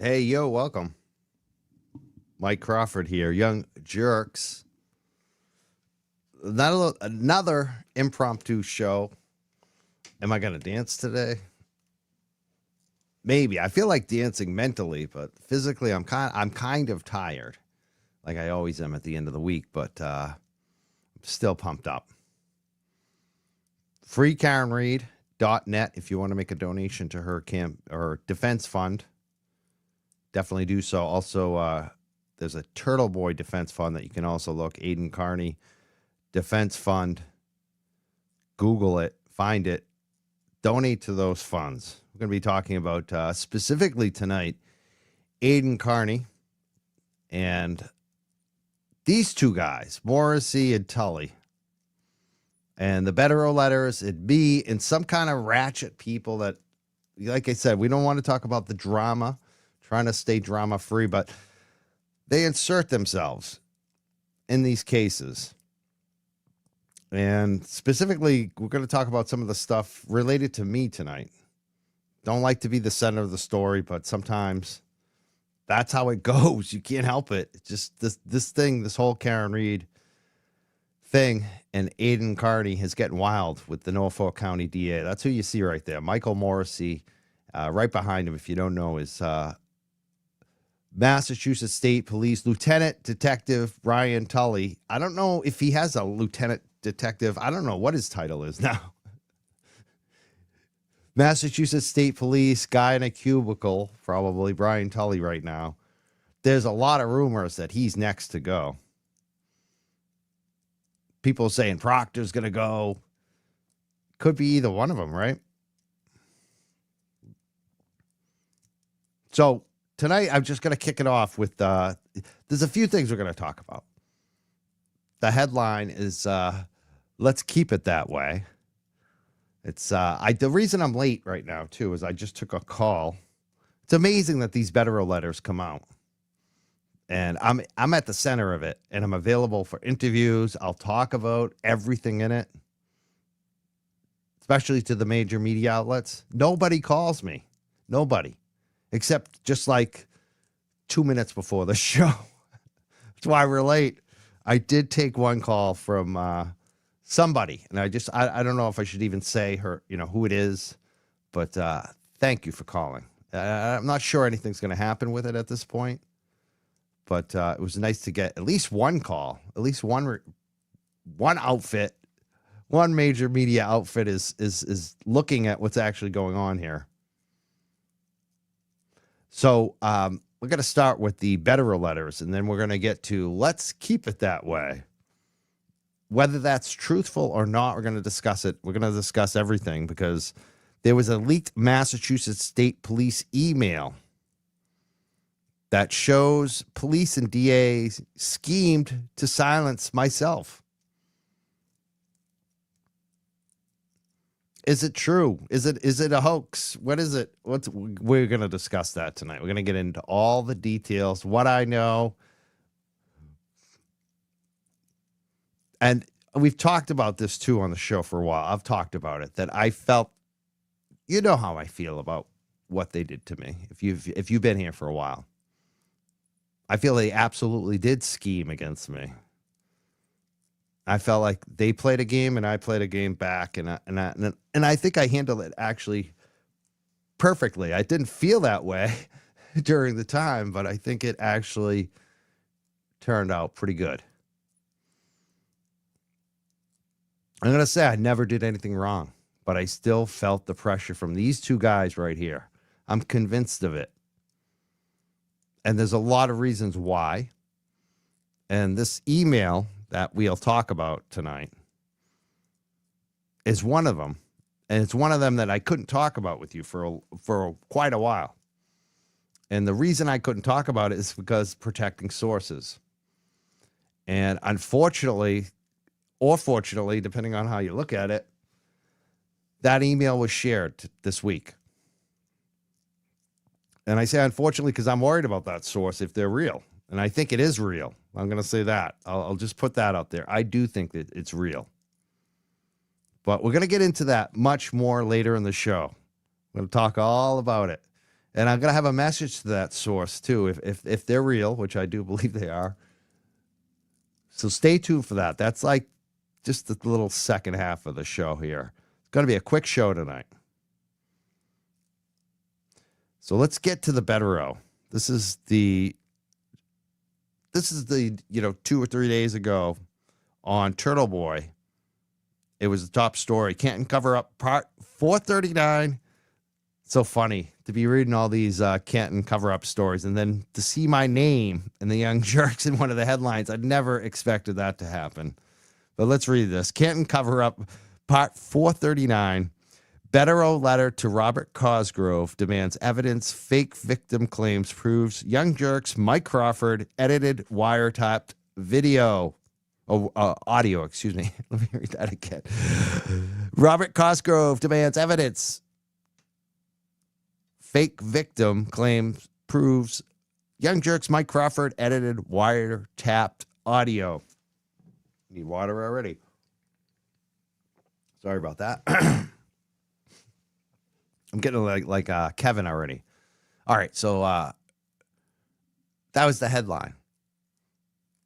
Hey, yo, welcome. Mike Crawford here, Young Jerks. Another impromptu show. Am I going to dance today? Maybe. I feel like dancing mentally, but physically I'm kind of tired. Like I always am at the end of the week, but I'm still pumped up. FreeKarenReed.net if you want to make a donation to her camp or defense fund. Definitely do so. Also, there's a Turtle Boy Defense Fund that you can also look. Aiden Carney Defense Fund. Google it, find it, donate to those funds. We're going to be talking about specifically tonight Aiden Carney and these two guys, Morrissey and Tully. And the Bederow letters, it'd be in some kind of ratchet people that, like I said, we don't want to talk about the drama, trying to stay drama free, but they insert themselves in these cases. And specifically, we're going to talk about some of the stuff related to me tonight. Don't like to be the center of the story, but sometimes that's how it goes. You can't help it. It's just this whole Karen Reed thing, and Aiden Carney is getting wild with the Norfolk County DA. That's who you see right there. Michael Morrissey, right behind him, if you don't know, is Massachusetts State Police Lieutenant Detective Brian Tully. I don't know if he has a lieutenant detective. I don't know what his title is now. Massachusetts State Police, guy in a cubicle, probably Brian Tully right now. There's a lot of rumors that he's next to go. People saying Proctor's going to go. Could be either one of them, right? So tonight, I'm just going to kick it off with, there's a few things we're going to talk about. The headline is, let's keep it that way. It's, the reason I'm late right now, too, is I just took a call. It's amazing that these Bederow letters come out. And I'm at the center of it, and I'm available for interviews. I'll talk about everything in it, especially to the major media outlets. Nobody calls me. Nobody. Except just like 2 minutes before the show. That's why we're late. I did take one call from somebody, and I don't know if I should even say her, who it is, but thank you for calling. I'm not sure anything's going to happen with it at this point. But it was nice to get at least one call, at least one outfit, one major media outfit is looking at what's actually going on here. So we're going to start with the Bederow letters, and then we're going to get to let's keep it that way. Whether that's truthful or not, we're going to discuss it. We're going to discuss everything because there was a leaked Massachusetts State Police email that shows police and DAs schemed to silence myself. Is it true? Is it a hoax? What is it? We're going to discuss that tonight. We're going to get into all the details, what I know. And we've talked about this too on the show for a while. I've talked about it, that I felt, you know how I feel about what they did to me if you've been here for a while. I feel they absolutely did scheme against me. I felt like they played a game and I played a game back, and I think I handled it actually perfectly. I didn't feel that way during the time, but I think it actually turned out pretty good. I'm going to say I never did anything wrong, but I still felt the pressure from these two guys right here. I'm convinced of it. And there's a lot of reasons why. And this email that we'll talk about tonight is one of them. And it's one of them that I couldn't talk about with you for quite a while. And the reason I couldn't talk about it is because protecting sources. And unfortunately, or fortunately, depending on how you look at it, that email was shared this week. And I say unfortunately because I'm worried about that source if they're real. And I think it is real. I'm going to say that. I'll just put that out there. I do think that it's real. But we're going to get into that much more later in the show. I'm going to talk all about it. And I'm going to have a message to that source, too, if they're real, which I do believe they are. So stay tuned for that. That's like just the little second half of the show here. It's going to be a quick show tonight. So let's get to the Bederow. This is the 2 or 3 days ago on Turtle Boy. It was the top story. Canton cover up part 439. So funny to be reading all these Canton cover up stories and then to see my name and the Young Jerks in one of the headlines. I'd never expected that to happen. But let's read this. Canton cover up part 439. Bederow letter to Robert Cosgrove demands evidence. Fake victim claims proves Young Jerks Mike Crawford edited wiretapped video. Audio, excuse me. Let me read that again. Robert Cosgrove demands evidence. Fake victim claims proves Young Jerks Mike Crawford edited wiretapped audio. Need water already. Sorry about that. I'm getting like Kevin already. All right, so that was the headline.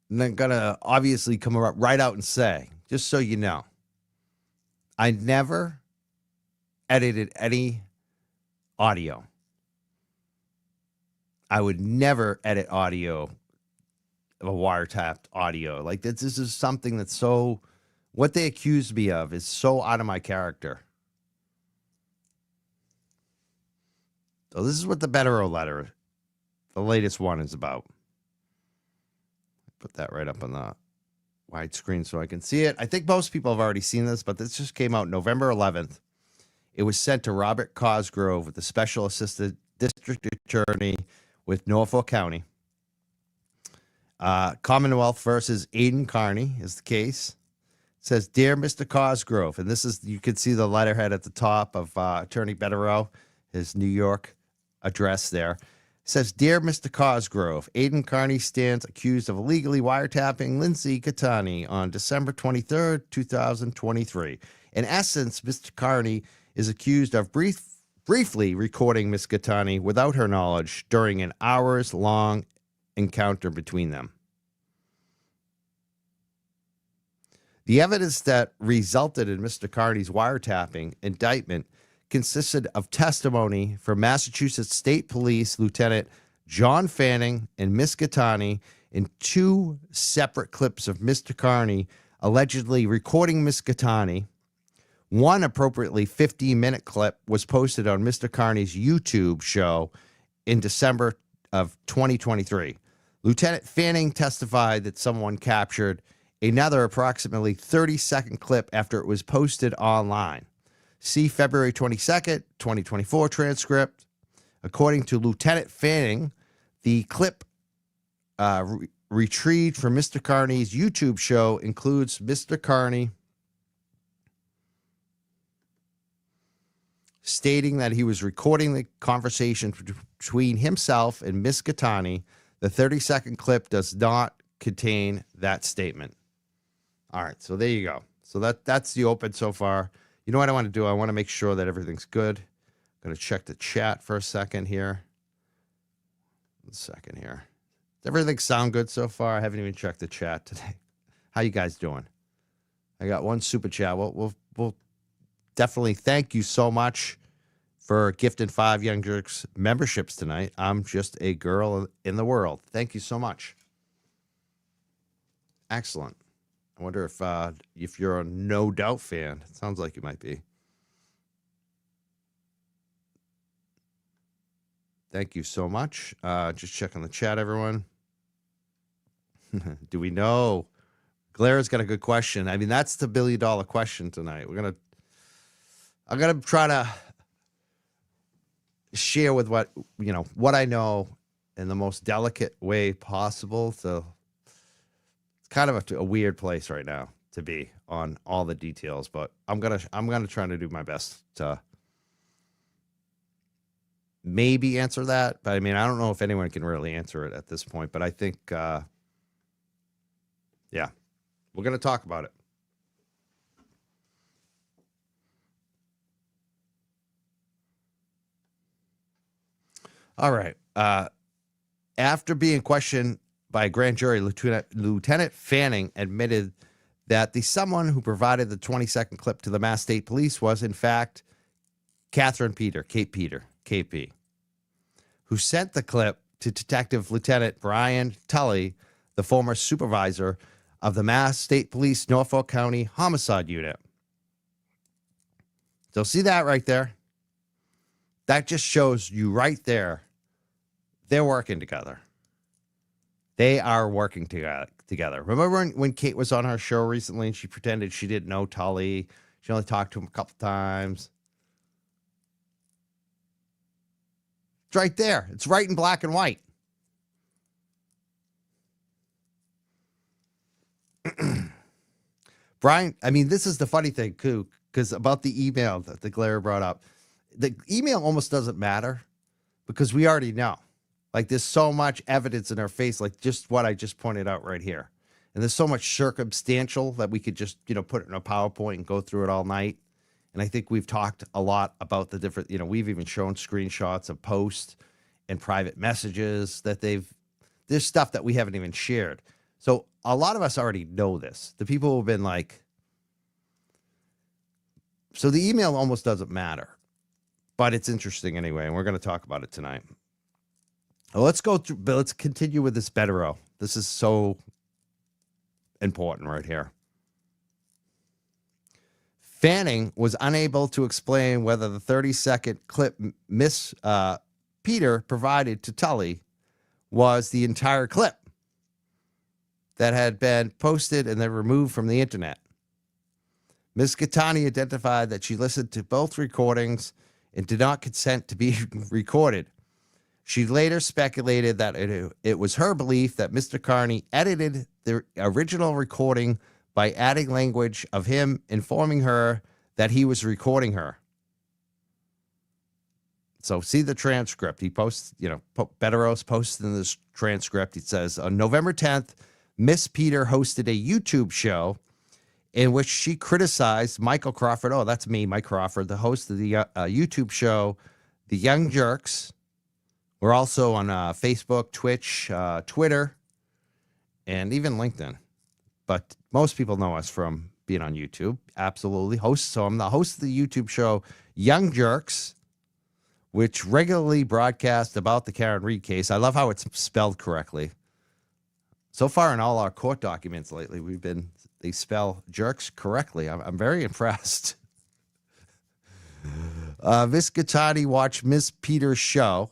And I'm going to obviously come right out and say, just so you know, I never edited any audio. I would never edit audio of a wiretapped audio. Like this is something that's so, what they accused me of is so out of my character. So this is what the Bederow letter, the latest one, is about. Put that right up on the widescreen so I can see it. I think most people have already seen this, but this just came out November 11th. It was sent to Robert Cosgrove, the Special Assistant District Attorney with Norfolk County. Commonwealth versus Aiden Carney is the case. It says, Dear Mr. Cosgrove, and this is, you can see the letterhead at the top of Attorney Bederow, his New York address there. It says, Dear Mr. Cosgrove, Aiden Carney stands accused of illegally wiretapping Lindsay Catani on December 23rd, 2023. In essence, Mr. Carney is accused of briefly recording Miss Catani without her knowledge during an hours-long encounter between them. The evidence that resulted in Mr. Carney's wiretapping indictment consisted of testimony from Massachusetts State Police Lieutenant John Fanning and Miss Catani in 2 separate clips of Mr. Carney allegedly recording Miss Catani. One appropriately 15-minute clip was posted on Mr. Carney's YouTube show in December of 2023. Lieutenant Fanning testified that someone captured another approximately 30-second clip after it was posted online. See February 22nd, 2024 transcript. According to Lieutenant Fanning, the clip retrieved from Mr. Carney's YouTube show includes Mr. Carney stating that he was recording the conversation between himself and Miss Catani. The 30-second clip does not contain that statement. All right, so there you go. So that's the open so far. You know what I want to do? I want to make sure that everything's good. I'm going to check the chat for a second here. Does everything sound good so far? I haven't even checked the chat today. How you guys doing? I got one super chat. We'll definitely thank you so much for gifting 5 Young Jerks memberships tonight. I'm just a girl in the world. Thank you so much. Excellent. I wonder if you're a No Doubt fan. It sounds like you might be. Thank you so much. Just checking the chat, everyone. Do we know? Glara's got a good question. I mean, that's the $1 billion question tonight. I'm gonna try to share with what I know in the most delicate way possible. So it's kind of a weird place right now to be on all the details, but I'm gonna try to do my best to maybe answer that. But I mean, I don't know if anyone can really answer it at this point. But I think, yeah, we're gonna talk about it. All right. After being questioned by a grand jury, Lieutenant Fanning admitted that the someone who provided the 20-second clip to the Mass State Police was, in fact, Catherine Peter, Kate Peter, KP, who sent the clip to Detective Lieutenant Brian Tully, the former supervisor of the Mass State Police Norfolk County Homicide Unit. So see that right there? That just shows you right there. They're working together. They are working together. Remember when Kate was on our show recently and she pretended she didn't know Tully? She only talked to him a couple times. It's right there. It's right in black and white. Brian, I mean, this is the funny thing, too, because about the email that the Glare brought up. The email almost doesn't matter because we already know. Like, there's so much evidence in our face, like just what I just pointed out right here. And there's so much circumstantial that we could just, put it in a PowerPoint and go through it all night. And I think we've talked a lot about the different, we've even shown screenshots of posts and private messages that there's stuff that we haven't even shared. So a lot of us already know this. The people who have been like, so the email almost doesn't matter, but it's interesting anyway. And we're going to talk about it tonight. Well, let's continue with this Bederow. This is so important right here. Fanning was unable to explain whether the 30-second clip Miss Peter provided to Tully was the entire clip that had been posted and then removed from the internet. Ms. Gattani identified that she listened to both recordings and did not consent to be recorded. She later speculated that it was her belief that Mr. Carney edited the original recording by adding language of him informing her that he was recording her. So see the transcript. He posts, Bederow's posted in this transcript. It says, on November 10th, Miss Peter hosted a YouTube show in which she criticized Michael Crawford. Oh, that's me, Mike Crawford, the host of the YouTube show, The Young Jerks. We're also on Facebook, Twitch, Twitter, and even LinkedIn. But most people know us from being on YouTube. Absolutely. So I'm the host of the YouTube show, Young Jerks, which regularly broadcasts about the Karen Reed case. I love how it's spelled correctly. So far in all our court documents lately, they spell jerks correctly. I'm very impressed. Miss Gattani watched Miss Peter's show.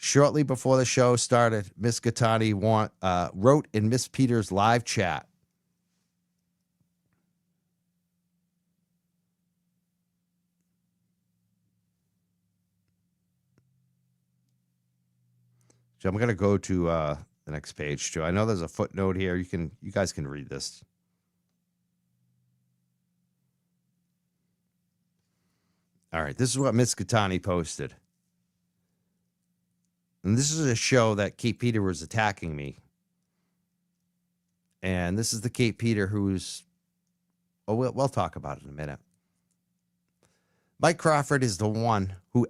Shortly before the show started, Miss Gattani wrote in Miss Peter's live chat. So I'm going to go to the next page too. I know there's a footnote here. You guys can read this. All right, this is what Miss Gattani posted. And this is a show that Kate Peter was attacking me. And this is the Kate Peter who's... Oh, we'll talk about it in a minute. Mike Crawford is the one who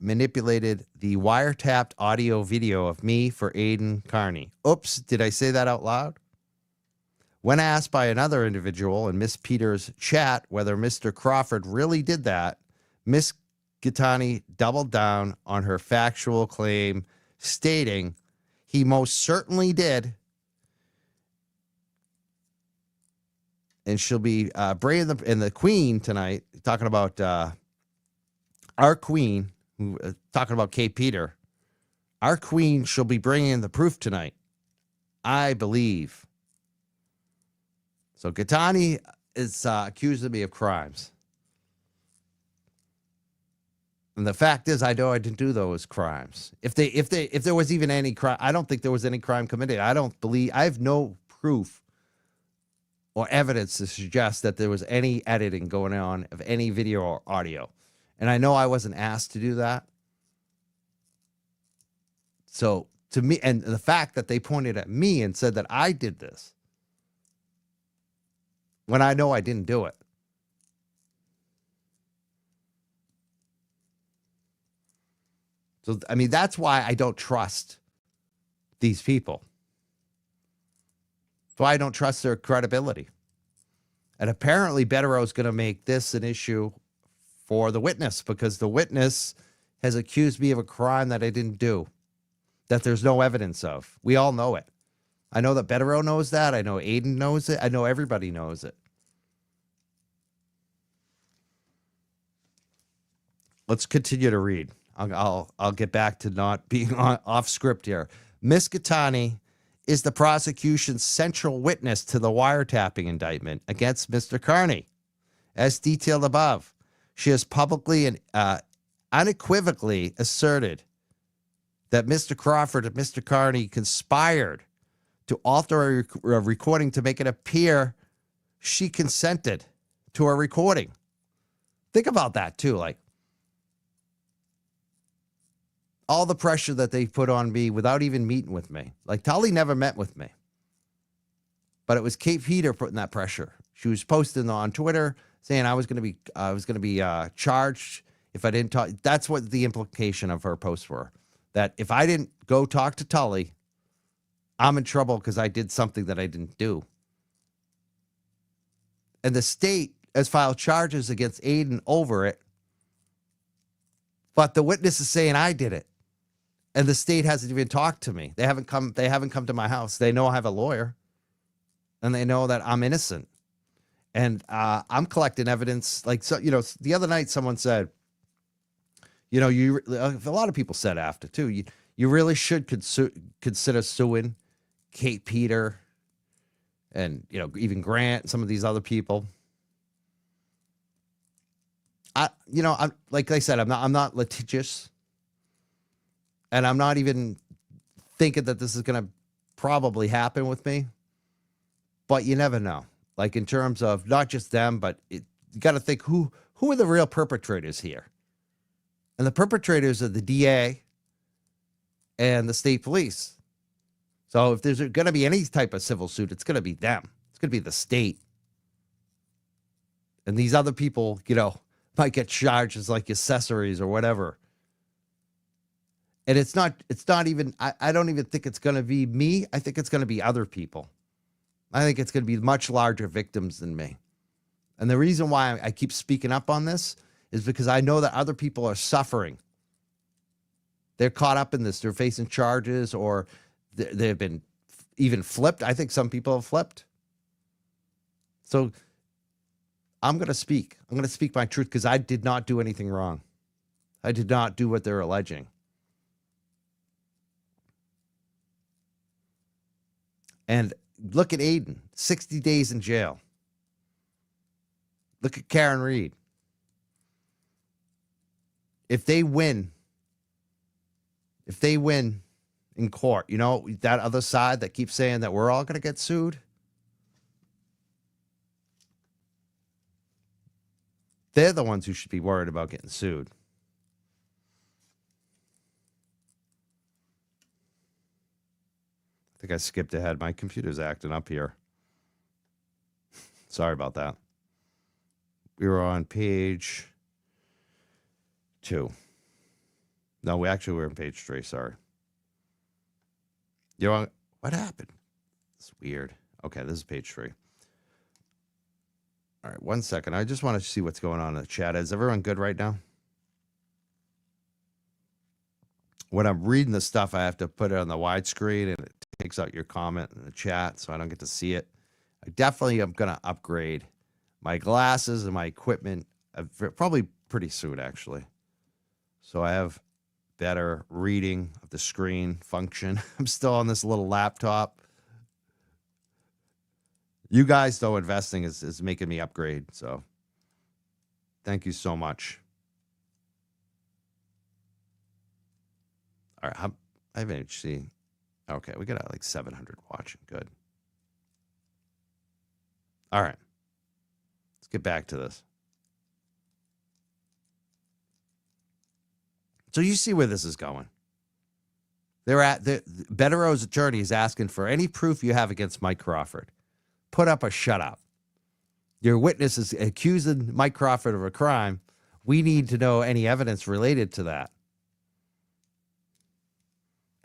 manipulated the wiretapped audio video of me for Aiden Carney. Oops, did I say that out loud? When asked by another individual in Miss Peter's chat whether Mr. Crawford really did that, Miss Gattani doubled down on her factual claim, stating he most certainly did. And she'll be bringing the Queen tonight, talking about our Queen, talking about Kate Peter. Our Queen shall be bringing the proof tonight, I believe. So Gattani is accusing me of crimes. And the fact is, I know I didn't do those crimes. If there was even any crime, I don't think there was any crime committed. I have no proof or evidence to suggest that there was any editing going on of any video or audio. And I know I wasn't asked to do that. So to me, and the fact that they pointed at me and said that I did this, when I know I didn't do it. So, I mean, that's why I don't trust these people. That's why I don't trust their credibility. And apparently Bederow is going to make this an issue for the witness, because the witness has accused me of a crime that I didn't do, that there's no evidence of. We all know it. I know that Bederow knows that. I know Aiden knows it. I know everybody knows it. Let's continue to read. I'll get back to not being off script here. Miss Gattani is the prosecution's central witness to the wiretapping indictment against Mr. Carney. As detailed above, she has publicly and unequivocally asserted that Mr. Crawford and Mr. Carney conspired to alter a recording to make it appear she consented to a recording. Think about that, too. Like, all the pressure that they put on me without even meeting with me. Like, Tully never met with me. But it was Kate Peter putting that pressure. She was posting on Twitter saying I was going to be charged if I didn't talk. That's what the implication of her posts were. That if I didn't go talk to Tully, I'm in trouble because I did something that I didn't do. And the state has filed charges against Aiden over it. But the witness is saying I did it. And the state hasn't even talked to me. They haven't come to my house. They know I have a lawyer. And they know that I'm innocent. And I'm collecting evidence. Like, so, you know, the other night someone said, you know, a lot of people said after too, you really should consider suing Kate Peter and, you know, even Grant, some of these other people. I'm like I said, I'm not litigious. And I'm not even thinking that this is going to probably happen with me. But you never know. Like, in terms of not just them, but you got to think who are the real perpetrators here? And the perpetrators are the DA and the state police. So if there's going to be any type of civil suit, it's going to be them. It's going to be the state. And these other people, you know, might get charged as like accessories or whatever. And it's not even, I don't even think it's going to be me. I think it's going to be other people. I think it's going to be much larger victims than me. And the reason why I keep speaking up on this is because I know that other people are suffering. They're caught up in this. They're facing charges, or they've been even flipped. I think some people have flipped. So I'm going to speak. I'm going to speak my truth, because I did not do anything wrong. I did not do what they're alleging. And look at Aiden, 60 days in jail. Look at Karen Reed. If they win in court, you know, that other side that keeps saying that we're all going to get sued, they're the ones who should be worried about getting sued. I think I skipped ahead. My computer's acting up here. Sorry about that. We were on page 2. No, we were on page 3. Sorry. You know what happened? It's weird. Okay, this is page 3. All right, 1 second. I just want to see what's going on in the chat. Is everyone good right now? When I'm reading the stuff, I have to put it on the widescreen, and it takes out your comment in the chat, so I don't get to see it. I definitely am going to upgrade my glasses and my equipment probably pretty soon, actually. So I have better reading of the screen function. I'm still on this little laptop. You guys, though, investing is making me upgrade, so thank you so much. All right, I have HC. Okay, we got like 700 watching. Good. All right. Let's get back to this. So you see where this is going. Bederow's attorney is asking for any proof you have against Mike Crawford. Put up or shut up. Your witness is accusing Mike Crawford of a crime. We need to know any evidence related to that.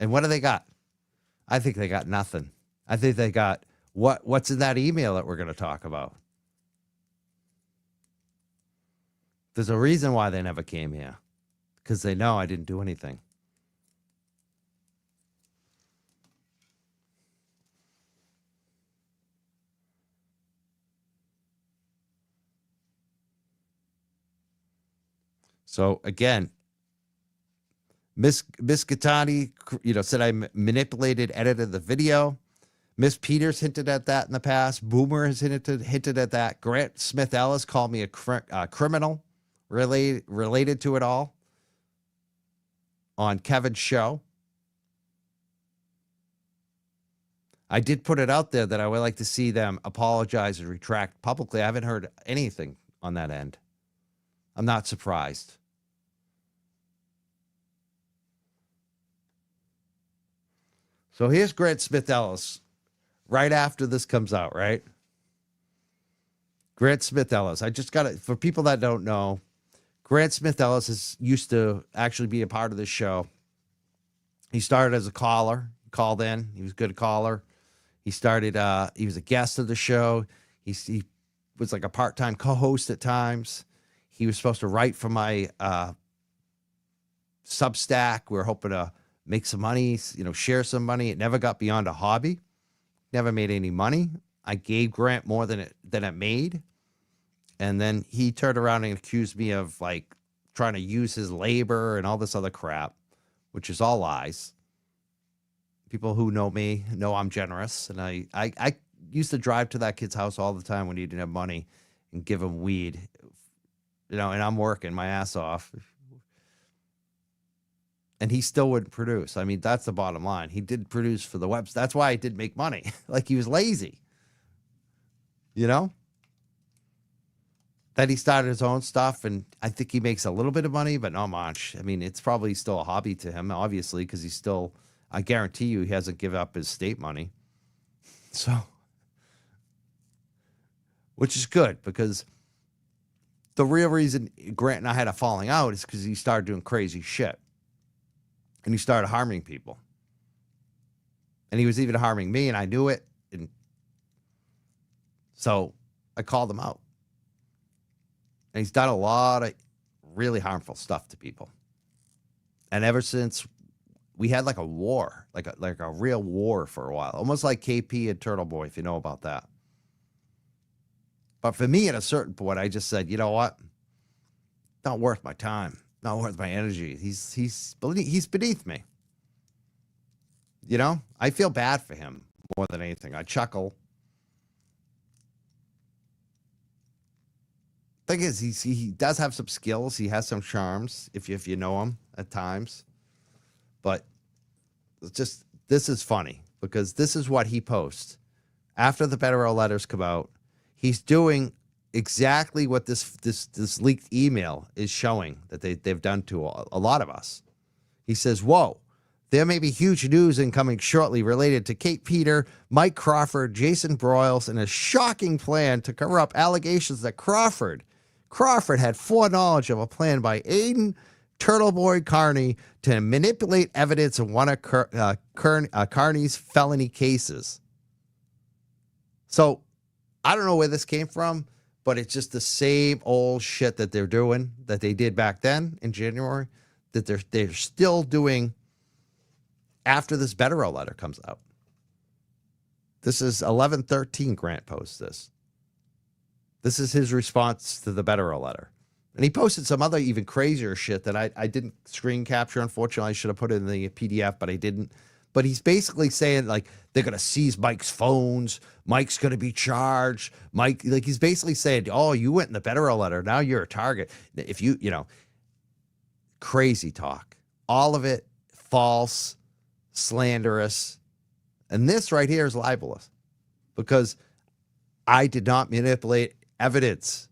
And what do they got? I think they got nothing. I think they got what's in that email that we're going to talk about. There's a reason why they never came here, because they know I didn't do anything. So again, Miss Gattani, said I manipulated, edited the video. Miss Peters hinted at that in the past. Boomer has hinted at that. Grant Smith Ellis called me a criminal related to it all on Kevin's show. I did put it out there that I would like to see them apologize and retract publicly. I haven't heard anything on that end. I'm not surprised. So here's Grant Smith Ellis right after this comes out, right? Grant Smith Ellis. I just got it. For people that don't know, Grant Smith Ellis used to actually be a part of this show. He started as a caller, called in. He was a good caller. He started, he was a guest of the show. He was like a part-time co-host at times. He was supposed to write for my Substack. We were hoping to make some money, share some money. It never got beyond a hobby. Never made any money. I gave Grant more than it made. And then he turned around and accused me of like trying to use his labor and all this other crap, which is all lies. People who know me know I'm generous. And I used to drive to that kid's house all the time when he didn't have money and give him weed, and I'm working my ass off. And he still wouldn't produce. I mean, that's the bottom line. He did produce for the webs. That's why he did make money. Like he was lazy. Then he started his own stuff, and I think he makes a little bit of money, but not much. I mean, it's probably still a hobby to him, obviously, because he's still, I guarantee you, he hasn't given up his state money. So, which is good, because the real reason Grant and I had a falling out is because he started doing crazy shit. And he started harming people. And he was even harming me, and I knew it. And so I called him out. And he's done a lot of really harmful stuff to people. And ever since, we had like a war, like a real war for a while. Almost like KP and Turtle Boy, if you know about that. But for me, at a certain point, I just said, you know what? Not worth my time. Not worth my energy. He's beneath me. I feel bad for him more than anything. I chuckle. Thing is, he does have some skills. He has some charms if you know him at times. But it's just, this is funny because this is what he posts after the Bederow letters come out. He's doing exactly what this leaked email is showing that they've done to a lot of us. He says, whoa, there may be huge news incoming shortly related to Kate Peter, Mike Crawford, Jason Broyles, and a shocking plan to cover up allegations that Crawford had foreknowledge of a plan by Aiden Turtleboy Carney to manipulate evidence in one of Carney's felony cases. So I don't know where this came from, but it's just the same old shit that they're doing, that they did back then in January, that they're still doing after this Bederow letter comes out. This is 11/13 Grant posts this. This is his response to the Bederow letter. And he posted some other even crazier shit that I didn't screen capture. Unfortunately, I should have put it in the PDF, but I didn't. But he's basically saying, like, they're going to seize Mike's phones. Mike's going to be charged. Mike, like, he's basically saying, oh, you went in the Bederow letter. Now you're a target. If crazy talk. All of it false, slanderous. And this right here is libelous because I did not manipulate evidence.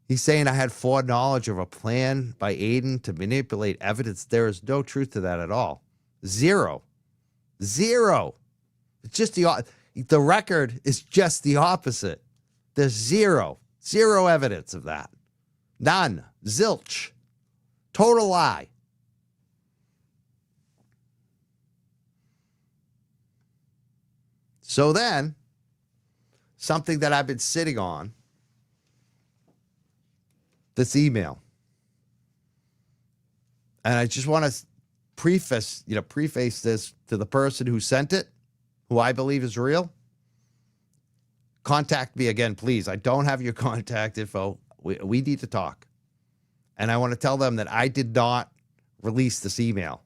He's saying I had foreknowledge of a plan by Aiden to manipulate evidence. There is no truth to that at all. Zero. It's just the record is just the opposite. There's zero evidence of that. None. Zilch. Total lie. So then, something that I've been sitting on, this email. And I just want to preface this to the person who sent it, who I believe is real. Contact me again, please. I don't have your contact info. We need to talk. And I want to tell them that I did not release this email.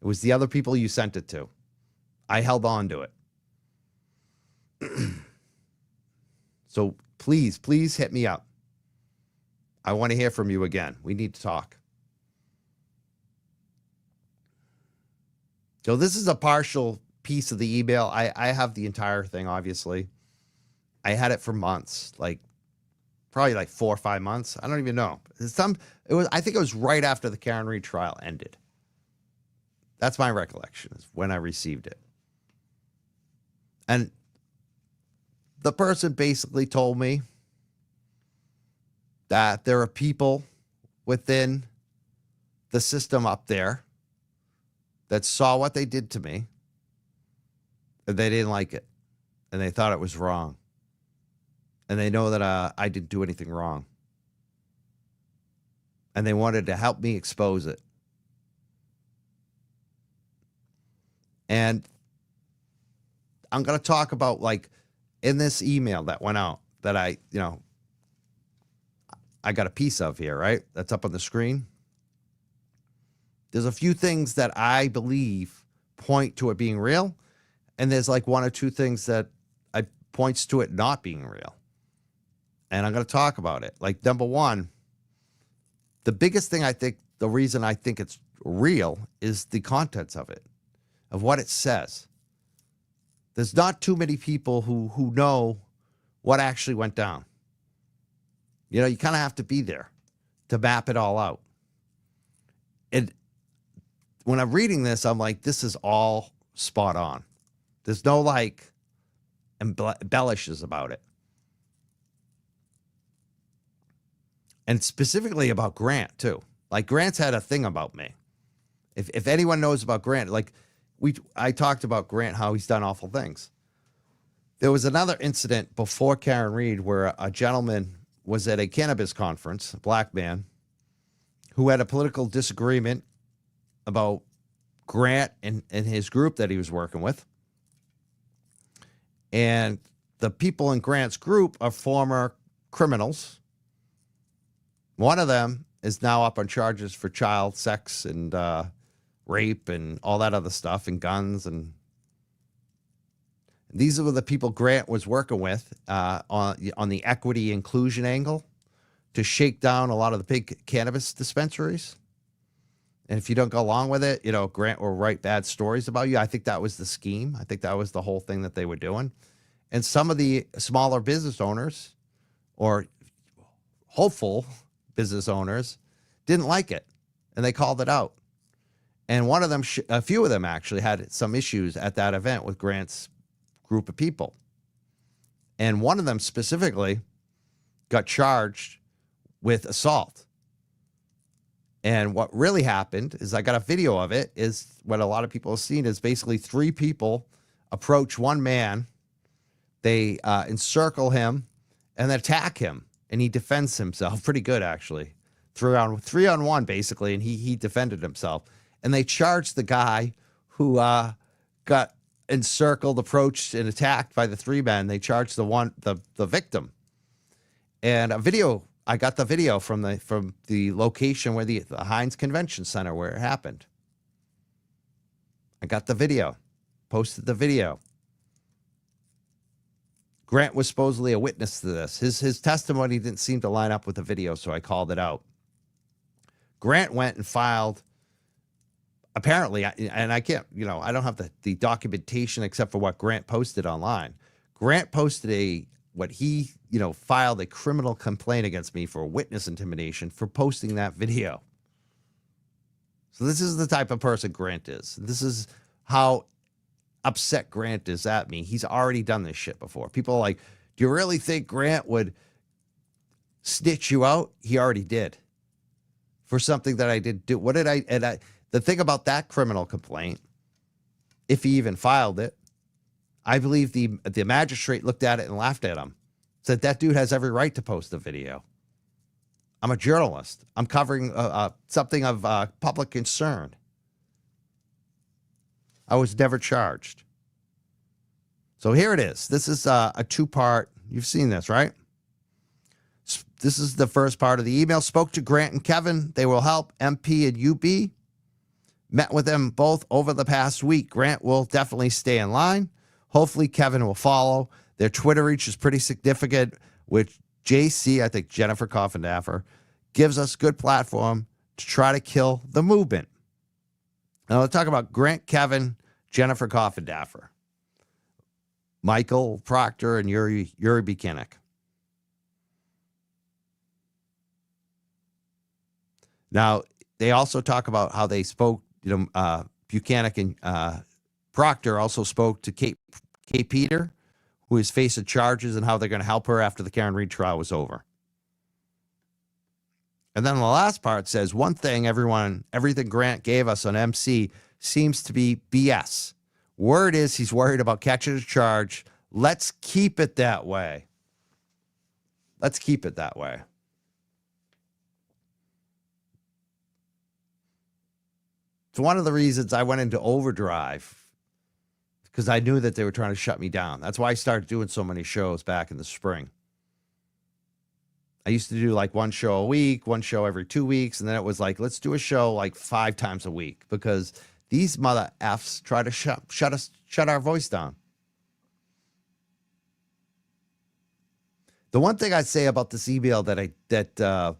It was the other people you sent it to. I held on to it. So please hit me up. I want to hear from you again. We need to talk. So this is a partial piece of the email. I have the entire thing, obviously. I had it for months, probably 4 or 5 months. I don't even know. I think it was right after the Karen Read trial ended. That's my recollection, is when I received it. And the person basically told me that there are people within the system up there that saw what they did to me, and they didn't like it, and they thought it was wrong, and they know that I didn't do anything wrong, and they wanted to help me expose it. And I'm going to talk about, in this email that went out that I got a piece of here, right? That's up on the screen. There's a few things that I believe point to it being real, and there's 1 or 2 things that points to it not being real. And I'm going to talk about it. Number one, the biggest thing the reason I think it's real is the contents of it, of what it says. There's not too many people who know what actually went down. You kind of have to be there to map it all out. And when I'm reading this, I'm like, this is all spot on. There's no embellishes about it. And specifically about Grant too. Grant's had a thing about me. If anyone knows about Grant, I talked about Grant, how he's done awful things. There was another incident before Karen Read where a gentleman was at a cannabis conference, a black man, who had a political disagreement about Grant and his group that he was working with. And the people in Grant's group are former criminals. One of them is now up on charges for child sex and rape and all that other stuff, and guns. And these are the people Grant was working with on the equity inclusion angle to shake down a lot of the big cannabis dispensaries. And if you don't go along with it, Grant will write bad stories about you. I think that was the scheme. I think that was the whole thing that they were doing. And some of the smaller business owners, or hopeful business owners, didn't like it, and they called it out. And one of them, a few of them actually, had some issues at that event with Grant's group of people. And one of them specifically got charged with assault. And what really happened is, I got a video of it, is what a lot of people have seen, is basically 3 people approach one man. They encircle him and then attack him. And he defends himself pretty good, actually. 3-on-1, basically. And he defended himself. And they charged the guy who got encircled, approached, and attacked by the 3 men. They charged the victim. And I got the video from the location where the Heinz Convention Center where it happened. I got the video, posted the video. Grant was supposedly a witness to this. His testimony didn't seem to line up with the video, so I called it out. Grant went and filed, apparently, and I can't, I don't have the documentation except for what Grant posted online. Grant posted filed a criminal complaint against me for witness intimidation for posting that video. So this is the type of person Grant is. This is how upset Grant is at me. He's already done this shit before. People are like, do you really think Grant would snitch you out? He already did. For something that I did do. The thing about that criminal complaint, if he even filed it, I believe the magistrate looked at it and laughed at him. Said that dude has every right to post a video. I'm a journalist. I'm covering something of public concern. I was never charged. So here it is. This is a two-part. You've seen this, right? This is the first part of the email. Spoke to Grant and Kevin. They will help MP and UB. Met with them both over the past week. Grant will definitely stay in line. Hopefully Kevin will follow. Their Twitter reach is pretty significant, which JC, I think Jennifer Coffindaffer, gives us good platform to try to kill the movement. Now let's talk about Grant, Kevin, Jennifer Coffindaffer, Michael Proctor, and Yuri Buchanan. Now, they also talk about how they spoke, Buchanan and Proctor also spoke to Kate Peter, who is facing charges, and how they're going to help her after the Karen Reed trial was over. And then the last part says, one thing, everything Grant gave us on MC seems to be BS. Word is he's worried about catching a charge. Let's keep it that way. Let's keep it that way. It's one of the reasons I went into overdrive, because I knew that they were trying to shut me down. That's why I started doing so many shows back in the spring. I used to do like one show a week, one show every 2 weeks. And then it was like, let's do a show like 5 times a week, because these mother Fs try to shut our voice down. The one thing I'd say about this email that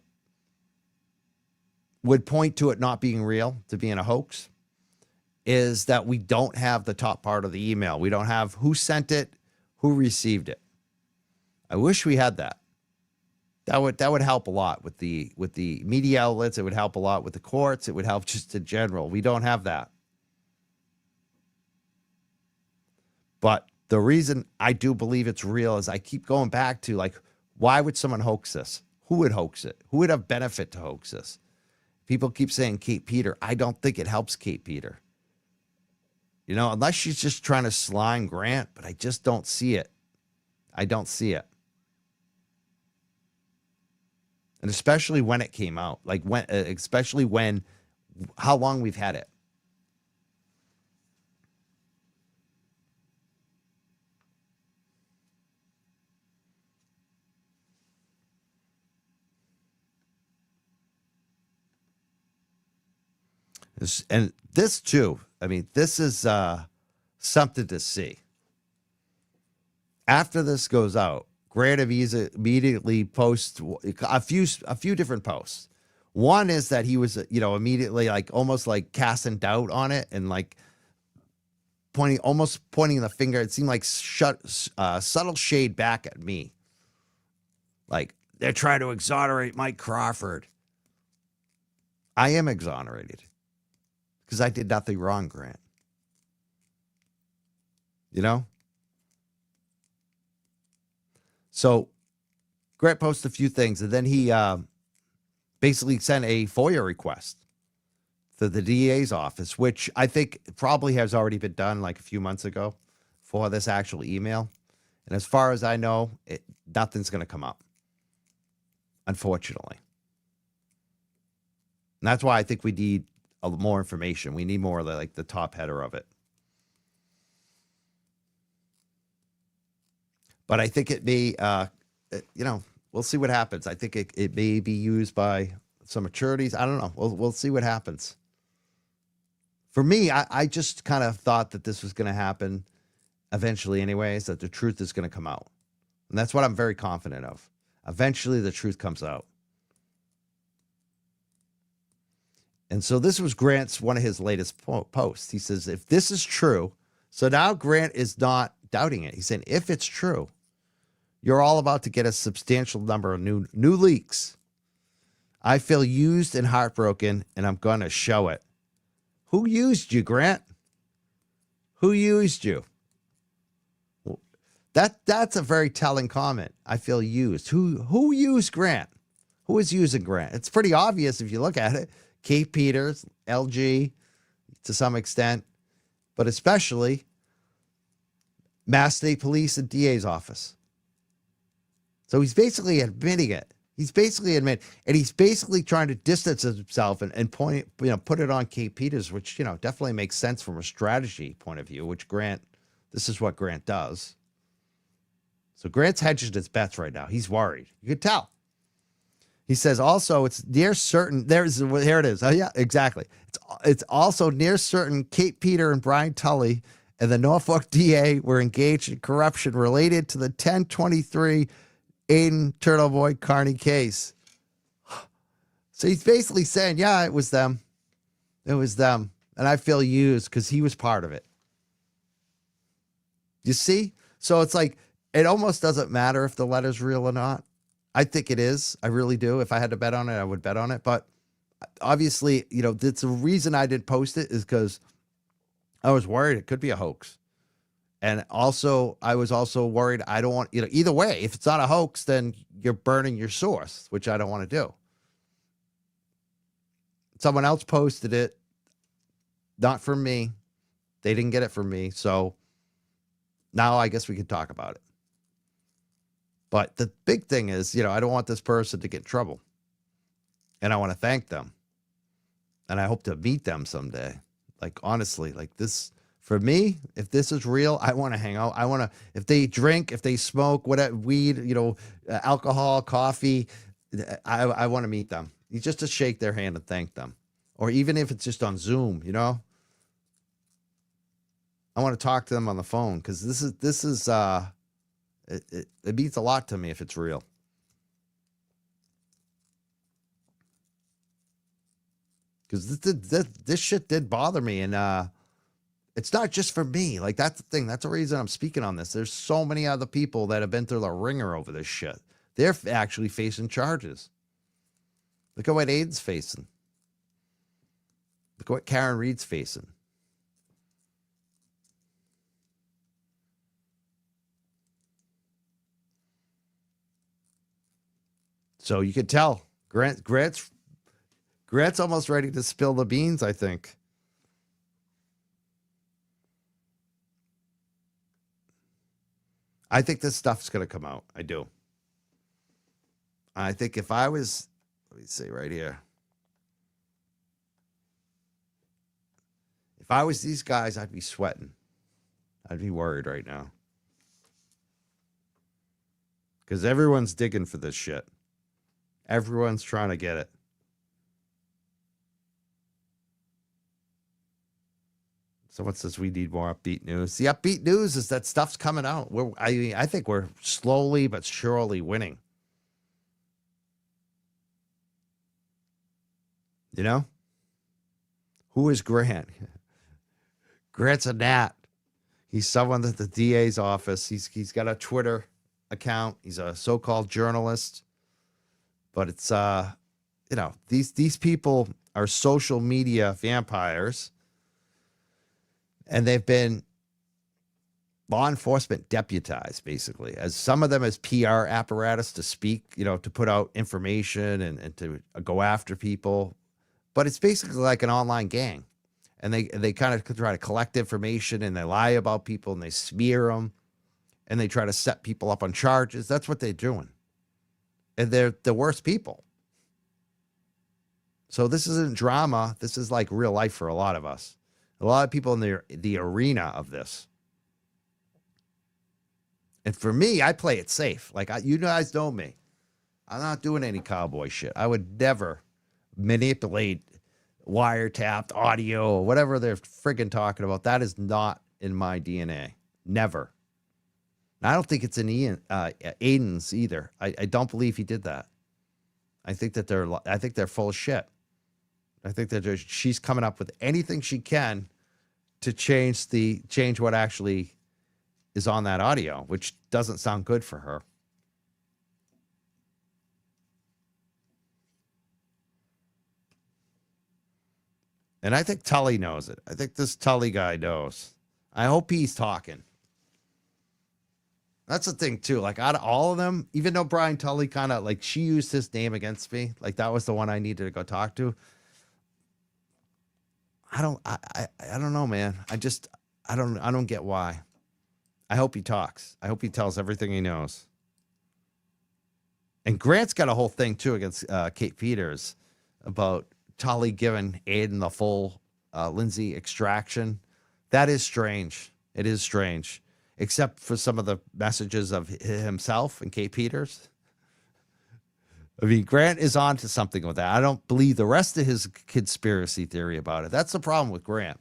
would point to it not being real, to being a hoax, is that we don't have the top part of the email. We don't have who sent it, who received it. I wish we had that. That would help a lot with the media outlets. It would help a lot with the courts. It would help just in general. We don't have that. But the reason I do believe it's real is I keep going back to, like, why would someone hoax this? Who would hoax it? Who would have benefit to hoax this? People keep saying Kate Peter. I don't think it helps Kate Peter. Unless she's just trying to slime Grant, but I just don't see it. I don't see it. And especially when it came out, how long we've had it. And this too, this is something to see. After this goes out, Grant immediately posts a few different posts. One is that he was, immediately almost casting doubt on it, and pointing the finger. It seemed like subtle shade back at me. Like, they're trying to exonerate Mike Crawford. I am exonerated because I did nothing wrong, Grant. So Grant posted a few things, and then he basically sent a FOIA request to the DA's office, which I think probably has already been done like a few months ago for this actual email. And as far as I know, nothing's going to come up, unfortunately. And that's why I think we need more information. We need more like the top header of it. But I think it may, we'll see what happens. I think it may be used by some attorneys. I don't know. We'll see what happens. For me, I just kind of thought that this was going to happen eventually anyways, that the truth is going to come out. And that's what I'm very confident of. Eventually, the truth comes out. And so this was one of his latest posts. He says, if this is true, so now Grant is not doubting it. He's saying, if it's true, you're all about to get a substantial number of new leaks. I feel used and heartbroken, and I'm going to show it. Who used you, Grant? Who used you? That's a very telling comment. I feel used. Who used Grant? Who is using Grant? It's pretty obvious if you look at it. Kate Peters, LG, to some extent, but especially Mass State Police and DA's office. So he's basically admitting it. He's basically and he's basically trying to distance himself and point, put it on Kate Peters, which, definitely makes sense from a strategy point of view, which this is what Grant does. So Grant's hedging his bets right now. He's worried. You could tell. He says also it's near certain, here it is. Oh yeah, exactly. It's also near certain Kate Peter and Brian Tully and the Norfolk DA were engaged in corruption related to the 1023 Aiden Turtle Boy Carney case. So he's basically saying, yeah, it was them. It was them. And I feel used because he was part of it. You see? So it's like, it almost doesn't matter if the letter's real or not. I think it is. I really do. If I had to bet on it, I would bet on it. But obviously, that's the reason I didn't post it is because I was worried it could be a hoax. And also, I was also worried I don't want, either way, if it's not a hoax, then you're burning your source, which I don't want to do. Someone else posted it, not from me. They didn't get it from me. So now I guess we could talk about it. But the big thing is, I don't want this person to get in trouble. And I want to thank them. And I hope to meet them someday. Like, honestly, like this, for me, if this is real, I want to hang out. I want to, if they drink, if they smoke, whatever, weed, alcohol, coffee, I want to meet them. Just to shake their hand and thank them. Or even if it's just on Zoom, I want to talk to them on the phone because this is, it means a lot to me if it's real. Because this shit did bother me. And it's not just for me. Like, that's the thing. That's the reason I'm speaking on this. There's so many other people that have been through the ringer over this shit. They're actually facing charges. Look at what Aiden's facing. Look at what Karen Reed's facing. So you could tell Grant's almost ready to spill the beans, I think. I think this stuff's going to come out. I do. I think if I was, let me see right here. If I was these guys, I'd be sweating. I'd be worried right now. Because everyone's digging for this shit. Everyone's trying to get it. Someone says we need more upbeat news. The upbeat news is that stuff's coming out. I think we're slowly but surely winning. Who is Grant? Grant's a gnat. He's someone at the DA's office. He's got a Twitter account. He's a so-called journalist. But it's these people are social media vampires, and they've been law enforcement deputized, basically, as some of them as PR apparatus to speak, to put out information and to go after people. But it's basically like an online gang, and they kind of try to collect information and they lie about people and they smear them, and they try to set people up on charges. That's what they're doing. And they're the worst people. So this isn't drama. This is like real life for a lot of us. A lot of people in the arena of this. And for me, I play it safe. Like, you guys know me. I'm not doing any cowboy shit. I would never manipulate wiretapped audio or whatever they're friggin' talking about. That is not in my DNA. Never. I don't think it's in Aiden's either. I don't believe he did that. I think they're full of shit. I think that she's coming up with anything she can to change what actually is on that audio, which doesn't sound good for her. And I think Tully knows it. I think this Tully guy knows. I hope he's talking. That's the thing, too. Like, out of all of them, even though Brian Tully kind of, like, she used his name against me. Like, that was the one I needed to go talk to. I don't know, man. I don't get why. I hope he talks. I hope he tells everything he knows. And Grant's got a whole thing, too, against Kate Peters about Tully giving Aiden the full Lindsay extraction. That is strange. It is strange. Except for some of the messages of himself and Kate Peters. I mean, Grant is on to something with that. I don't believe the rest of his conspiracy theory about it. That's the problem with Grant.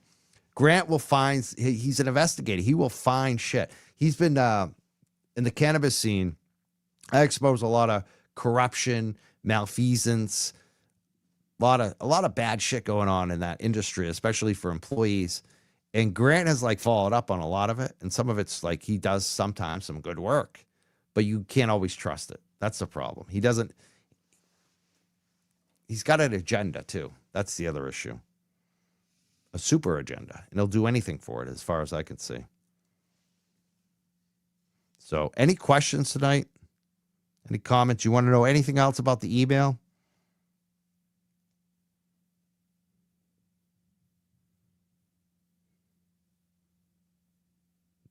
Grant will find, he's an investigator. He will find shit. He's been in the cannabis scene. I expose a lot of corruption, malfeasance, a lot of bad shit going on in that industry, especially for employees. And Grant has like followed up on a lot of it. And some of it's like he does sometimes some good work, but you can't always trust it. That's the problem. He's got an agenda too. That's the other issue. A super agenda. And he'll do anything for it as far as I can see. So any questions tonight? Any comments? You want to know anything else about the email?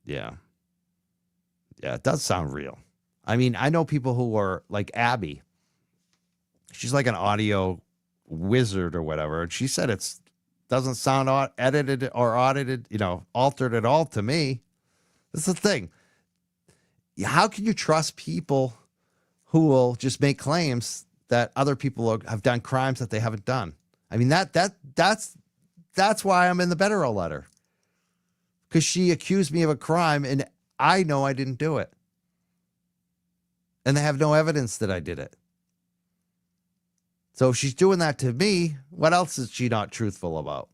Yeah. Yeah, it does sound real. I mean, I know people who are like Abby. She's like an audio wizard or whatever. And she said it doesn't sound edited or audited, altered at all to me. That's the thing. How can you trust people who will just make claims that other people have done crimes that they haven't done? I mean, that's why I'm in the Bederow letter. Because she accused me of a crime and I know I didn't do it. And they have no evidence that I did it. So if she's doing that to me, what else is she not truthful about?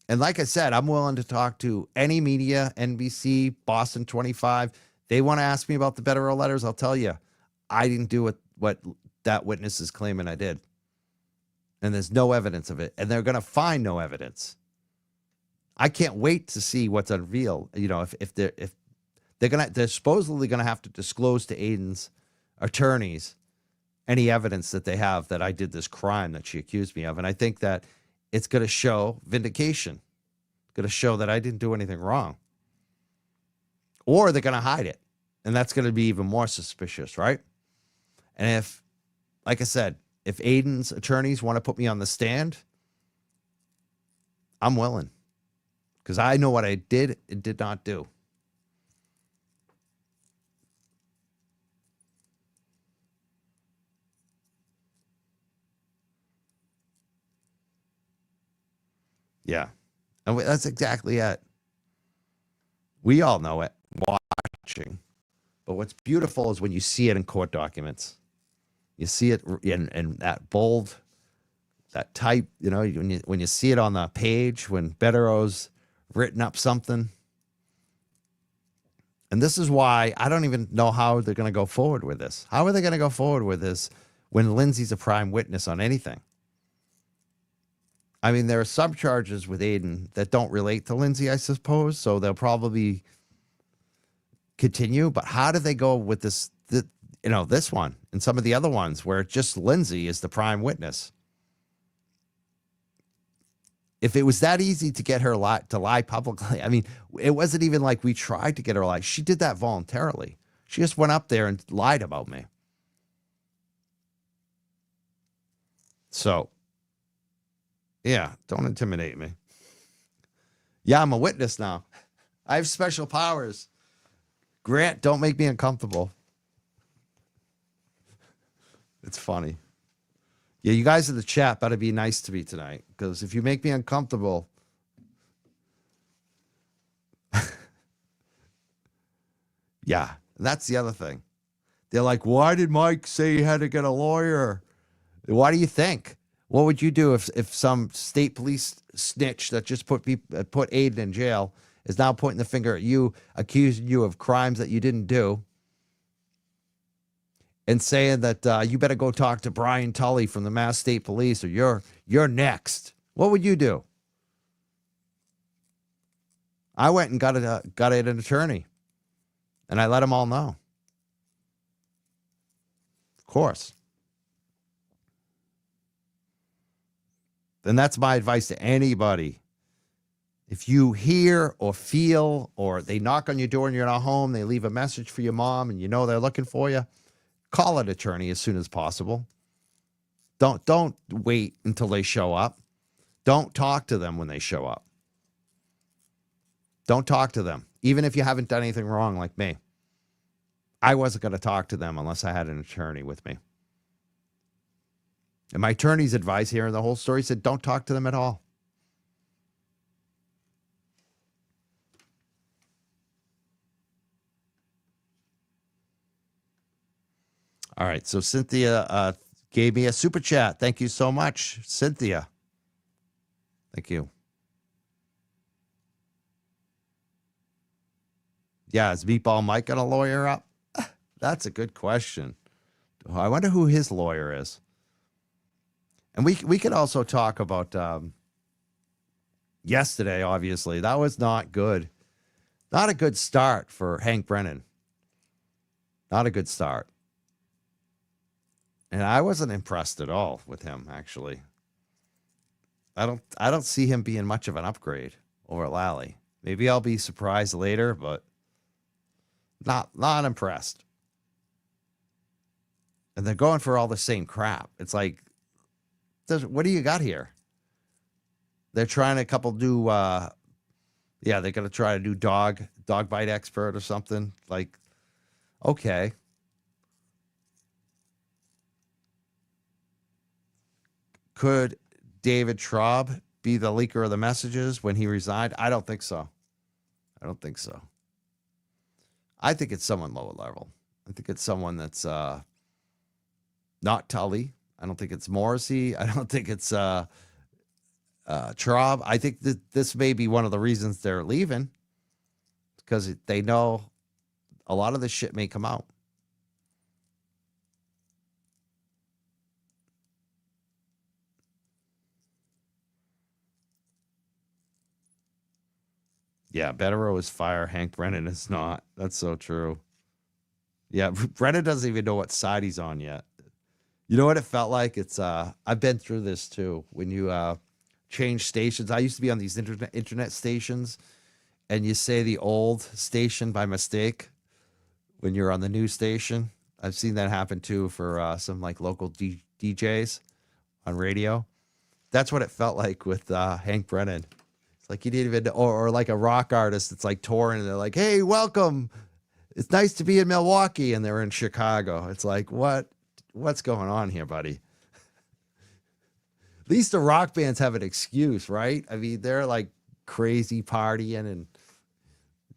And like I said, I'm willing to talk to any media, NBC, Boston 25. They want to ask me about the Bederow letters. I'll tell you, I didn't do what that witness is claiming I did. And there's no evidence of it. And they're going to find no evidence. I can't wait to see what's unveiled. If they're supposedly going to have to disclose to Aiden's attorneys any evidence that they have that I did this crime that she accused me of. And I think that it's going to show vindication. It's going to show that I didn't do anything wrong. Or they're going to hide it. And that's going to be even more suspicious, right? And if, like I said, if Aiden's attorneys want to put me on the stand, I'm willing. Because I know what I did and did not do. Yeah. And that's exactly it. We all know it, watching. But what's beautiful is when you see it in court documents. You see it in that bold, that type, when you see it on the page, when Bederow's written up something. And this is why I don't even know how they're going to go forward with this. How are they going to go forward with this when Lindsay's a prime witness on anything? I mean, there are some charges with Aiden that don't relate to Lindsay, I suppose, so they'll probably continue. But how do they go with this one and some of the other ones where just Lindsay is the prime witness? If it was that easy to get her to lie publicly, I mean, it wasn't even like we tried to get her to lie. She did that voluntarily. She just went up there and lied about me. So, yeah, don't intimidate me. Yeah, I'm a witness now. I have special powers. Grant, don't make me uncomfortable. It's funny. Yeah, you guys in the chat better be nice to me tonight, because if you make me uncomfortable, yeah, that's the other thing. They're like, why did Mike say he had to get a lawyer? Why do you think? What would you do if some state police snitch that just put Aiden in jail is now pointing the finger at you, accusing you of crimes that you didn't do, and saying that you better go talk to Brian Tully from the Mass State Police, or you're next? What would you do? I went and got an attorney, and I let them all know. Of course. And that's my advice to anybody. If you hear or feel, or they knock on your door and you're not home, they leave a message for your mom and you know they're looking for you, call an attorney as soon as possible. Don't wait until they show up. Don't talk to them when they show up. Don't talk to them, even if you haven't done anything wrong like me. I wasn't going to talk to them unless I had an attorney with me. And my attorney's advice here in the whole story said, don't talk to them at all. All right, so Cynthia gave me a super chat. Thank you so much, Cynthia. Thank you. Yeah, is Meatball Mike going to lawyer up? That's a good question. I wonder who his lawyer is. And we could also talk about yesterday, obviously. That was not good. Not a good start for Hank Brennan. Not a good start. And I wasn't impressed at all with him, actually. I don't see him being much of an upgrade over Lally. Maybe I'll be surprised later, but not impressed. And they're going for all the same crap. It's like, what do you got here? They're trying they're going to try to do dog bite expert or something. Like, okay. Could David Traub be the leaker of the messages when he resigned? I don't think so. I think it's someone lower level. I think it's someone that's not Tully. I don't think it's Morrissey. I don't think it's Traub. I think that this may be one of the reasons they're leaving, because they know a lot of this shit may come out. Yeah, Bederow is fire. Hank Brennan is not. That's so true. Yeah, Brennan doesn't even know what side he's on yet. You know what it felt like? It's I've been through this too. When you change stations, I used to be on these internet stations, and you say the old station by mistake when you're on the new station. I've seen that happen too for some like local DJs on radio. That's what it felt like with Hank Brennan. It's like you didn't even, or like a rock artist that's like touring and they're like, hey, welcome. It's nice to be in Milwaukee. And they're in Chicago. It's like, what's going on here, buddy? At least the rock bands have an excuse, right? I mean, they're like crazy partying and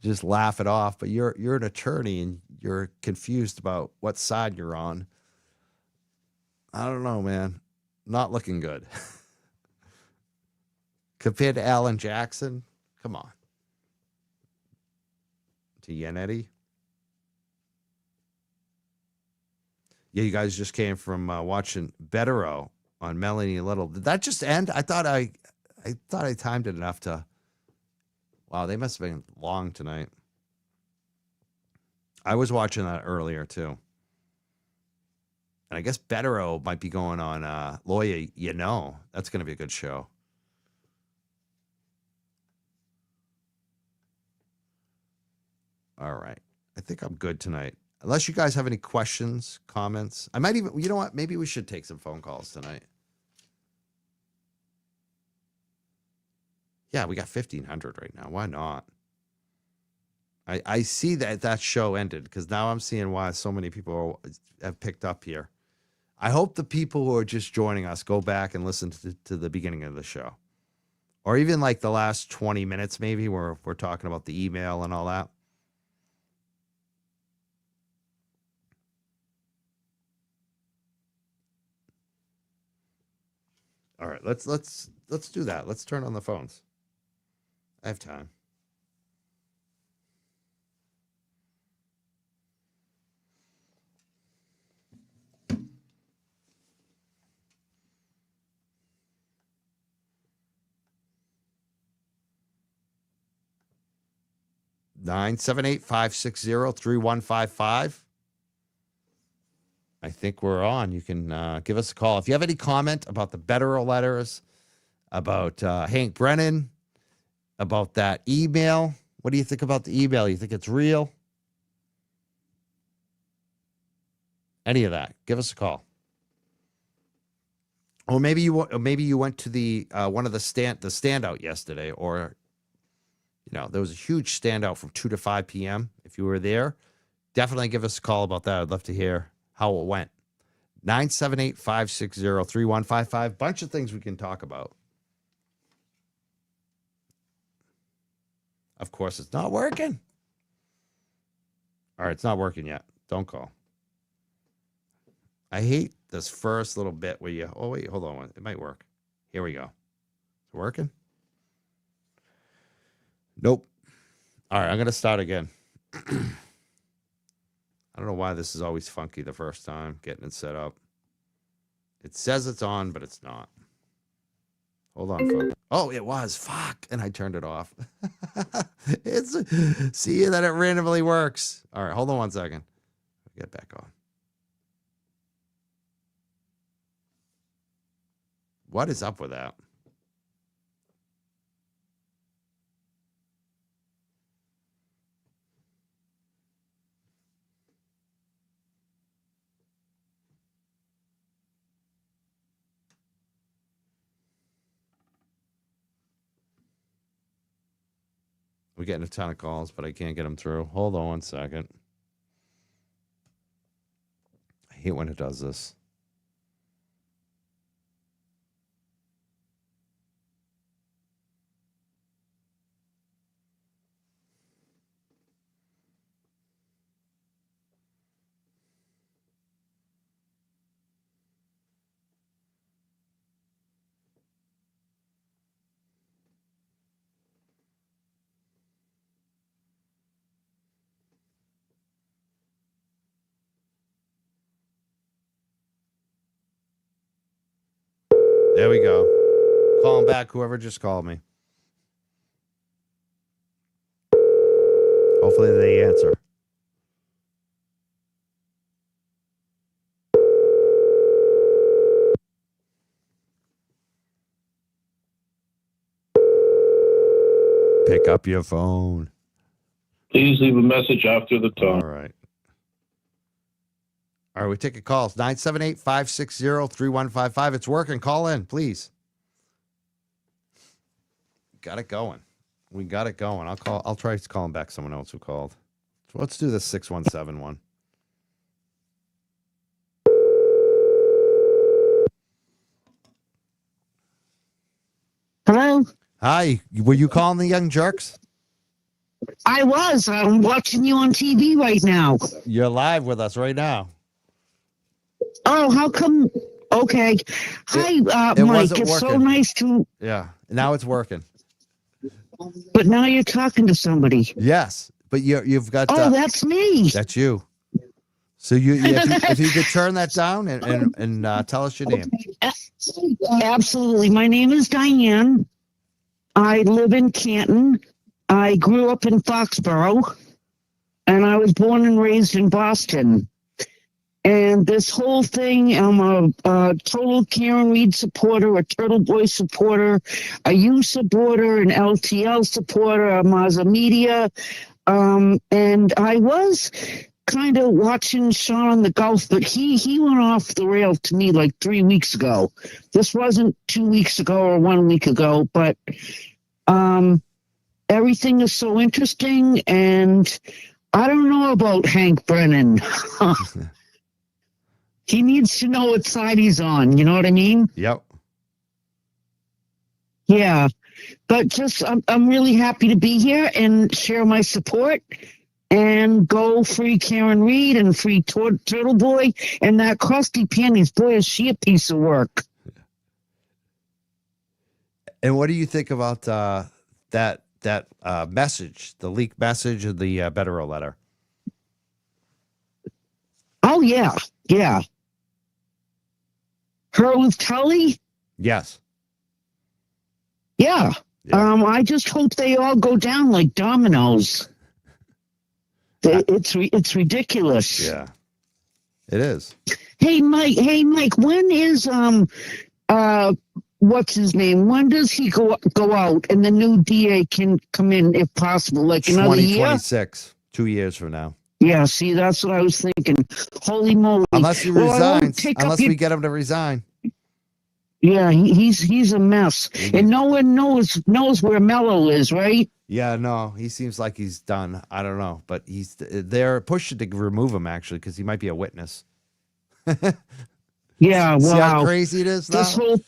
just laugh it off. But you're an attorney and you're confused about what side you're on. I don't know, man. Not looking good. Compared to Alan Jackson, come on. To Yannetti. Yeah, you guys just came from watching Bederow on Melanie Little. Did that just end? I thought I timed it enough to. Wow, they must have been long tonight. I was watching that earlier too. And I guess Bederow might be going on Lawyer, that's going to be a good show. All right. I think I'm good tonight. Unless you guys have any questions, comments. I might even, you know what? Maybe we should take some phone calls tonight. Yeah, we got 1,500 right now. Why not? I see that show ended because now I'm seeing why so many people have picked up here. I hope the people who are just joining us go back and listen to the beginning of the show. Or even like the last 20 minutes maybe where we're talking about the email and all that. All right, let's do that. Let's turn on the phones. I have time. Nine 560-3155. I think we're on. You can give us a call. If you have any comment about the Bederow letters, about Hank Brennan, about that email. What do you think about the email? You think it's real? Any of that? Give us a call. Or maybe you went to the one of the standout yesterday, or there was a huge standout from 2 to 5 p.m. If you were there, definitely give us a call about that. I'd love to hear how it went. 978-560-3155. Bunch of things we can talk about. Of course, it's not working. All right, it's not working yet. Don't call. I hate this first little bit where you, oh, wait, hold on. It might work. Here we go. Is it working? Nope. All right, I'm going to start again. I don't know why this is always funky the first time getting it set up. It says it's on, but it's not. Hold on, folks. Oh, it was. Fuck. And I turned it off. See that it randomly works. All right, hold on 1 second. Get back on. What is up with that? We're getting a ton of calls, but I can't get them through. Hold on 1 second. I hate when it does this. There we go. Call him back, whoever just called me. Hopefully they answer. Pick up your phone. Please leave a message after the tone. All right. All right, we take a call. It's 978-560-3155. It's working. Call in, please. Got it going. We got it going. I'll try calling back someone else who called. So let's do the 617 one. Hello? Hi. Were you calling the Young Jerks? I was. I'm watching you on TV right now. You're live with us right now. Oh, how come? Okay. Hi, Mike. It's working. so nice to... Yeah. Now it's working. But now you're talking to somebody. Yes. But you've got... Oh, that's me. That's you. So if you could turn that down and tell us your name. Absolutely. My name is Diane. I live in Canton. I grew up in Foxborough. And I was born and raised in Boston. And this whole thing, I'm a total Karen Reed supporter, a Turtle Boy supporter, a U supporter, an LTL supporter, a Mazda Media. And I was kind of watching Sean on the Gulf, but he went off the rail to me like 3 weeks ago. This wasn't 2 weeks ago or 1 week ago, but everything is so interesting. And I don't know about Hank Brennan. He needs to know what side he's on. You know what I mean? Yep. Yeah. But just, I'm really happy to be here and share my support and go free Karen Reed and free Turtle Boy and that Krusty Panties. Boy, is she a piece of work. And what do you think about that message, the leaked message of the Bederow letter? Oh, yeah. Yeah. Her with Tully? Yes. Yeah. I just hope they all go down like dominoes. It's ridiculous. Yeah. It is. Hey Mike, when is what's his name? When does he go out and the new DA can come in if possible? Like another year? 2026, 2 years from now. Yeah, see, that's what I was thinking. Holy moly. Unless he Well, I won't resigns. take up Unless your- we get him to resign. Yeah, he's a mess. Maybe. And no one knows where Mello is, right? Yeah, no, he seems like he's done. I don't know, but they're pushing to remove him actually because he might be a witness. Yeah, See how wow. crazy it is now? This whole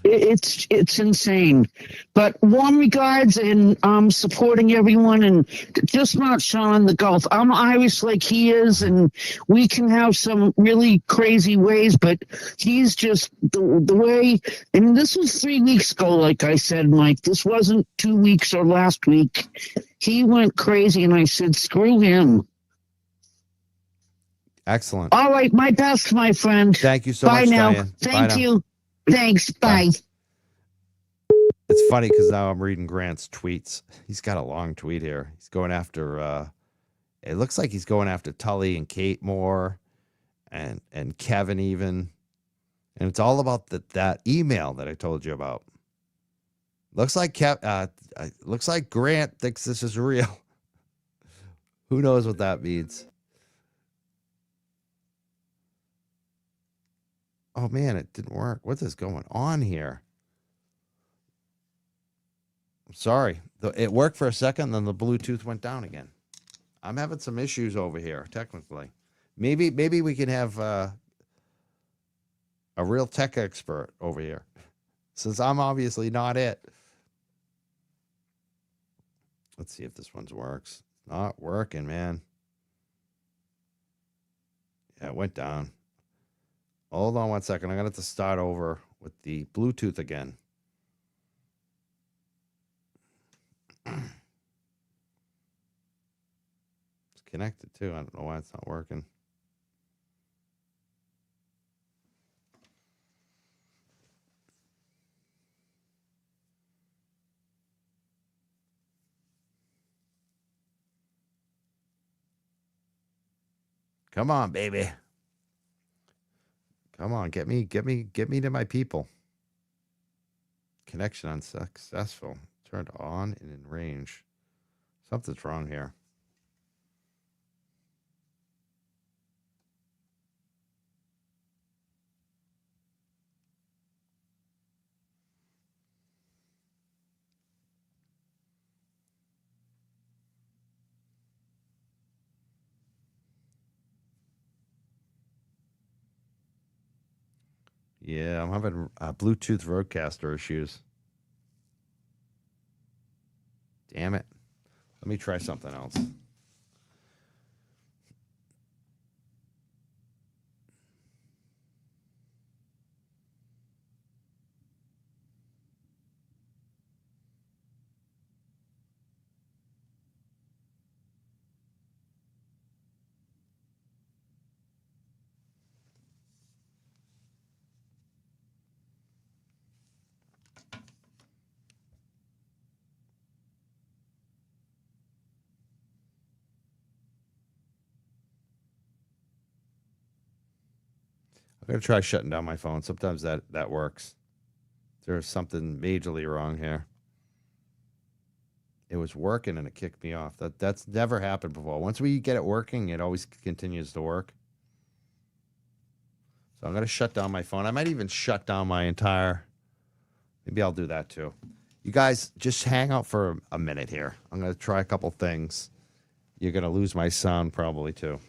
it's insane. But warm regards and supporting everyone and just not Sean the Gulf. I'm Irish like he is, and we can have some really crazy ways, but he's just the way. And this was 3 weeks ago, like I said, Mike. This wasn't 2 weeks or last week. He went crazy, and I said, screw him. Excellent. All right, my best, my friend. Thank you so Bye much, now. Diane. Thank Bye now. you. Thanks. Bye. It's funny because now I'm reading Grant's tweets. He's got a long tweet here. He's going after. It looks like he's going after Tully and Kate more, and Kevin even, and it's all about that email that I told you about. Looks like looks like Grant thinks this is real. Who knows what that means? Oh man, it didn't work. What is going on here? I'm sorry. It worked for a second, then the Bluetooth went down again. I'm having some issues over here, technically. Maybe we can have a real tech expert over here, since I'm obviously not it. Let's see if this one works. Not working, man. Yeah, it went down. Hold on 1 second. I'm going to have to start over with the Bluetooth again. It's connected too. I don't know why it's not working. Come on, baby. Come on, get me to my people. Connection unsuccessful. Turned on and in range. Something's wrong here. Yeah, I'm having Bluetooth Roadcaster issues. Damn it. Let me try something else. I'm going to try shutting down my phone. Sometimes that works. There's something majorly wrong here. It was working and it kicked me off. That's never happened before. Once we get it working, it always continues to work. So I'm going to shut down my phone. I might even shut down my entire... Maybe I'll do that too. You guys, just hang out for a minute here. I'm going to try a couple things. You're going to lose my sound probably too.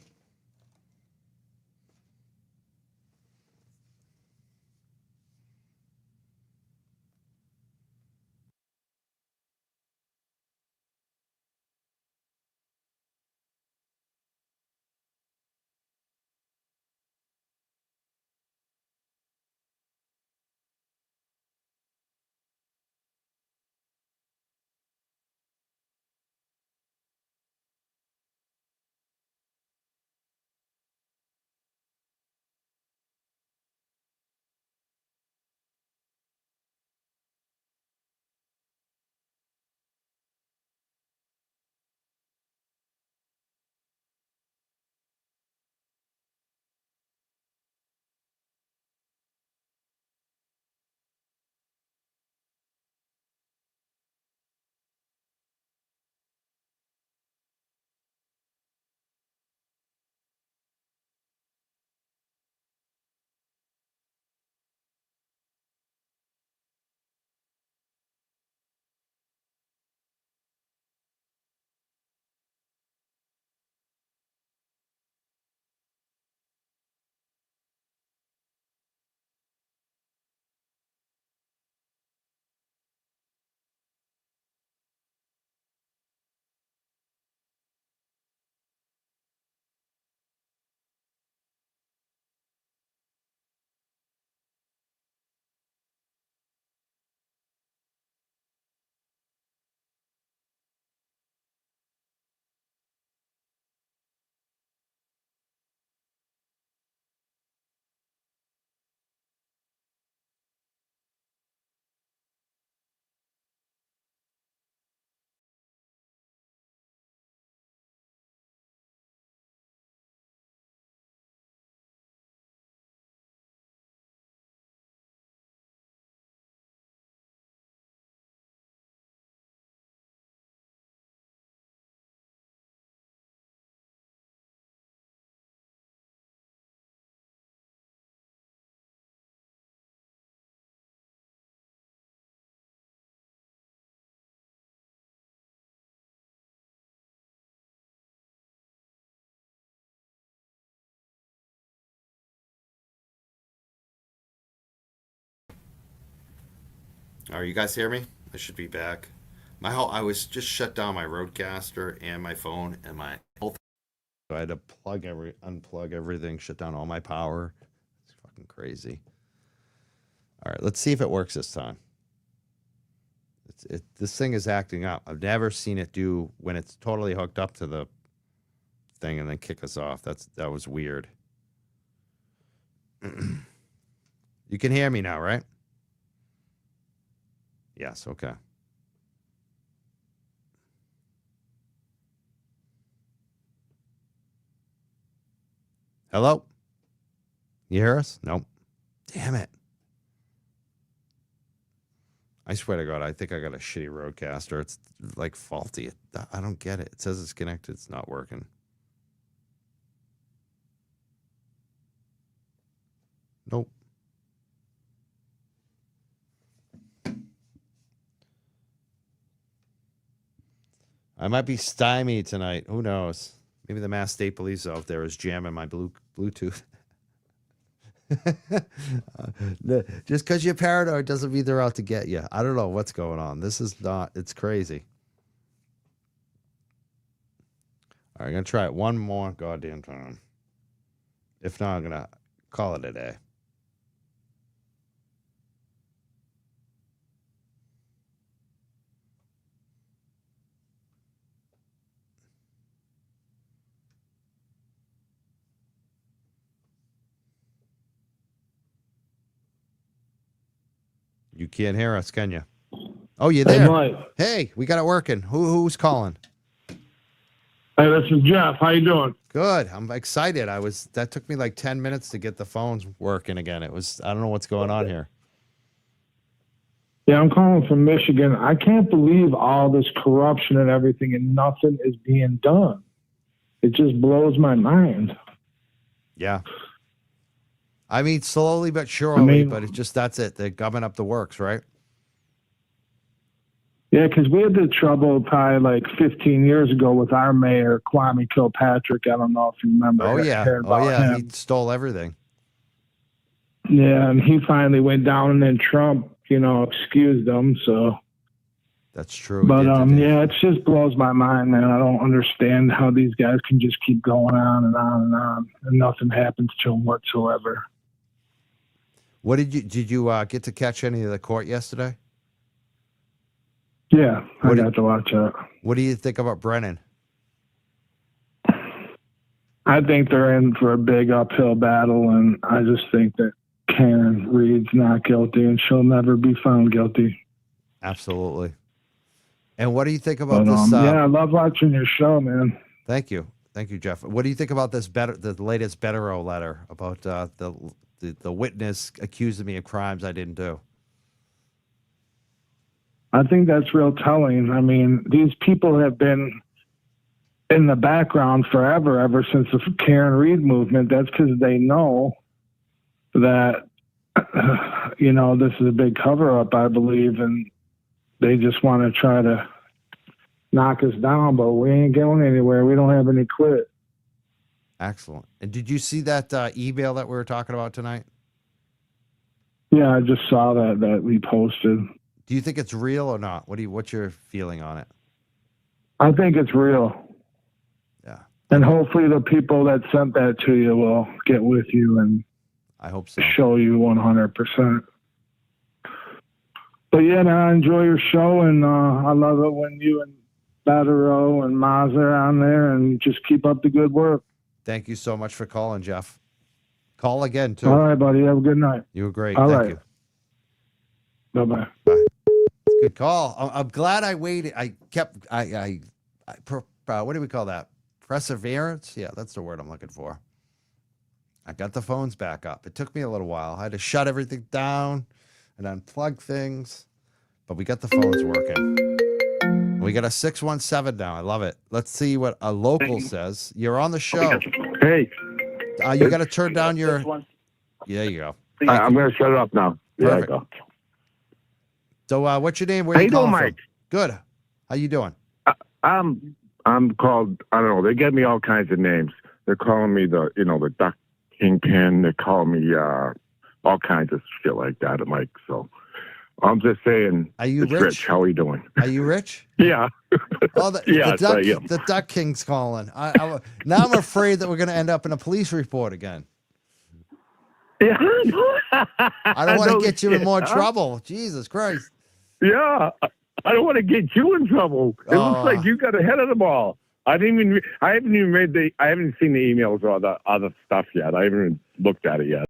Are you guys hear me? I should be back. I was just shut down my roadcaster and my phone and my whole. So I had to unplug everything, shut down all my power. It's fucking crazy. All right, let's see if it works this time. This thing is acting up. I've never seen it do when it's totally hooked up to the thing and then kick us off. That was weird. You can hear me now, right? Yes, okay. Hello? You hear us? Nope. Damn it. I swear to God, I think I got a shitty roadcaster. It's like faulty. I don't get it. It says it's connected. It's not working. Nope. I might be stymied tonight. Who knows? Maybe the Mass State Police out there is jamming my Bluetooth. Just because you're paranoid doesn't mean they're out to get you. I don't know what's going on. This is not, it's crazy. All right, I'm going to try it one more goddamn time. If not, I'm going to call it a day. You can't hear us, can you? Oh, you're there. Hey, Mike. Hey, we got it working. Who's calling? Hey, this is Jeff. How you doing? Good. I'm excited. That took me like 10 minutes to get the phones working again. I don't know what's going on here. Yeah, I'm calling from Michigan. I can't believe all this corruption and everything, and nothing is being done. It just blows my mind. Yeah. I mean, slowly but surely, but it's just, that's it. They're gumming up the works, right? Yeah, because we had the trouble probably like 15 years ago with our mayor, Kwame Kilpatrick. I don't know if you remember. Oh, yeah. Him. He stole everything. Yeah, and he finally went down, and then Trump, excused him. So that's true. But yeah, it just blows my mind, man. I don't understand how these guys can just keep going on and on and on, and nothing happens to them whatsoever. What did you get to catch any of the court yesterday? Yeah, I got to watch it. What do you think about Brennan? I think they're in for a big uphill battle, and I just think that Karen Reed's not guilty, and she'll never be found guilty. Absolutely. And what do you think about this? Yeah, I love watching your show, man. Thank you, Jeff. What do you think about the latest Bederow letter about the witness accusing me of crimes I didn't do? I think that's real telling. I mean, these people have been in the background forever, ever since the Karen Reed movement. That's because they know that, this is a big cover-up, I believe, and they just want to try to knock us down, but we ain't going anywhere. We don't have any quit. Excellent. And did you see that email that we were talking about tonight? Yeah, I just saw that we posted. Do you think it's real or not? What's your feeling on it? I think it's real. Yeah. And hopefully the people that sent that to you will get with you and I hope so. Show you 100%. But yeah, man, I enjoy your show, and I love it when you and Bederow and Maz are on there, and just keep up the good work. Thank you so much for calling, Jeff. Call again, too. All right, buddy. Have a good night. You were great. All Thank right. you. Bye-bye. Bye. Good call. I'm glad I waited. I kept, what do we call that? Perseverance? Yeah, that's the word I'm looking for. I got the phones back up. It took me a little while. I had to shut everything down and unplug things, but we got the phones working. We got a 617 now. I love it. Let's see what a local says. You're on the show. Hey. You got to turn down your. There you go. I'm going to shut it up now. Perfect. There I go. So, what's your name? Where How you you doing, calling Mike? from? Good. How you doing? I'm called. I don't know. They give me all kinds of names. They're calling me the Duck Kingpin. They call me all kinds of shit like that, Mike. So, I'm just saying. Are you it's rich? How are you doing? Are you rich? Yeah. Oh, Yes, I am. the Duck King's calling. Now I'm afraid that we're going to end up in a police report again. Yeah. I don't want to No get you in shit, more huh? trouble. Jesus Christ. Yeah. I don't want to get you in trouble. It looks like you got ahead of the ball. I haven't even seen the emails or the other stuff yet. I haven't even looked at it yet.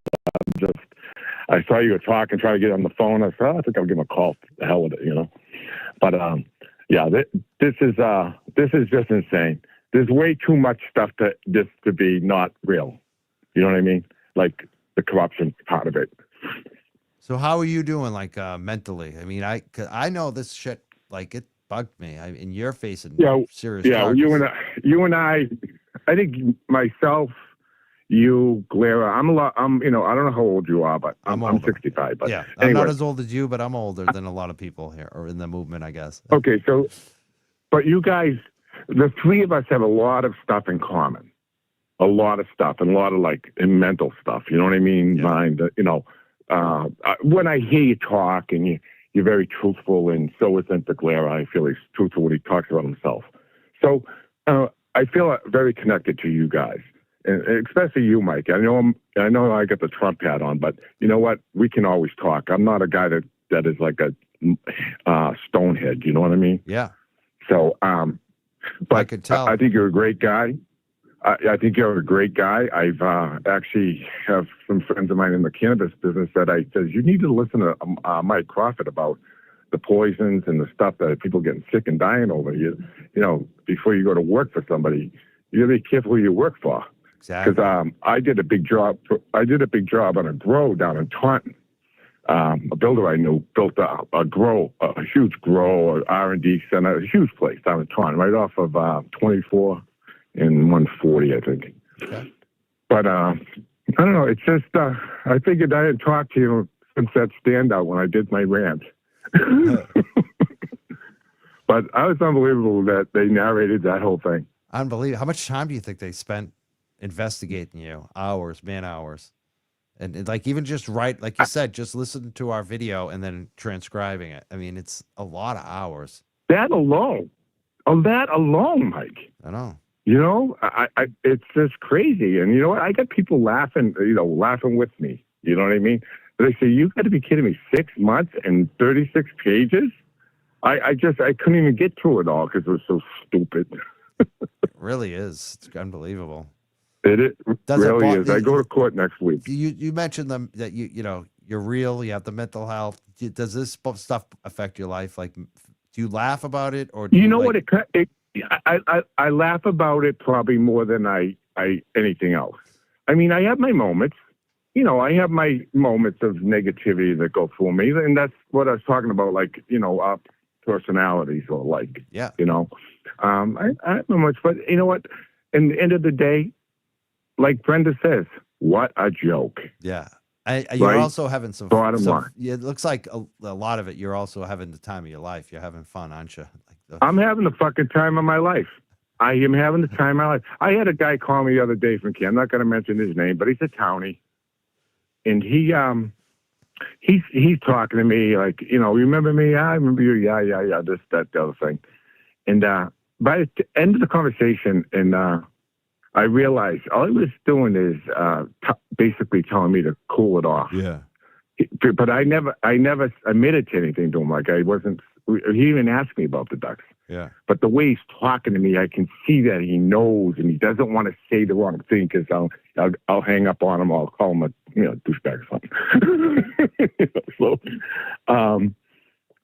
I saw you were talking, trying to get on the phone. I thought, I think I'll give him a call. The hell with it, But yeah, this is just insane. There's way too much stuff to be not real. You know what I mean? Like the corruption part of it. So how are you doing, like mentally? I mean, cause I know this shit, like it bugged me. And you're facing serious charges. You and I think myself, you, Glera. I don't know how old you are, but I'm 65. But yeah, anyway. I'm not as old as you, but I'm older than a lot of people here, or in the movement, I guess. Okay, so, but you guys, the three of us have a lot of stuff in common. A lot of stuff, and a lot of like mental stuff. You know what I mean? Yeah. Mind. When I hear you talk and you're very truthful, and so isn't the Glera. I feel he's truthful when he talks about himself. So I feel very connected to you guys. And especially you, Mike. I know I got the Trump hat on, but you know what? We can always talk. I'm not a guy that is like a stonehead. You know what I mean? Yeah. So, but I could tell. I think you're a great guy. I think you're a great guy. I've actually have some friends of mine in the cannabis business that says you need to listen to Mike Crawford about the poisons and the stuff that people getting sick and dying over. Before you go to work for somebody, you gotta be careful who you work for. Exactly. Because I did a big job. I did a big job on a grow down in Taunton. A builder I knew built a huge grow, an R&D center, a huge place down in Taunton, right off of 24 and 140, I think. Okay. But I don't know. It's just I figured I had talked to you since that standout when I did my rant. But I was unbelievable that they narrated that whole thing. Unbelievable. How much time do you think they spent investigating you? Hours, man hours. And like even just like you said, just listen to our video and then transcribing it. I mean, it's a lot of hours. That alone, Mike. I know. It's just crazy. And you know what? I got people laughing with me. You know what I mean? They say, you got to be kidding me. 6 months and 36 pages? I couldn't even get through it all because it was so stupid. It really is. It's unbelievable. It really is. I go to court next week. You mentioned them that you're real. You have the mental health. Does this stuff affect your life? Like, do you laugh about it, or I laugh about it probably more than I anything else. I mean, I have my moments. I have my moments of negativity that go through me, and that's what I was talking about. Like, personalities or like, yeah. I have moments, but you know what? In the end of the day, like Brenda says, what a joke. Yeah. You're also having some bottom line. It looks like a lot of it, you're also having the time of your life. You're having fun, aren't you? I'm having the fucking time of my life. I am having the time of my life. I had a guy call me the other day from Canada. I'm not going to mention his name, but he's a townie. And he's talking to me like, remember me? I remember you. Yeah. This, that, the other thing. And by the end of the conversation, and I realized all he was doing is basically telling me to cool it off. Yeah. But I never admitted to anything to him. Like I wasn't. He even asked me about the ducks. Yeah. But the way he's talking to me, I can see that he knows, and he doesn't want to say the wrong thing because I'll hang up on him. I'll call him a douchebag or something.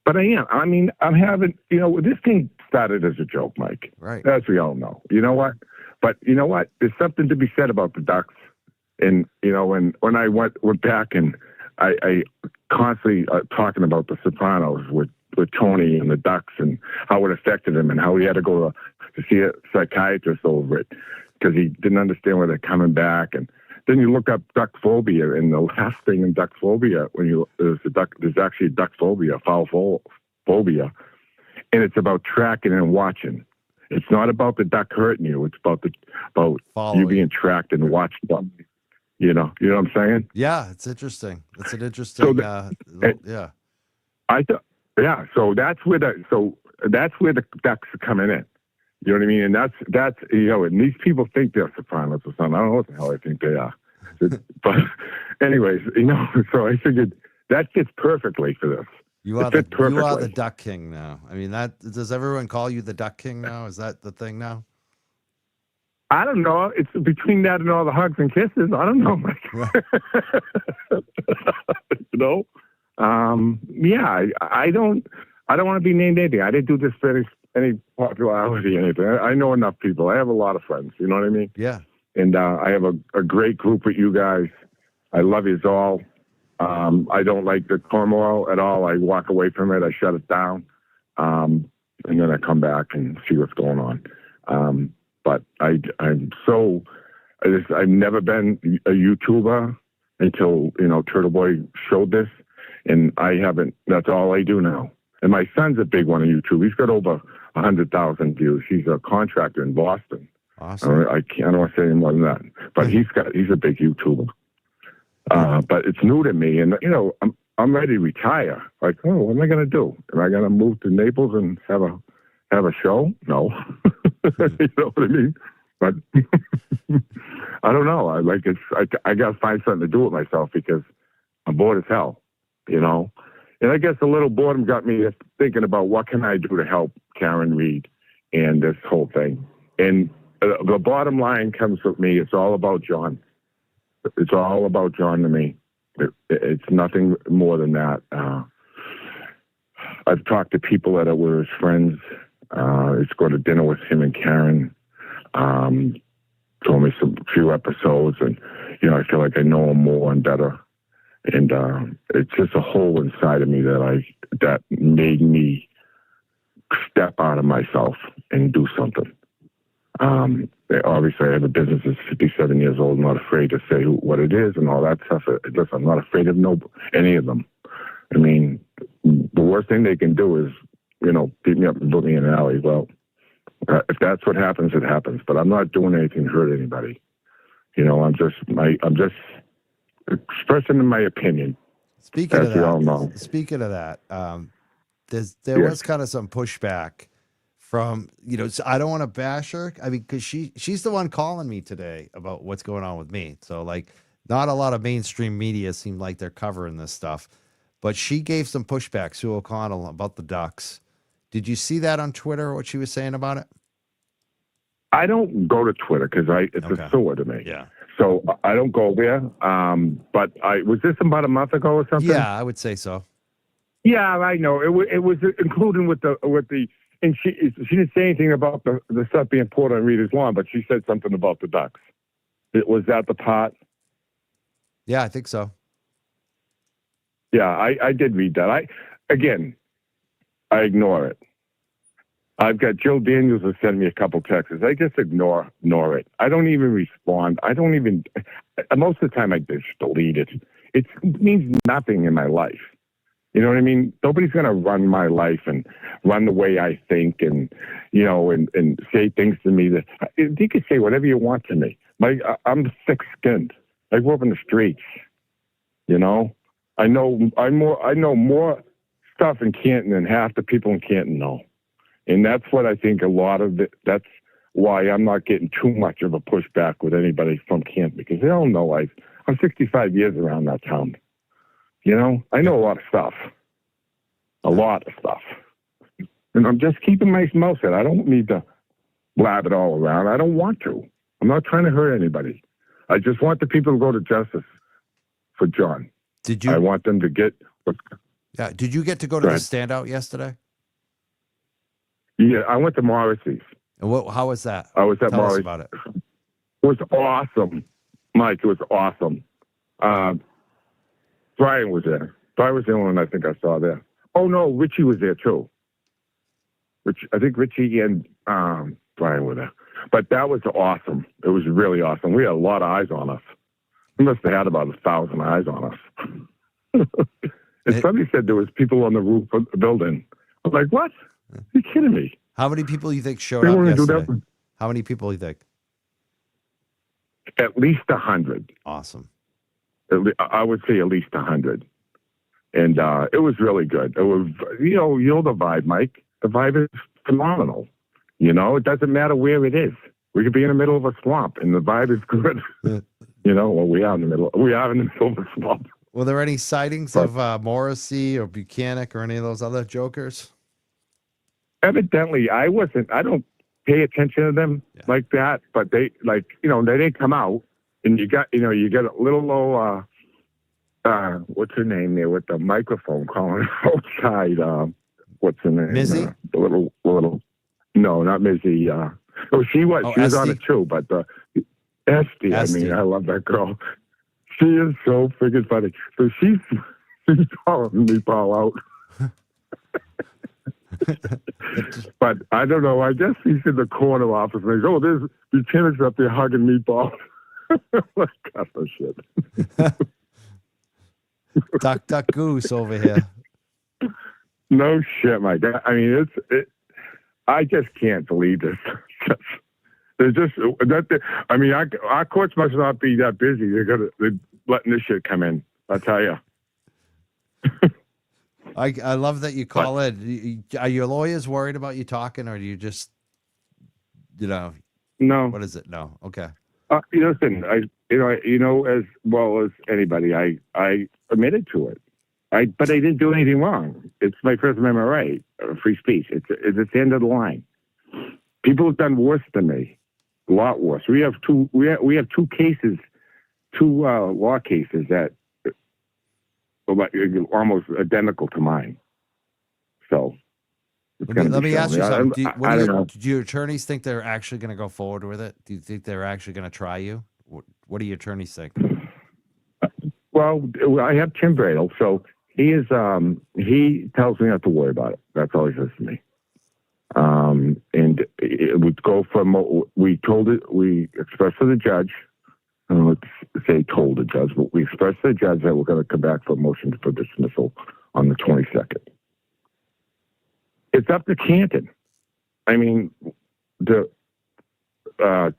But I am. I mean, I'm having. This thing started as a joke, Mike. Right. As we all know. You know what? But you know what? There's something to be said about the ducks. And when I went back and I constantly talking about the Sopranos with Tony and the ducks and how it affected him and how he had to go to see a psychiatrist over it because he didn't understand where they're coming back. And then you look up duck phobia, and the last thing in duck phobia, there's actually duck phobia, foul phobia, and it's about tracking and watching. It's not about the duck hurting you. It's about you being tracked and watched. You know what I'm saying? Yeah, it's interesting. It's an interesting. Yeah. I thought, yeah. So that's where the ducks are coming in. You know what I mean? And that's and these people think they're Sopranos or something. I don't know what the hell I think they are. But anyways, so I figured that fits perfectly for this. You are the Duck King now. I mean, does everyone call you the Duck King now? Is that the thing now? I don't know. It's between that and all the hugs and kisses. I don't know. Yeah. I don't want to be named anything. I didn't do this for any popularity or anything. I know enough people. I have a lot of friends. You know what I mean? Yeah. And I have a great group with you guys. I love you all. I don't like the turmoil at all. I walk away from it. I shut it down. And then I come back and see what's going on. But I've never been a YouTuber until, Turtle Boy showed this. And I haven't, that's all I do now. And my son's a big one on YouTube. He's got over 100,000 views. He's a contractor in Boston. Awesome. I don't want to say any more than that, but he's a big YouTuber. But it's new to me, and I'm ready to retire. Like, what am I going to do? Am I going to move to Naples and have a show? No, you know what I mean. But I don't know. I got to find something to do with myself because I'm bored as hell, And I guess a little boredom got me thinking about what can I do to help Karen Reed and this whole thing. And the bottom line comes with me. It's all about John. It's all about John to me. It's nothing more than that. I've talked to people that were his friends. He's go to dinner with him and Karen. Told me some few episodes, and I feel like I know him more and better. And it's just a hole inside of me that made me step out of myself and do something. Obviously, I have a business that's 57 years old. I'm not afraid to say what it is and all that stuff. Listen, I'm not afraid of any of them. I mean, the worst thing they can do is, beat me up and put me in an alley. Well, if that's what happens, it happens. But I'm not doing anything to hurt anybody. I'm just expressing my opinion. Speaking of that, there was kind of some pushback from, I don't want to bash her. I mean, because she's the one calling me today about what's going on with me. So, not a lot of mainstream media seem like they're covering this stuff. But she gave some pushback, Sue O'Connell, about the Ducks. Did you see that on Twitter, what she was saying about it? I don't go to Twitter because it's a sore to me. Yeah. So I don't go there. But was this about a month ago or something? Yeah, I would say so. Yeah, I know. It was including with the. And she didn't say anything about the stuff being poured on Rita's lawn, but she said something about the Ducks. Was that the part? Yeah, I think so. Yeah, I did read that. I ignore it. I've got Jill Daniels who sent me a couple texts. I just ignore it. I don't even respond. Most of the time I just delete it. It means nothing in my life. You know what I mean? Nobody's going to run my life and run the way I think and say things to me that you can say whatever you want to me. I'm thick-skinned. I grew up in the streets. I know more stuff in Canton than half the people in Canton know. And that's what I think a lot of it, that's why I'm not getting too much of a pushback with anybody from Canton, because they all know I'm 65 years around that town. I know a lot of stuff. And I'm just keeping my mouth shut. I don't need to blab it all around. I don't want to. I'm not trying to hurt anybody. I just want the people to go to justice for John. I want them to get. Yeah. Did you get to go to the standout yesterday? Yeah, I went to Morrissey's. And how was that? I was at Tell Morrissey's. us about it. It was awesome, Mike. It was awesome. Brian was there. Brian was the only one I think I saw there. Oh no, Richie was there too. I think Richie and Brian were there. But that was awesome. It was really awesome. We had a lot of eyes on us. We must have had about 1,000 eyes on us. And somebody said there was people on the roof of the building. I was like, what? Are you kidding me? How many people you think showed up yesterday? How many people you think? At least 100. Awesome. I would say at least 100. And it was really good. It was, you know the vibe, Mike. The vibe is phenomenal. You know, it doesn't matter where it is. We could be in the middle of a swamp, and the vibe is good. You know, well, we are in the middle of a swamp. Were there any sightings of Morrissey or Buchanan or any of those other jokers? Evidently, I don't pay attention to them like that, but they, like, you know, they didn't come out, and you got a little low, what's her name there with the microphone calling outside, what's her name? Mizzy? The little, no, not Mizzy. She was on it too, but Esty, I mean, I love that girl. She is so freaking funny. So she's calling me Paul out. But I don't know. I guess he's in the corner office. And he goes, there's lieutenants up there hugging meatball. What kind of shit? Duck goose over here. No shit, Mike. I mean, I just can't believe this. There's just I mean, our courts must not be that busy. They're letting this shit come in. I tell you. I love that you call in. Are your lawyers worried about you talking, or do you just, you know? No. What is it? No. Okay. Listen, you know, as well as anybody, I admitted to it. But I didn't do anything wrong. It's my First Amendment right, free speech. It's the end of the line. People have done worse than me, a lot worse. We have two cases, law cases that are almost identical to mine. So let me ask you something. Do your attorneys think they're actually going to go forward with it? Do you think they're actually going to try you? What do your attorneys think? Well, I have Tim Bredel, so he he tells me not to worry about it. That's all he says to me. And it would go from, we expressed to the judge, let's say told the judge, but we expressed to the judge that we're going to come back for a motion for dismissal on the 22nd. It's up to Canton. I mean, Tim Taylor,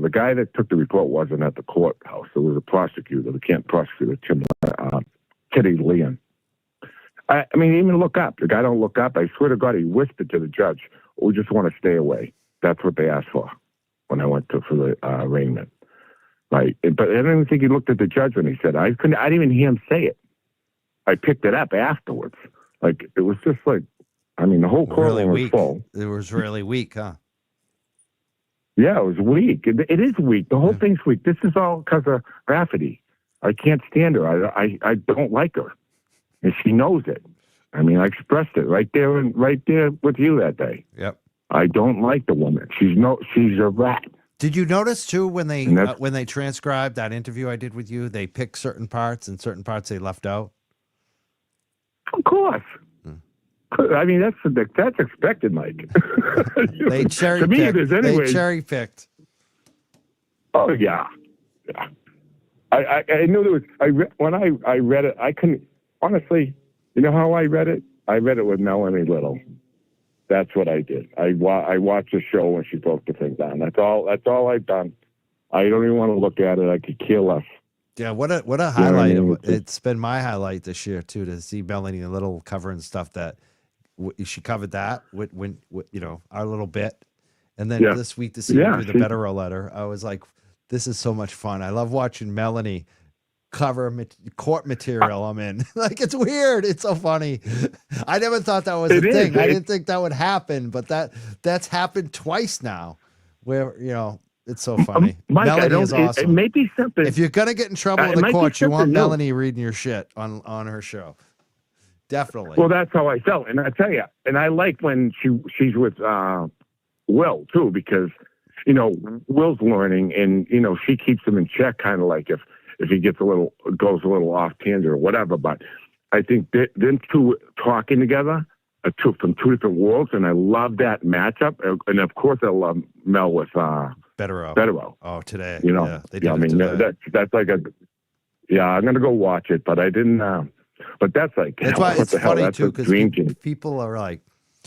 the guy that took the report, wasn't at the courthouse. There was a prosecutor, the Canton prosecutor, Teddy Leon. I mean, even look up. The guy don't look up. I swear to God, he whispered to the judge, "We just want to stay away." That's what they asked for when I went for the arraignment. Right? But I don't even think he looked at the judge when he said it. I didn't even hear him say it. I picked it up afterwards. Like, it was just like, I mean, the whole courtroom was full. It was really weak, huh? Yeah, it was weak. It is weak. The whole thing's weak. This is all because of Rafferty. I can't stand her. I don't like her. And she knows it. I mean, I expressed it right there with you that day. Yep. I don't like the woman. She's a rat. Did you notice too when they transcribed that interview I did with you, they picked certain parts and certain parts they left out? Of course. I mean, that's expected, Mike. They cherry picked. To me, it is anyway. They cherry picked. Oh yeah. I knew there was. When I read it, I couldn't. Honestly, you know how I read it? I read it with Melanie Little. That's what I did. I watched the show when she broke the thing down. That's all I've done. I don't even want to look at it. I could care less. Yeah, what a highlight! You know what I mean? It's been my highlight this year too, to see Melanie Little covering stuff that she covered that when you know, our little bit, and then this week to see her do the Bederow letter. I was like, this is so much fun. I love watching Melanie cover court material I'm in. Like, it's weird. It's so funny. I never thought that was a thing. I didn't think that would happen, but that's happened twice now, where, you know, it's so funny. Mike, Melanie is awesome. It may be something. If you're gonna get in trouble in the courts, you want Melanie reading your shit on her show. Definitely. Well, that's how I felt, and I tell you, and I like when she's with Will too, because, you know, Will's learning, and, you know, she keeps him in check, kind of like if he goes a little off tangent or whatever. But I think them two talking together are from two different worlds, and I love that matchup. And of course, I love Mel with Bederow. Oh, today. You know, yeah, they did I mean, that's like I'm gonna go watch it, but I didn't. But that's like, that's why it's funny that's too, because people are like,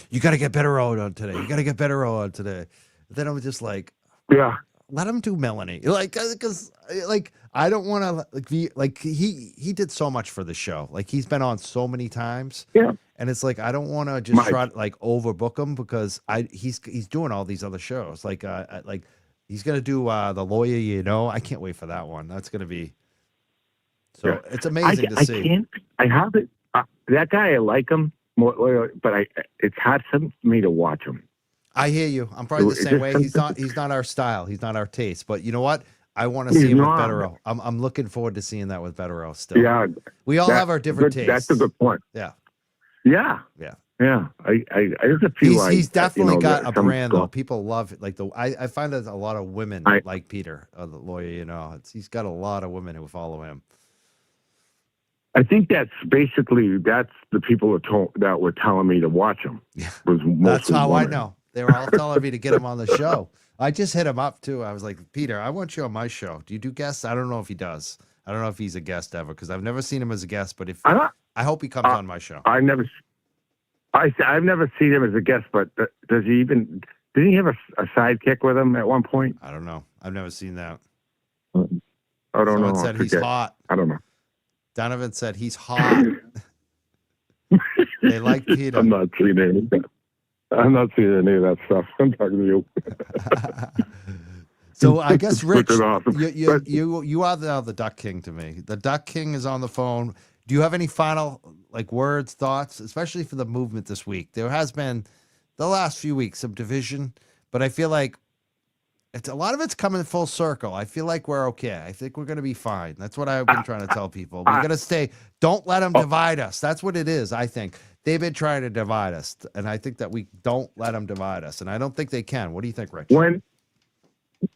"You got to get Bederow on today. You got to get Bederow on today." Then I'm just like, yeah. let him do Melanie. Like, because like I don't want to like be like he did so much for the show. Like he's been on so many times. Yeah. And it's like I don't want to just try to like overbook him because he's doing all these other shows. Like he's gonna do the lawyer. You know, I can't wait for that one. That's gonna be so. It's amazing to see. I have it. That guy, I like him more, but it's hard for me to watch him. I hear you. I'm probably the same way. He's not our style. He's not our taste. But you know what? I want to see him with Bederow. I'm looking forward to seeing that with Bederow still. Yeah. We all have our different tastes. That's a good point. Yeah. Yeah. Yeah. Yeah. I just feel he's definitely got a brand though. People love it. Like I find that a lot of women like Peter, the lawyer, you know. He's got a lot of women who follow him. I think that's the people that were telling me to watch him. Yeah. That's how I know. They were all telling me to get him on the show. I just hit him up too. I was like, Peter, I want you on my show. Do you do guests? I don't know if he does. I don't know if he's a guest ever because I've never seen him as a guest. But I hope he comes on my show. I've never seen him as a guest. But does he even? Did he have a sidekick with him at one point? I don't know. I've never seen that. I don't know. Someone said he's hot. I don't know. Donovan said he's hot. They like Peter. I'm not seeing anything. I'm not seeing any of that stuff. I'm talking to you. So I guess, Rich, awesome. you are the Duck King to me. The Duck King is on the phone. Do you have any final like words, thoughts, especially for the movement this week? There has been the last few weeks some division, but I feel like a lot of it's coming full circle. I feel like we're okay. I think we're going to be fine. That's what I've been trying to tell people. We're going to stay. Don't let them divide us. That's what it is, I think. They've been trying to divide us, and I think that we don't let them divide us, and I don't think they can. What do you think, Rich?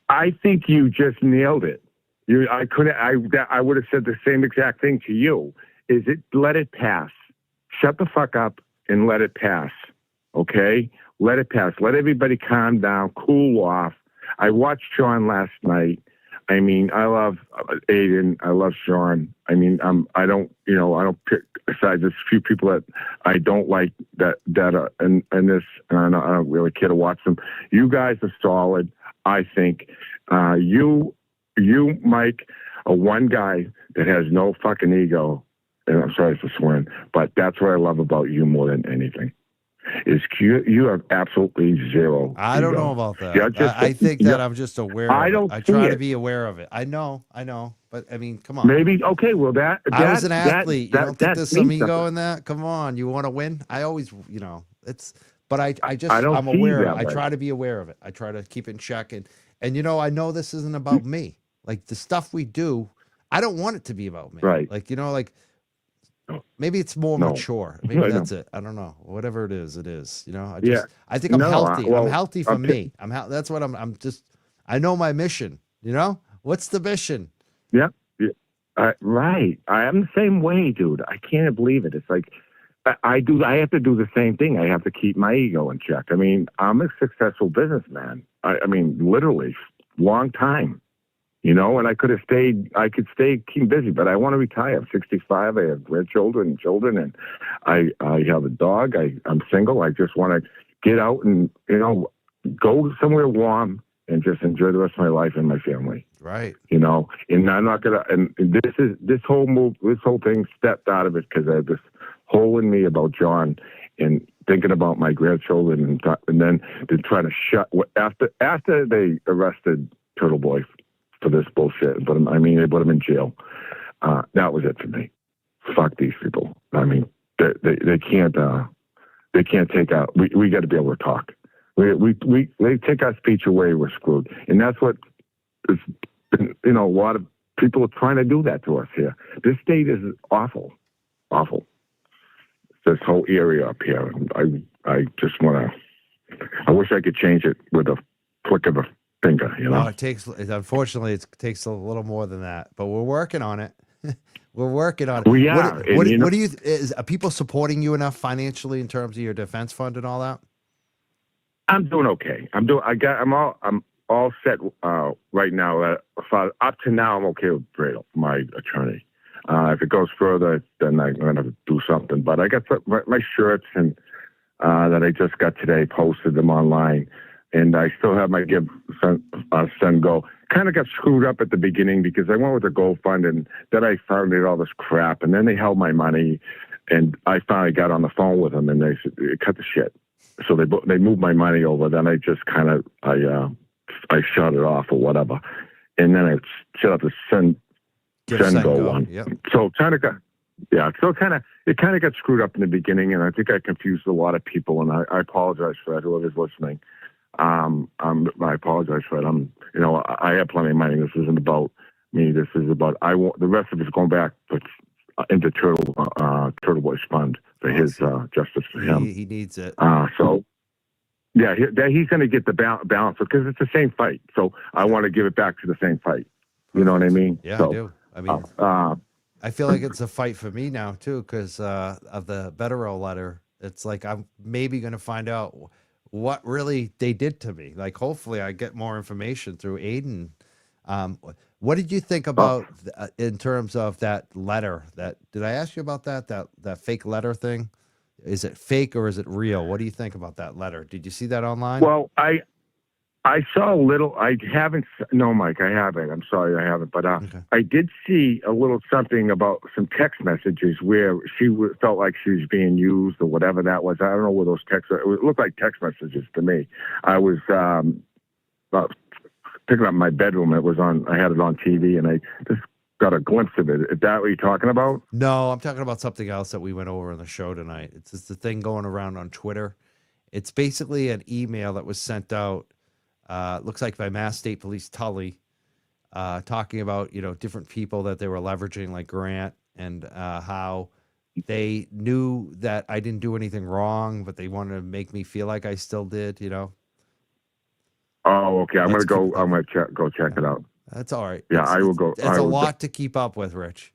I think you just nailed it. I would have said the same exact thing to you. Let it pass. Shut the fuck up and let it pass. Okay? Let it pass. Let everybody calm down, cool off. I watched Sean last night. I mean, I love Aiden. I love Sean. I mean, I don't pick aside. There's a few people that I don't like that in this, and I don't really care to watch them. You guys are solid. I think you, Mike, are one guy that has no fucking ego. And I'm sorry for swearing, but that's what I love about you more than anything. Is you have absolutely zero. I don't know about that. I think that I'm just aware. I try to be aware of it. I know, but I mean, come on. Maybe okay. Well, I was an athlete. You don't think there's some ego in that? Come on, you want to win? I always, it's. But I'm aware. I try to be aware of it. I try to keep it in check, and I know this isn't about me. Like the stuff we do, I don't want it to be about me. Right. Like maybe it's more mature. Maybe that's it. I don't know. Whatever it is, it is. I think I'm healthy. I'm healthy for me. That's what I'm just. I know my mission. What's the mission? Yeah. Right. I am the same way, dude. I can't believe it. It's like I have to do the same thing. I have to keep my ego in check. I mean, I'm a successful businessman. I mean, literally, long time. And I could stay keep busy, but I want to retire. I'm 65. I have grandchildren and children, and I have a dog. I'm single. I just want to get out and, go somewhere warm and just enjoy the rest of my life and my family. Right. And I'm not going to, and this whole thing stepped out of it because I have this hole in me about John and thinking about my grandchildren and then trying to shut, after they arrested Turtle Boy for this bullshit, but they put him in jail. That was it for me. Fuck these people. I mean, they can't take out. We got to be able to talk. They take our speech away, we're screwed, and that's what is. A lot of people are trying to do that to us here. This state is awful. This whole area up here. I just want to. I wish I could change it with a flick of a finger. No, unfortunately, it takes a little more than that, but we're working on it. We're working on it. We are. What do you? Are people supporting you enough financially in terms of your defense fund and all that? I'm doing okay. I'm all set right now. Up to now, I'm okay with Bederow, my attorney. If it goes further, then I'm going to do something. But I got my shirts and that I just got today, posted them online, and I still have my give son go. Kind of got screwed up at the beginning because I went with a gold fund, and then I found out all this crap, and then they held my money, and I finally got on the phone with them, and they said, cut the shit. So they moved my money over. Then I just kind of I shut it off or whatever, and then I set up the send go one. Yep. So kind of got it kind of got screwed up in the beginning, and I think I confused a lot of people, and I apologize for that. Whoever's listening, I apologize for that. I have plenty of money. This isn't about me. This is about the rest of it's going back into Turtle Boy's fund for his justice for him. He needs it. So yeah, he's going to get the balance because it's the same fight. So I want to give it back to the same fight. You know what I mean? Yeah, so, I do. I mean, I feel like it's a fight for me now too because of the Bederow letter. It's like I'm maybe going to find out what really they did to me. Like, hopefully I get more information through Aiden. What did you think about in terms of that letter? Did I ask you about that fake letter thing? Is it fake or is it real? What do you think about that letter? Did you see that online? Well, I saw a little. I haven't. No, Mike, I haven't. I'm sorry, I haven't. But Okay. I did see a little something about some text messages where she felt like she was being used or whatever that was. I don't know where those texts are. It looked like text messages to me. I was picking up my bedroom. It was on. I had it on TV, and I just got a glimpse of it. Is that what you're talking about? No, I'm talking about something else that we went over on the show tonight. It's just the thing going around on Twitter. It's basically an email that was sent out. Looks like by Mass State Police Tully, talking about, different people that they were leveraging like Grant and how they knew that I didn't do anything wrong, but they wanted to make me feel like I still did, Oh, okay. I'm going to go check it out. That's all right. Yeah, I will go. It's a lot to keep up with, Rich.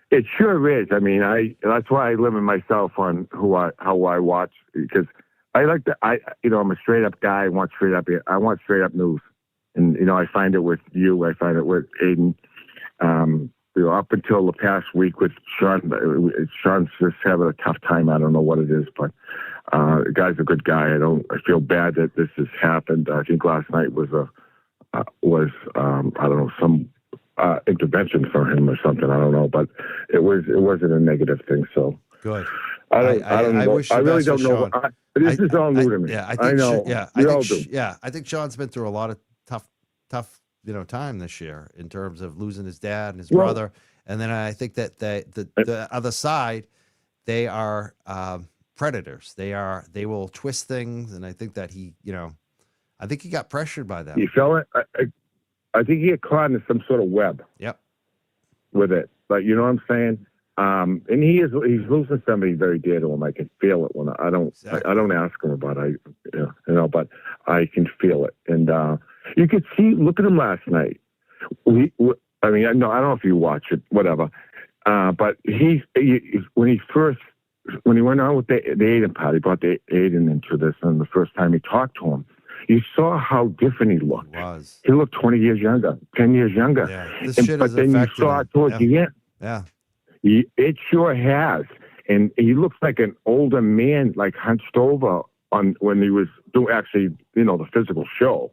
It sure is. I mean, that's why I limit myself on how I watch, because I like I'm a straight up guy. I want straight up news. And, I find it with you. I find it with Aiden. Up until the past week with Sean, Sean's just having a tough time. I don't know what it is, but the guy's a good guy. I feel bad that this has happened. I think last night was I don't know, some intervention for him or something. I don't know, but it wasn't a negative thing. So good. I don't know. Wish I really don't know. This is all new to me. Yeah, I know. I think Sean's been through a lot of tough, time this year in terms of losing his dad and his brother. And then I think that the other side, they are predators. They will twist things. And I think that he got pressured by them. You feel it? I think he got caught in some sort of web. Yep. With it. But you know what I'm saying? And he's losing somebody very dear to him. I can feel it when I don't ask him about it. But I can feel it. And you could see, look at him last night. I don't know if you watch it, whatever. But when he went on with the Aiden party, brought the Aiden into this, and the first time he talked to him, you saw how different he looked. He looked 20 years younger, 10 years younger. Yeah. But then you saw it towards the end. Yeah. It sure has. And he looks like an older man, like hunched over when he was doing the physical show.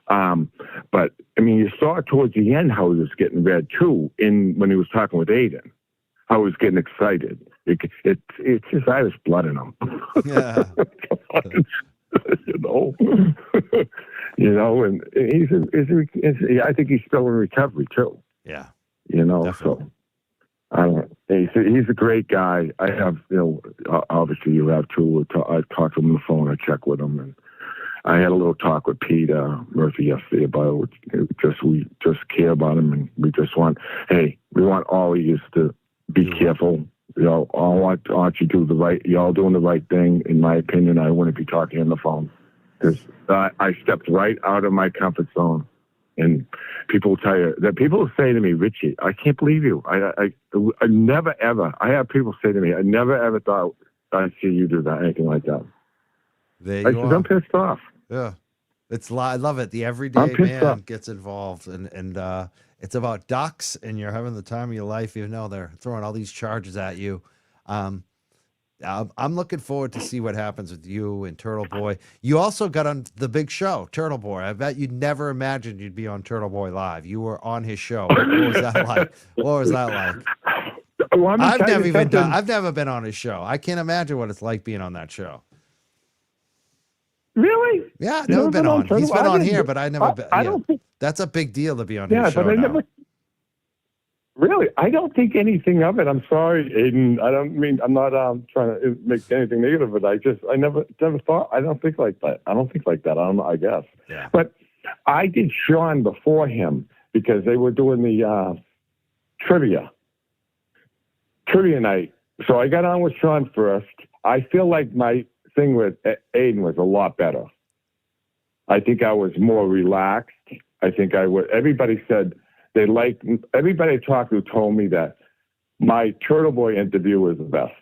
But you saw it towards the end how he was getting red too. When he was talking with Aiden, how he was getting excited. It's his Irish blood in him. Yeah. And I think he's still in recovery too. Yeah. Definitely. So I don't know. He's a great guy. I have, obviously you have too. I talked to him on the phone. I check with him, and I had a little talk with Peter Murphy yesterday about we just care about him, and we want all of you to be careful. I want you to do y'all doing the right thing. In my opinion, I wouldn't be talking on the phone because I stepped right out of my comfort zone. And people tell you that people say to me, Richie, I can't believe you. I never ever. I have people say to me, I never ever thought I'd see you do that, anything like that. I'm pissed off. Yeah, I love it. The everyday man gets involved, and it's about ducks, and you're having the time of your life. They're throwing all these charges at you. I'm looking forward to see what happens with you and Turtle Boy. You also got on the big show, Turtle Boy. I bet you never imagined you'd be on Turtle Boy Live. You were on his show. What was that like? What was that like? Well, I've never been on his show. I can't imagine what it's like being on that show. Really? Yeah, I've never been on. He's been on here, but I never been. I don't think. That's a big deal to be on Yeah, his show but I now. never. Really, I don't think anything of it. I'm sorry, Aiden. I don't mean I'm not trying to make anything negative, but I never thought. I don't think like that. I don't think like that. I don't know. I guess. Yeah. But I did Sean before him because they were doing the trivia night. So I got on with Sean first. I feel like my thing with Aiden was a lot better. I think I was more relaxed. I think I would. Everybody said. Everybody I talked to told me that my Turtle Boy interview was the best.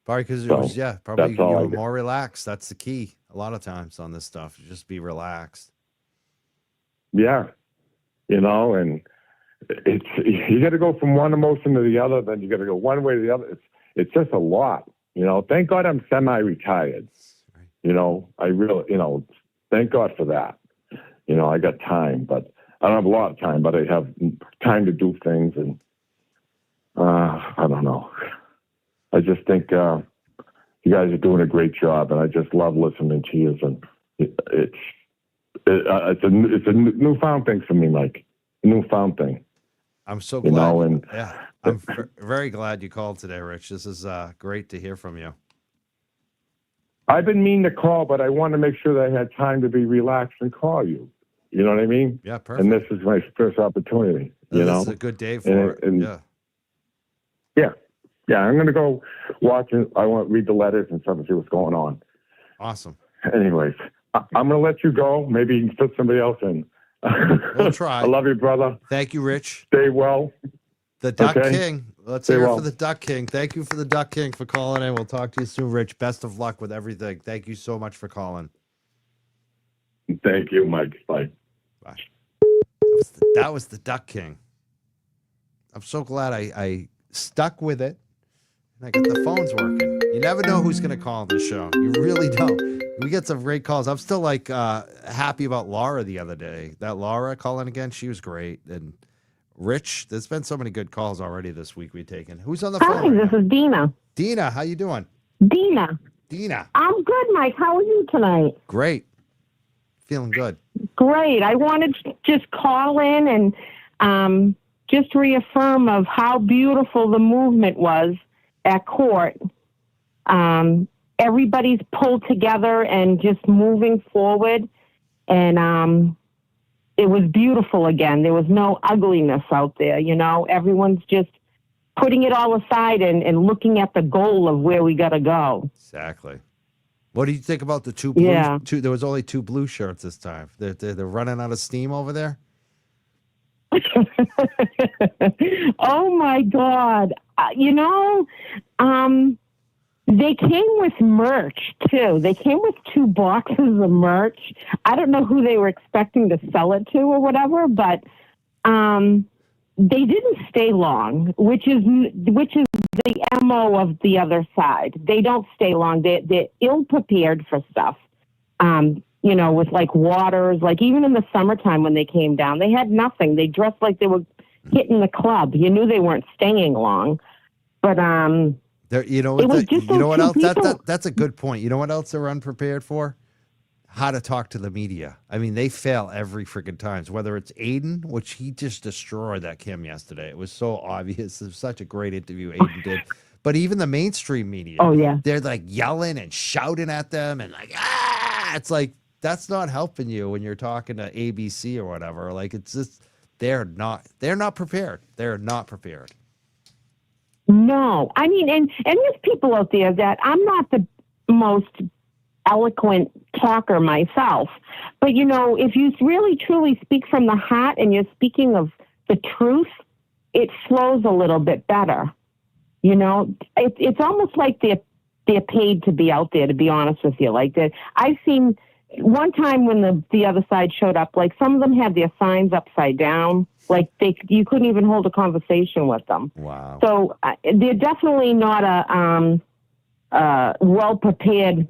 Probably because it was, probably that's all you I were get. more relaxed. That's the key. A lot of times on this stuff, you just be relaxed. Yeah. And you got to go from one emotion to the other, then you got to go one way to the other. It's just a lot, Thank God I'm semi-retired. Right. I really, thank God for that. I got time, but I don't have a lot of time, but I have time to do things, and I don't know. I just think you guys are doing a great job, and I just love listening to you. And it's a newfound thing for me, Mike. A newfound thing. I'm so glad. And I'm very glad you called today, Rich. This is great to hear from you. I've been meaning to call, but I want to make sure that I had time to be relaxed and call you. You know what I mean? Yeah, perfect. And this is my first opportunity. This is a good day for it. Yeah. I'm going to go watch it. I want to read the letters and stuff and see what's going on. Awesome. Anyways, I'm going to let you go. Maybe you can fit somebody else in. We'll try. I love you, brother. Thank you, Rich. Stay well. The Duck Okay. King. Let's hear it for the Duck King. Thank you for the Duck King for calling in. We'll talk to you soon, Rich. Best of luck with everything. Thank you so much for calling. Thank you, Mike. Bye. Bye. That was the Duck King. I'm so glad I stuck with it. And I got the phones working. You never know who's going to call on this show. You really don't. We get some great calls. I'm still happy about Laura the other day. That Laura calling again, she was great. And Rich, there's been so many good calls already this week we've taken. Who's on the phone? Hi, this is Dina. Dina, how you doing? Dina. I'm good, Mike. How are you tonight? Great. Feeling good. Great. I wanted to just call in and just reaffirm of how beautiful the movement was at court. Everybody's pulled together and just moving forward. And it was beautiful again. There was no ugliness out there, Everyone's just putting it all aside and looking at the goal of where we got to go. Exactly. What do you think about the two blue? Yeah. There was only two blue shirts this time. They're running out of steam over there. Oh my God. They came with merch too. They came with 2 boxes of merch. I don't know who they were expecting to sell it to or whatever, but they didn't stay long, which is the MO of the other side. They don't stay long. They're ill prepared for stuff. With like waters, like even in the summertime when they came down, they had nothing. They dressed like they were hitting the club. You knew they weren't staying long. But what else? That's a good point. You know what else they're unprepared for? How to talk to the media. I mean, they fail every freaking times. Whether it's Aiden, which he just destroyed that Kim yesterday. It was so obvious. It was such a great interview Aiden did. But even the mainstream media, they're like yelling and shouting at them and like, it's like, that's not helping you when you're talking to ABC or whatever. Like, it's just, they're not prepared. They're not prepared. No, I mean, and there's people out there that I'm not the most eloquent talker myself, but if you really truly speak from the heart and you're speaking of the truth, it flows a little bit better. It's almost like they're paid to be out there, to be honest with you. Like that, I've seen one time when the other side showed up, like some of them had their signs upside down, like you couldn't even hold a conversation with them. Wow. So they're definitely not well prepared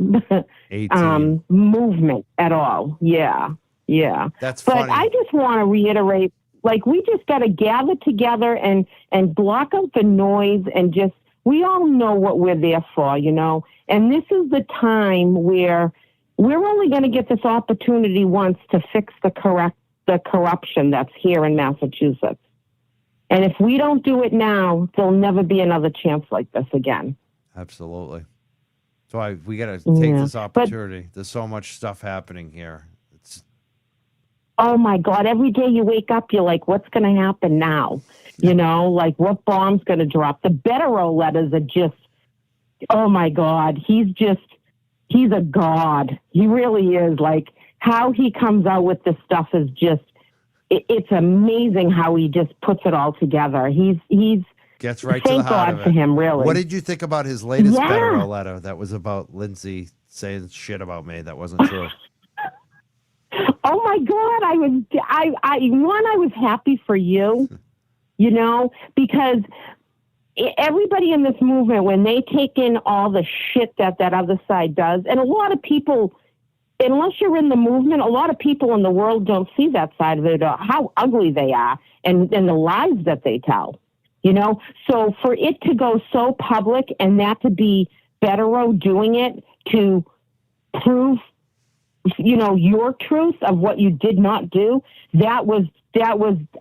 18. movement at all. Yeah. That's But funny. I just want to reiterate, like, we just got to gather together and block out the noise and just, we all know what we're there for, you know? And this is the time where we're only going to get this opportunity once to fix the corruption that's here in Massachusetts. And if we don't do it now, there'll never be another chance like this again. Absolutely. That's why we got to take this opportunity. There's so much stuff happening here. Oh my God, every day you wake up, you're like, what's going to happen now? You know, like what bomb's going to drop? The Bederow letters are just, oh my God, he's a god. He really is. Like how he comes out with this stuff is just, it's amazing how he just puts it all together. He's gets right to the thank heart God of it. for him, really. What did you think about his latest Bederow letter that was about Lindsay saying shit about me that wasn't true? Oh my God, I was happy for you, you know, because everybody in this movement, when they take in all the shit that other side does, and a lot of people, unless you're in the movement, a lot of people in the world don't see that side of it, or how ugly they are and the lies that they tell, you know? So for it to go so public and that to be Bederow doing it to prove, you know, your truth of what you did not do, that was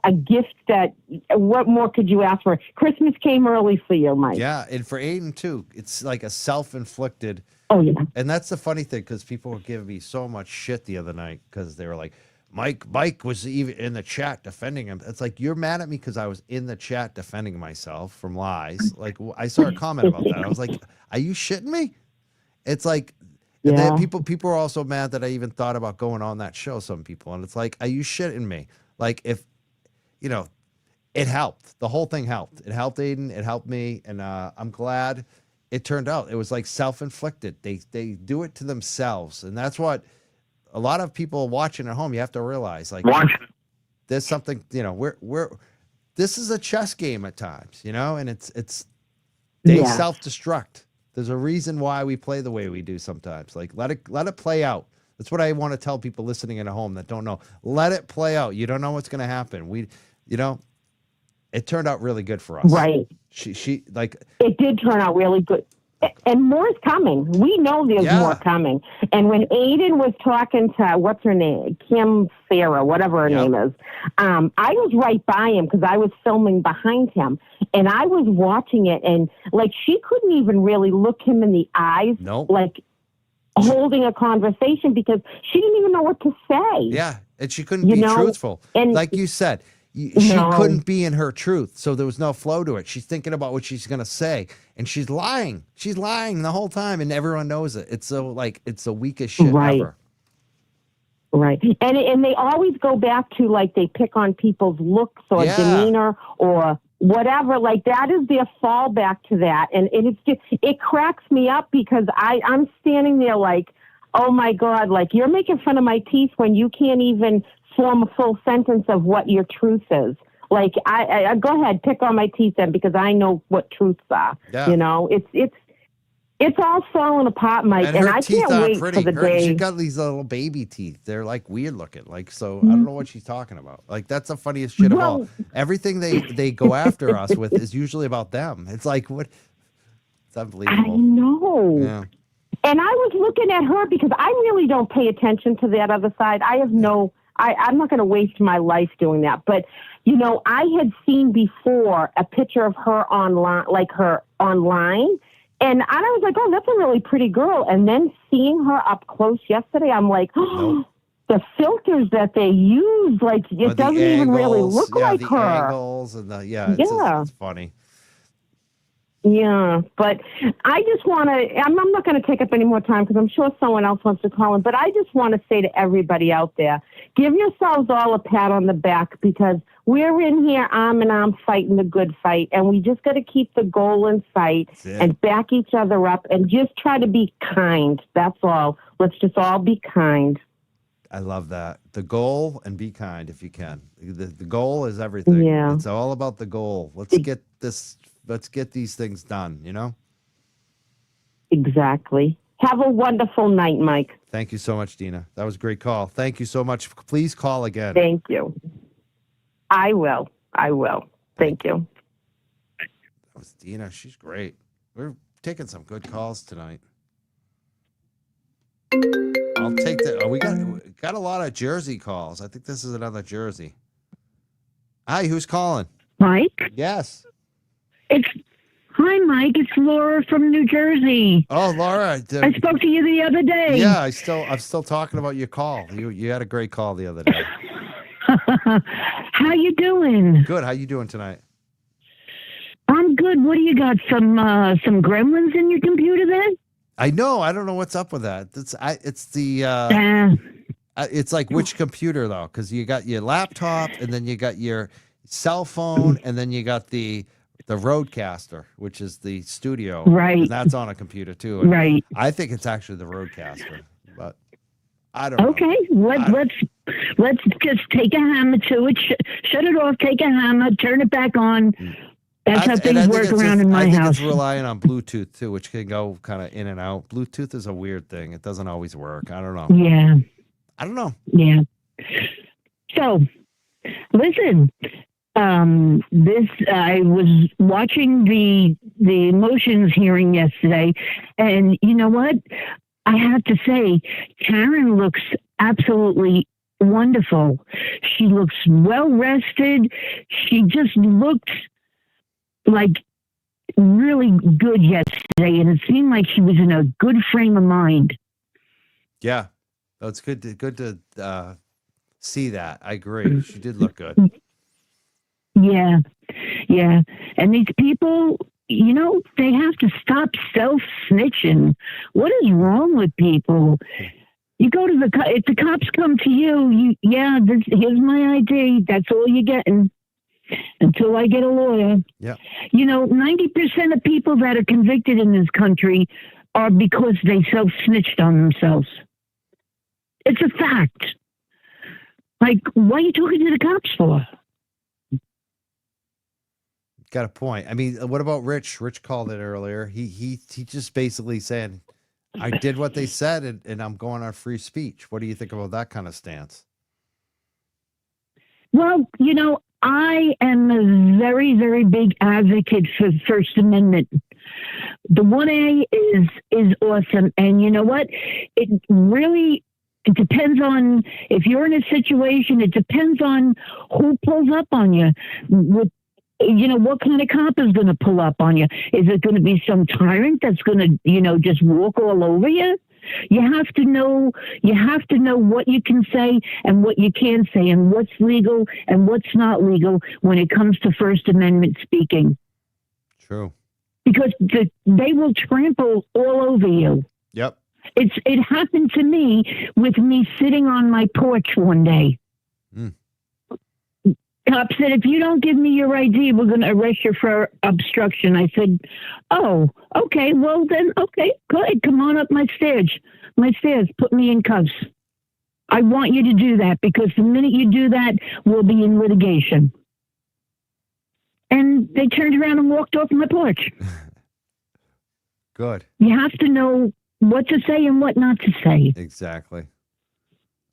a gift that, what more could you ask for? Christmas came early for you, Mike. Yeah, and for Aiden too, it's like a self-inflicted. Oh yeah. And that's the funny thing, because people were giving me so much shit the other night because they were like, Mike was even in the chat defending him. It's like, you're mad at me because I was in the chat defending myself from lies. Like, I saw a comment about that. I was like, are you shitting me? It's like, and then people are also mad that I even thought about going on that show, some people. And it's like, are you shitting me? Like, if, you know, it helped. The whole thing helped. It helped Aiden. It helped me. And I'm glad it turned out. It was like self-inflicted. They do it to themselves. And that's what a lot of people watching at home, you have to realize, like, there's something, you know, this is a chess game at times, you know, and they self-destruct. There's a reason why we play the way we do sometimes. Like, let it play out. That's what I want to tell people listening at home that don't know. Let it play out. You don't know what's going to happen. You know, it turned out really good for us. Right. She like, it did turn out really good. And more is coming. We know there's more coming. And when Aiden was talking to, what's her name? Kim Sarah, whatever her name is. I was right by him because I was filming behind him. And I was watching it, and like she couldn't even really look him in the eyes, like holding a conversation, because she didn't even know what to say. Yeah, and she couldn't be truthful. And like you said, she couldn't be in her truth, so there was no flow to it. She's thinking about what she's going to say, and she's lying. She's lying the whole time, and everyone knows it. It's so, like, it's the weakest shit ever. Right. And they always go back to, like, they pick on people's looks or demeanor or whatever. Like, that is their fallback to that. And it's just, it cracks me up because I'm standing there like, oh my God, like, you're making fun of my teeth when you can't even form a full sentence of what your truth is. Like, I go ahead, pick on my teeth then, because I know what truths are. Yeah. You know, it's all falling apart, Mike, and I can't wait for the day. She's got these little baby teeth. They're like weird looking. Like, so I don't know what she's talking about. Like, that's the funniest shit of all. Everything they go after us with is usually about them. It's like, what? It's unbelievable. I know. Yeah. And I was looking at her because I really don't pay attention to that other side. I have I'm not going to waste my life doing that. But, you know, I had seen before a picture of her online, and I was like, oh, that's a really pretty girl. And then seeing her up close yesterday, I'm like, oh, the filters that they use, like, it doesn't even really look like her. Angles and it's funny. Yeah, but I just want to, I'm not going to take up any more time because I'm sure someone else wants to call in, but I just want to say to everybody out there, give yourselves all a pat on the back, because we're in here arm in arm fighting the good fight, and we just got to keep the goal in sight and back each other up and just try to be kind. That's all. Let's just all be kind. I love that. The goal, and be kind if you can. The goal is everything. Yeah. It's all about the goal. Let's get these things done, you know? Exactly. Have a wonderful night, Mike. Thank you so much, Dina. That was a great call. Thank you so much. Please call again. Thank you. I will. Thank you. That was Dina. She's great. We're taking some good calls tonight. I'll take that. We got a lot of Jersey calls. I think this is another Jersey. Hi, who's calling? Mike? Yes. Hi, Mike. It's Laura from New Jersey. Oh, Laura. I spoke to you the other day. Yeah, I'm still talking about your call. You had a great call the other day. How you doing? Good. How you doing tonight? I'm good. What do you got? Some gremlins in your computer there? I know. I don't know what's up with that. It's like which computer though? Because you got your laptop, and then you got your cell phone, and then you got the Roadcaster, which is the studio. Right. And that's on a computer too. And Right. I think it's actually the Roadcaster, but I don't know. Okay. Let's just take a hammer to it. Shut it off. Take a hammer. Turn it back on. That's how things work around in my house. I think it's relying on Bluetooth too, which can go kind of in and out. Bluetooth is a weird thing. It doesn't always work. I don't know. Yeah. I don't know. Yeah. So, listen. I was watching the emotions hearing yesterday, and you know what? I have to say, Karen looks absolutely wonderful. She looks well rested. She just looked like really good yesterday, and it seemed like she was in a good frame of mind. Yeah, that's good. Good to see that. I agree. She did look good. Yeah. And these people, they have to stop self-snitching. What is wrong with people? You go to if the cops come to you, here's my ID. That's all you're getting until I get a lawyer. Yeah. 90% of people that are convicted in this country are because they self-snitched on themselves. It's a fact. Like, what are you talking to the cops for? Got a point. I mean, what about Rich? Rich called it earlier. He just basically said, I did what they said, and I'm going on free speech. What do you think about that kind of stance? Well, I am a very, very big advocate for the First Amendment. The 1A is awesome. And you know what? It depends on, if you're in a situation, it depends on who pulls up on you. What kind of cop is going to pull up on you? Is it going to be some tyrant that's going to, just walk all over you? You have to know what you can say and what you can't say, and what's legal and what's not legal when it comes to First Amendment speaking. True. Because they will trample all over you. Yep. It happened to me with me sitting on my porch one day. Cop said, if you don't give me your ID, we're going to arrest you for obstruction. I said, oh, okay, well then, okay, go ahead, come on up my stairs, put me in cuffs. I want you to do that, because the minute you do that, we'll be in litigation. And they turned around and walked off my porch. Good. You have to know what to say and what not to say. Exactly.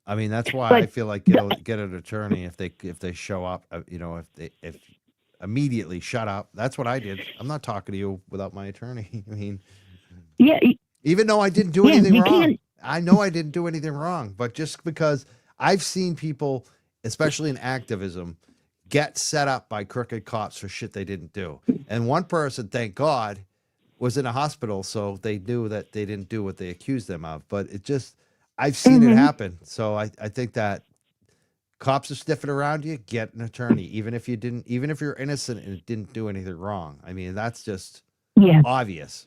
I mean, that's why I feel like get an attorney if they show up. If immediately shut up. That's what I did. I'm not talking to you without my attorney. I mean, yeah. Even though I didn't do anything wrong, I know I didn't do anything wrong. But just because I've seen people, especially in activism, get set up by crooked cops for shit they didn't do. And one person, thank God, was in a hospital, so they knew that they didn't do what they accused them of. But I've seen it happen. So I think that cops are sniffing around you, get an attorney, even if you're innocent and didn't do anything wrong. I mean, that's just obvious.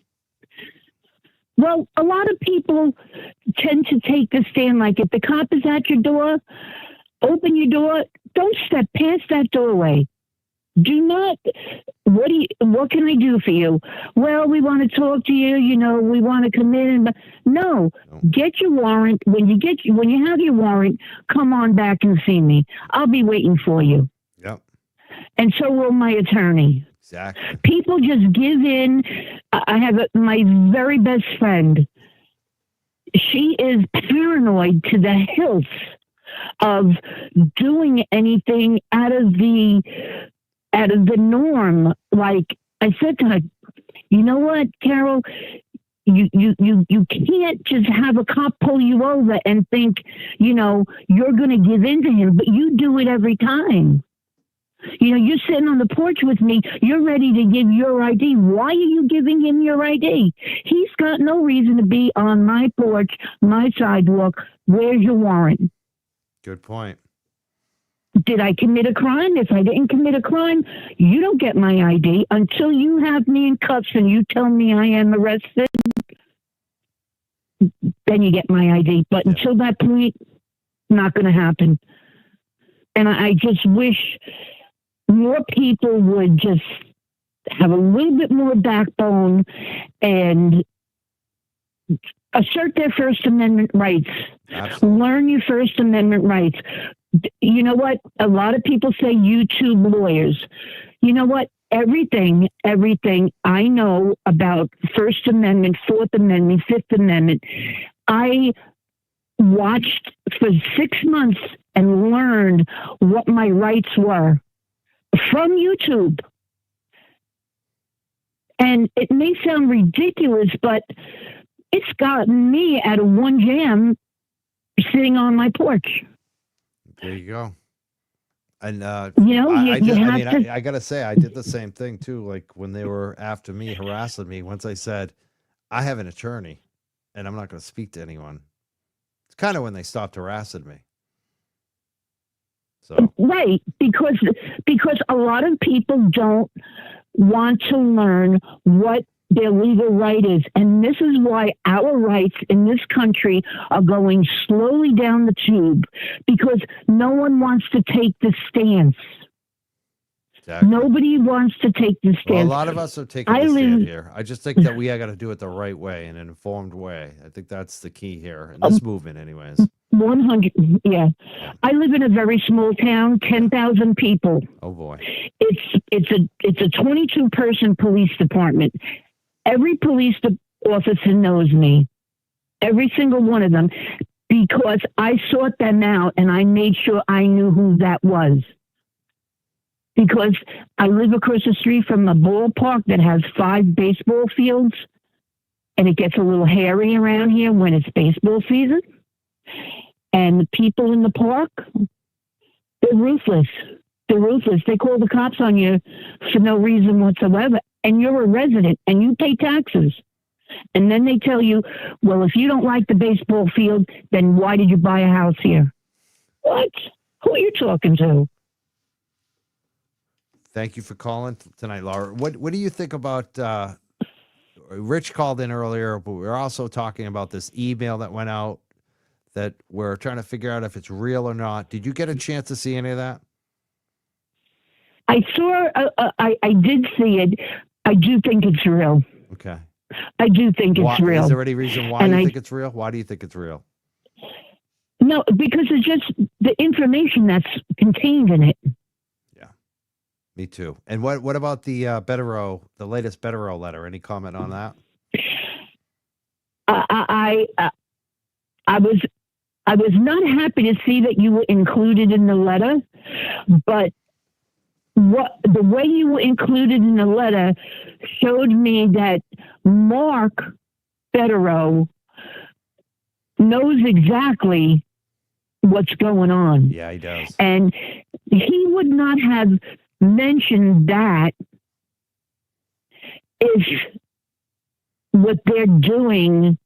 Well, a lot of people tend to take the stand, like if the cop is at your door, open your door, don't step past that doorway. Do not, what can I do for you? Well, we want to talk to you, we want to come in. No, get your warrant. When you have your warrant, come on back and see me. I'll be waiting for you. Yep. And so will my attorney. Exactly. People just give in I have my very best friend. She is paranoid to the hilt of doing anything out of the norm. Like I said to her, you know what, Carol, you can't just have a cop pull you over and think, you know, you're going to give in to him, but you do it every time. You know, you're sitting on the porch with me. You're ready to give your ID. Why are you giving him your ID? He's got no reason to be on my porch, my sidewalk. Where's your warrant? Good point. Did I commit a crime? If I didn't commit a crime, you don't get my ID until you have me in cuffs and you tell me I am arrested. Then you get my ID. But until that point, not going to happen. And I just wish more people would just have a little bit more backbone and assert their First Amendment rights. Absolutely. Learn your First Amendment rights. You know what? A lot of people say YouTube lawyers. You know what? Everything I know about First Amendment, Fourth Amendment, Fifth Amendment, I watched for 6 months and learned what my rights were from YouTube. And it may sound ridiculous, but it's gotten me out of one jam sitting on my porch. There you go. And you know, I gotta say, I did the same thing too. Like when they were after me, harassing me. Once I said, I have an attorney, and I'm not going to speak to anyone. It's kind of when they stopped harassing me. So right, because a lot of people don't want to learn what their legal right is. And this is why our rights in this country are going slowly down the tube, because no one wants to take the stance. exactly. Nobody wants to take the stance. Well, a lot of us are taking the stand here. I just think that we got to do it the right way, in an informed way. I think that's the key here in this movement, anyways. 100, yeah. I live in a very small town, 10,000 people. Oh boy. It's a 22-person police department. Every police officer knows me, every single one of them, because I sought them out and I made sure I knew who that was. Because I live across the street from a ballpark that has 5 baseball fields, and it gets a little hairy around here when it's baseball season. And the people in the park, they're ruthless. They're ruthless. They call the cops on you for no reason whatsoever. And you're a resident and you pay taxes. And then they tell you, well, if you don't like the baseball field, then why did you buy a house here? What? Who are you talking to? Thank you for calling tonight, Laura. What do you think about, Rich called in earlier, but we were also talking about this email that went out that we're trying to figure out if it's real or not. Did you get a chance to see any of that? I saw, I did see it. I do think it's real. Okay. I do think it's real. Is there any reason why you think it's real? Why do you think it's real? No, because it's just the information that's contained in it. Yeah, me too. And what about the Bederow, the latest Bederow letter? Any comment on that? I was not happy to see that you were included in the letter, but the way you were included in the letter showed me that Mark Bederow knows exactly what's going on. Yeah, he does. And he would not have mentioned that if what they're doing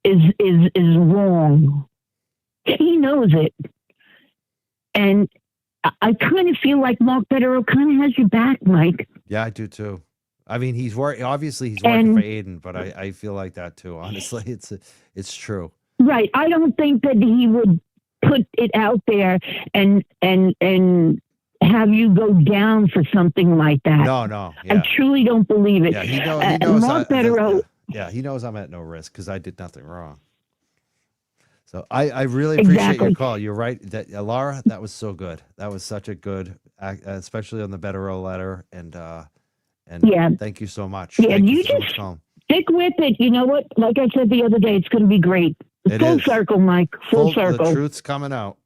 is wrong. He knows it. And I kind of feel like Mark Bederow kind of has your back, Mike. Yeah, I do too. I mean, obviously he's working for Aiden, but I feel like that too. Honestly, it's true. Right. I don't think that he would put it out there and have you go down for something like that. No. Yeah. I truly don't believe it. Yeah, he knows. Mark Bederow. Yeah, he knows I'm at no risk because I did nothing wrong. So I really appreciate your call. You're right. Laura, that was so good. That was such a good, especially on the Bederow letter. And And Yeah. thank you so much. Yeah, Thank you so just much, Colin. stick with it. You know what? Like I said the other day, it's going to be great. It Full is. circle, Mike. Full The circle. truth's coming out.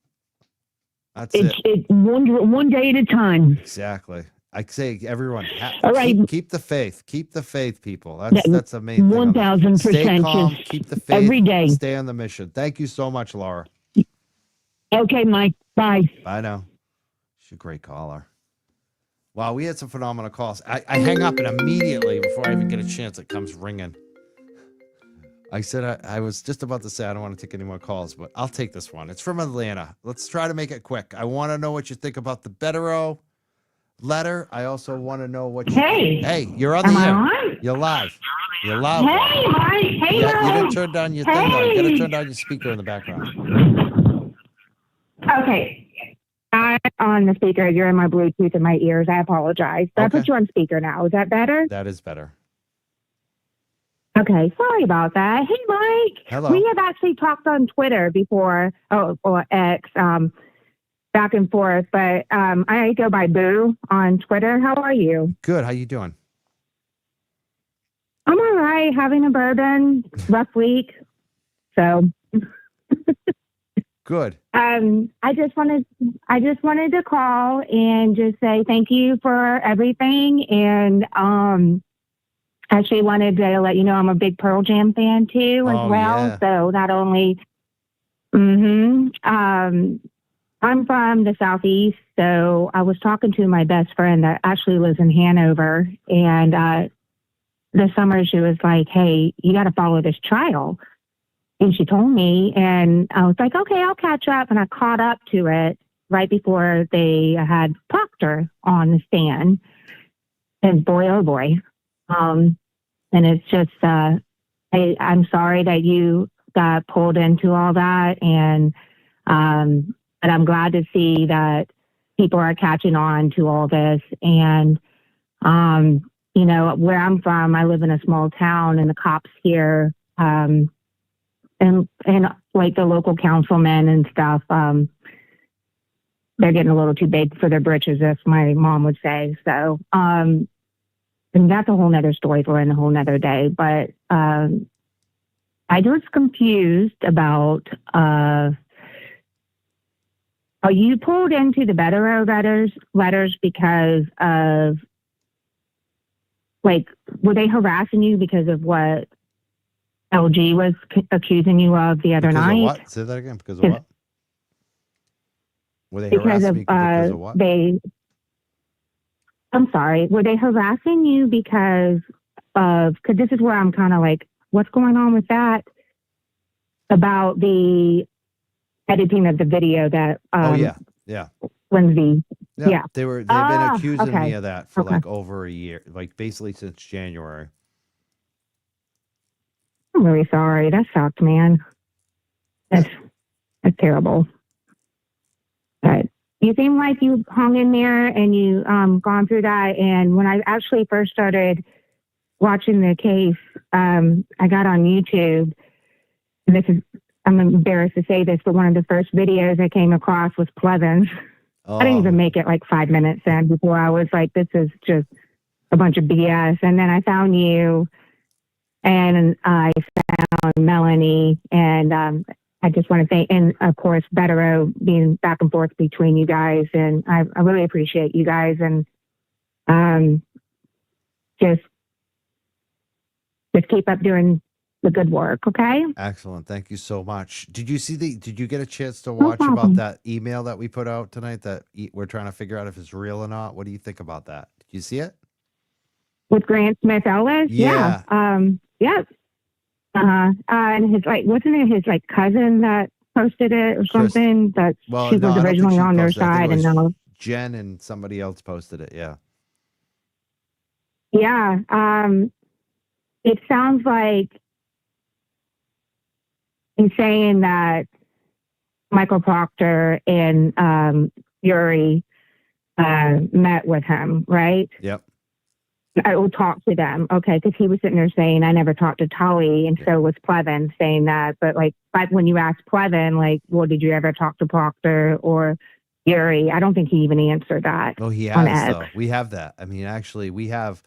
That's It's one day at a time. Exactly. I say everyone All right. keep the faith. Keep the faith, people. That's the main thing. 1000%. Stay calm, Just keep the faith every day. Stay on the mission. Thank you so much, Laura. Okay, Mike. Bye. Bye now. She's a great caller. Wow, we had some phenomenal calls. I hang up and immediately before I even get a chance, it comes ringing. I said I was just about to say I don't want to take any more calls, but I'll take this one. It's from Atlanta. Let's try to make it quick. I want to know what you think about the Bederow letter. I also want to know what you think. Hey, you're on the air. On? You're live. You're loud. Hey, Mike. Hey, Yeah, you Mike. didn't turn down your thing though. You gotta turn down your speaker in the background. Okay. I'm on the speaker. You're in my Bluetooth in my ears. I apologize. But I Okay. put you on speaker now. Is that better? That is better. Okay. Sorry about that. Hey, Mike. Hello. We have actually talked on Twitter before, or X, back and forth. But I go by Boo on Twitter. How are you? Good. How you doing? I'm all right. Having a bourbon. Rough week. So. Good. I just wanted to call and just say thank you for everything. And actually wanted to let you know I'm a big Pearl Jam fan too as Oh, well. yeah. So not only, I'm from the Southeast, so I was talking to my best friend that actually lives in Hanover, and this summer she was like, "Hey, you got to follow this trial." And she told me, and I was like, okay, I'll catch up. And I caught up to it right before they had Proctor on the stand. And boy, oh boy. And it's just, I'm sorry that you got pulled into all that. And, but I'm glad to see that people are catching on to all this. And, you know, where I'm from, I live in a small town, and the cops here, and like the local councilmen and stuff, they're getting a little too big for their britches, as my mom would say. So, and that's a whole nother story for a whole nother day. But I was confused about, are you pulled into the Bederow letters because of, like, were they harassing you because of what LG was accusing you of the other Because night? of what? Say that again. Because of what? Were they Because harassing of me because of what? I'm sorry. Were they harassing you because this is where I'm kind of like, what's going on with that? About the editing of the video that Yeah. Lindsay. Yeah. They've been accusing okay. me of that for Okay. like over a year, like basically since January. I'm really sorry. That sucked, man. That's terrible. But you seem like you hung in there and you gone through that. And when I actually first started watching the case, I got on YouTube. And I'm embarrassed to say this, but one of the first videos I came across was Plevin's. I didn't even make it like 5 minutes in before I was like, this is just a bunch of BS. And then I found you, and I found Melanie, and I just want to thank, and of course, Bederow, being back and forth between you guys. And I really appreciate you guys. And just keep up doing the good work. Okay. Excellent. Thank you so much. Did you get a chance to watch problem. about that email that we put out tonight that we're trying to figure out if it's real or not? What do you think about that? Did you see it? With Grant Smith Ellis? Yeah. Yeah. And his, like, wasn't it his like cousin that posted it or something? That she was I don't think originally she on their posted it. I think side, it and was now. Jen and somebody else posted it. Yeah. Yeah. It sounds like he's saying that Michael Proctor and Yuri met with him, right? Yep. I will talk to them. Okay. Because he was sitting there saying, I never talked to Tully. And so was Plevin saying that. But like, when you asked Plevin, like, well, did you ever talk to Proctor or Yuri? I don't think he even answered that. Oh, he on has X. though. We have that. I mean, actually, we have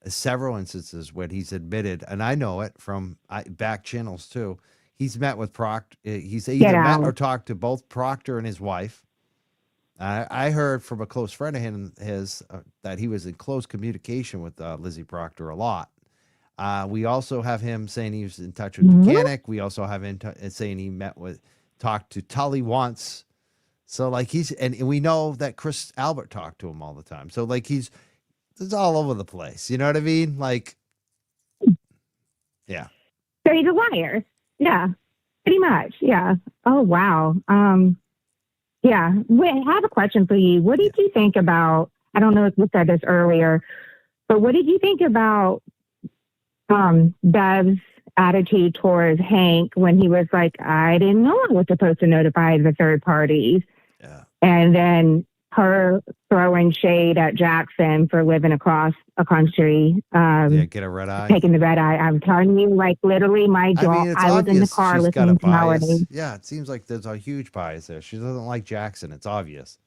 several instances when he's admitted, and I know it from back channels too. He's met with Proctor. He's either met or talked to both Proctor and his wife. I heard from a close friend of his that he was in close communication with Lizzie Proctor a lot. We also have him saying he was in touch with Mechanic. We also have him saying he talked to Tully once. So like and we know that Chris Albert talked to him all the time. So like he's all over the place. You know what I mean? Like, yeah. So he's a liar. Yeah, pretty much. Yeah. Oh, wow. Yeah. Wait, I have a question for you. What did you think about, I don't know if you said this earlier, but what did you think about Bev's attitude towards Hank when he was like, I didn't know I was supposed to notify the third parties. Yeah. And then her throwing shade at Jackson for living across a country. Get a red eye. Taking the red eye. I'm telling you, like literally my jaw. I was in the car listening to Melody. Yeah, it seems like there's a huge bias there. She doesn't like Jackson. It's obvious.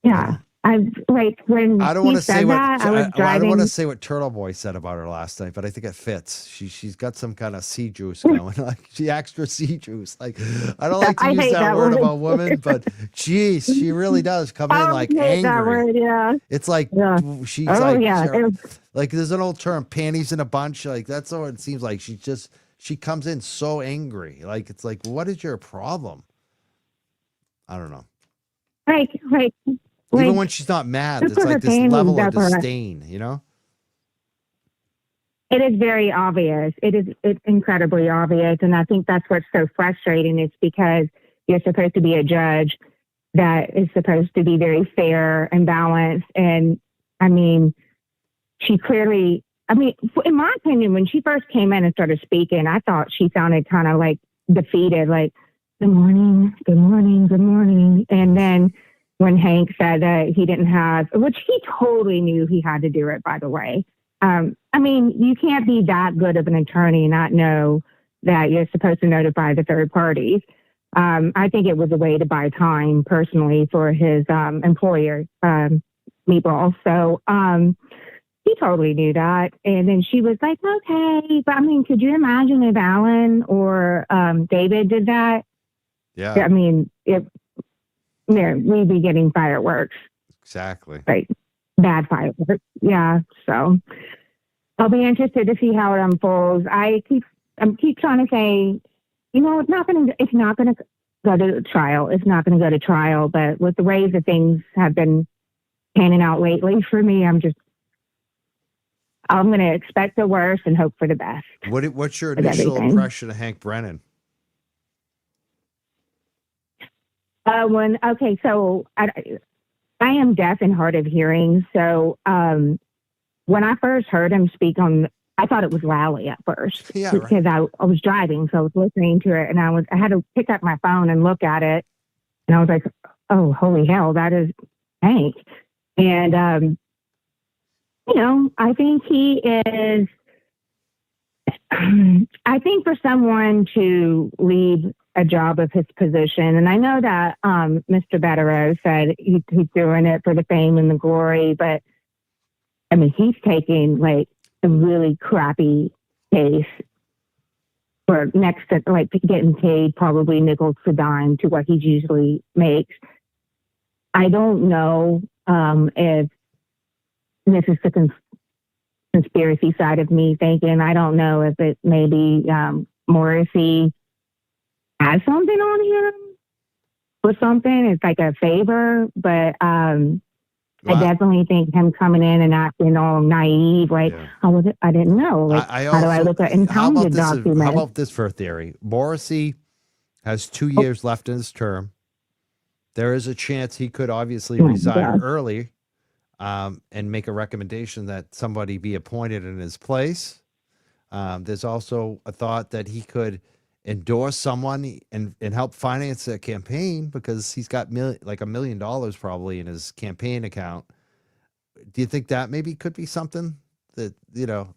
Yeah. I like when I don't want to say what I was driving. I don't want to say what Turtle Boy said about her last night, but I think it fits. She's got some kind of sea juice going, like she extra sea juice. Like I don't like to use that word about women, but geez, she really does come in like angry. That word, yeah. It's like she's like there's an old term, panties in a bunch. Like that's what it seems like. She comes in so angry. Like it's like, what is your problem? I don't know. Like. Even when she's not mad, it's like this level of disdain, you know? It is very obvious. It's incredibly obvious. And I think that's what's so frustrating. It's because you're supposed to be a judge that is supposed to be very fair and balanced. And I mean, she clearly, in my opinion, when she first came in and started speaking, I thought she sounded kind of like defeated, like, good morning, good morning, good morning. And then when Hank said that he didn't have, which he totally knew he had to do it, by the way. You can't be that good of an attorney and not know that you're supposed to notify the third parties. I think it was a way to buy time personally for his employer, Meatball. So he totally knew that. And then she was like, okay. But could you imagine if Alan or David did that? Yeah. We'd be getting fireworks. Exactly. Right. Bad fireworks. Yeah. So I'll be interested to see how it unfolds. I keep trying to say, it's not going to go to trial. It's not going to go to trial. But with the ways that things have been panning out lately for me, I'm going to expect the worst and hope for the best. What's your initial impression of Hank Brennan? So I am deaf and hard of hearing. So when I first heard him speak I thought it was Lally at first. Yeah, because I was driving, so I was listening to it, and I had to pick up my phone and look at it, and I was like, oh, holy hell, that is Hank. And I think he is. I think for someone to leave a job of his position, and I know that Mr. Bederow said he's doing it for the fame and the glory, but he's taking like a really crappy case for next to like getting paid probably nickel to dime to what he usually makes. I don't know if this is the conspiracy side of me thinking. I don't know if it maybe Morrissey has something on him or something. It's like a favor, but I definitely think him coming in and acting all naive, like I didn't know. Like, how do I look at impounded documents? How about this for a theory? Morrissey has 2 years left in his term. There is a chance he could obviously resign early and make a recommendation that somebody be appointed in his place. There's also a thought that he could endorse someone and help finance a campaign because he's got $1 million probably in his campaign account. Do you think that maybe could be something that,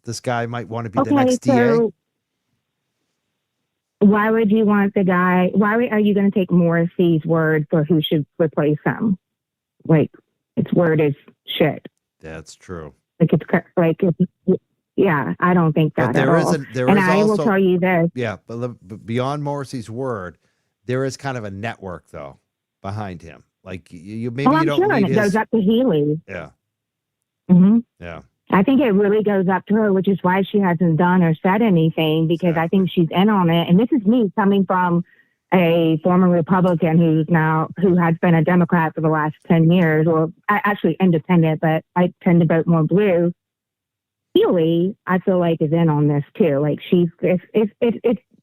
this guy might want to be the next DA? Why would you want the guy? Why are you going to take Morrissey's word for who should replace him? Like, its word is shit. That's true. Like yeah, I don't think that But at all. there And is I will also, tell you this. yeah, but beyond Morrissey's word, there is kind of a network though behind him. Like you maybe Oh, you I'm don't sure, read and it his. goes up to Healy. Yeah, hmm yeah, I think it really goes up to her, which is why she hasn't done or said anything, because I think she's in on it. And this is me coming from a former Republican who has been a Democrat for the last 10 years, or actually independent, but I tend to vote more blue. Healy, I feel like, is in on this too. Like there's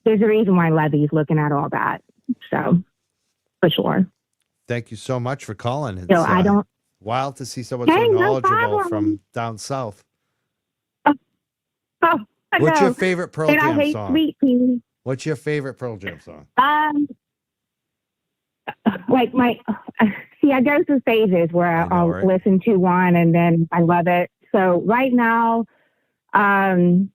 a reason why Levy's looking at all that. So for sure. Thank you so much for calling. It's, So I don't. wild to see someone so Hey, no knowledgeable problem. from down south. Oh, I What's know. your favorite Pearl And I Jam hate song? sweet tea. What's your favorite Pearl Jam song? Like I go through phases where I'll right? listen to one and then I love it. So right now, I'm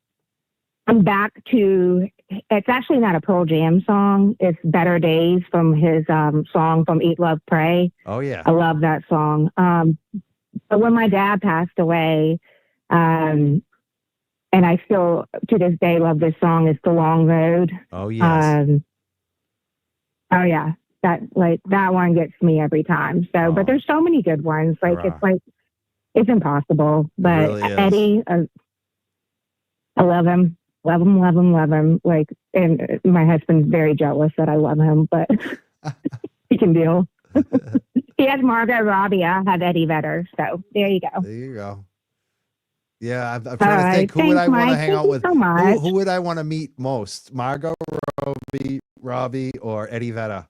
back to, it's actually not a Pearl Jam song. It's Better Days from his song from Eat, Love, Pray. Oh yeah. I love that song. But when my dad passed away, and I still to this day love this song, it's The Long Road. Oh yes. Oh yeah. That one gets me every time. So, but there's so many good ones. Like it's impossible. But really is. Eddie, I love him. Love him. Like, and my husband's very jealous that I love him, but he can deal. He has Margot Robbie. I have Eddie Vedder. So there you go. There you go. Yeah, I'm trying to think. Who would I want to hang out with? So much. Who would I want to meet most? Margot Robbie, or Eddie Vedder?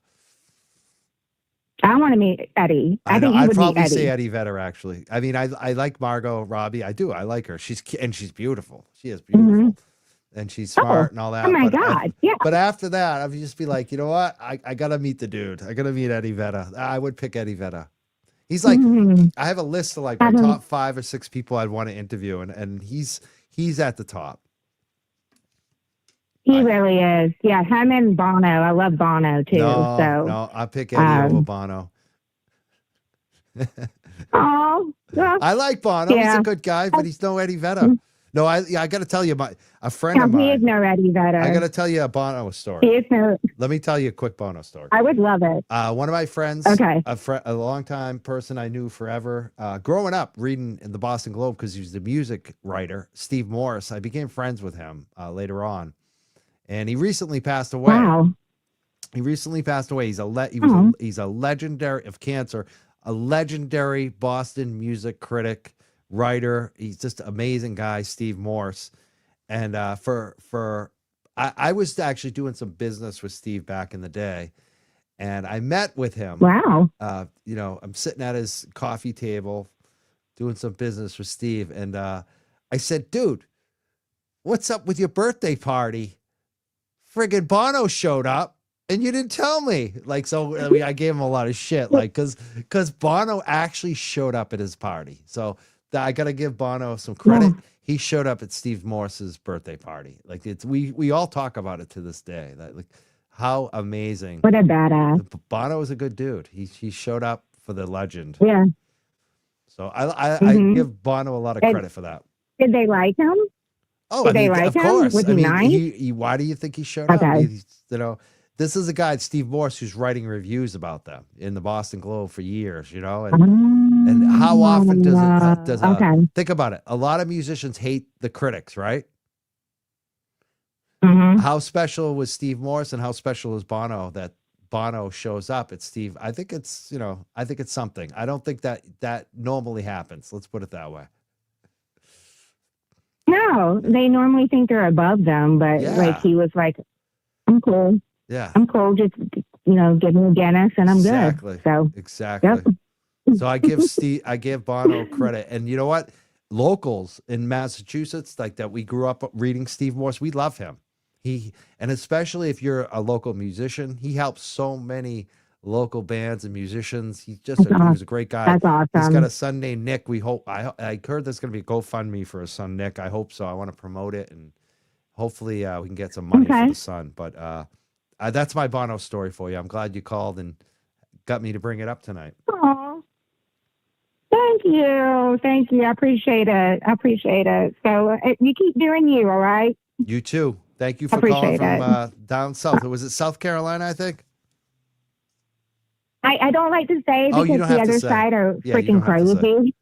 I want to meet Eddie. I think I'd would probably meet Eddie. say Eddie Vedder, actually. I mean, I like Margot Robbie. I do. I like her. She's beautiful. She is beautiful. And she's smart and all that. Oh my God. Yeah. But after that, I'd just be like, you know what? I got to meet the dude. I got to meet Eddie Vedder. I would pick Eddie Vedder. He's like, I have a list of like my top 5 or 6 people I'd want to interview. And he's at the top. He really is. Yeah, him and Bono. I love Bono too. No, I'll pick Eddie over Bono. Oh, I like Bono. Yeah. He's a good guy, but he's no Eddie Vedder. No, I got to tell you, a friend of mine. He is no Eddie Vedder. I got to tell you a Bono story. He is no. Let me tell you a quick Bono story. I would love it. One of my friends, a longtime person I knew forever, growing up reading in the Boston Globe because he was the music writer, Steve Morse. I became friends with him later on, and he recently passed away. Wow. He recently passed away. He's a legendary of cancer, a legendary Boston music critic, writer. He's just an amazing guy, Steve Morse. And I was actually doing some business with Steve back in the day, and I met with him. Wow. I'm sitting at his coffee table doing some business with Steve, and I said, dude, what's up with your birthday party? Friggin' Bono showed up. And you didn't tell me. I gave him a lot of shit, because Bono actually showed up at his party. So I got to give Bono some credit. Yeah. He showed up at Steve Morse's birthday party. We all talk about it to this day. How amazing! What a badass! Bono is a good dude. He showed up for the legend. Yeah. So I give Bono a lot of credit for that. Did they like him? Oh, did they like him? Course. Was he nice? Why do you think he showed up? This is a guy, Steve Morse, who's writing reviews about them in the Boston Globe for years, and how often does it, think about it. A lot of musicians hate the critics, right? Mm-hmm. How special was Steve Morse, and how special is Bono that Bono shows up at Steve? I think it's something. I don't think that normally happens. Let's put it that way. No, they normally think they're above them, but he was like, I'm cool. Yeah. I'm cool. Just, give me a Guinness and I'm good. So exactly. Yep. So I give Bono credit. And you know what? Locals in Massachusetts, like that we grew up reading Steve Morse, we love him. And especially if you're a local musician, he helps so many local bands and musicians. He's just he was a great guy. That's awesome. He's got a son named Nick. We hope I heard there's going to be a GoFundMe for his son Nick. I hope so. I want to promote it, and hopefully we can get some money for the son. But that's my Bono story for you. I'm glad you called and got me to bring it up tonight. Aww. Thank you. Thank you. I appreciate it. So you keep doing you, all right? You too. Thank you for Appreciate calling from it. down south. Was it South Carolina, I think? I don't like to say Oh, you because don't the have to other say. side are Yeah, you freaking don't have to say. crazy.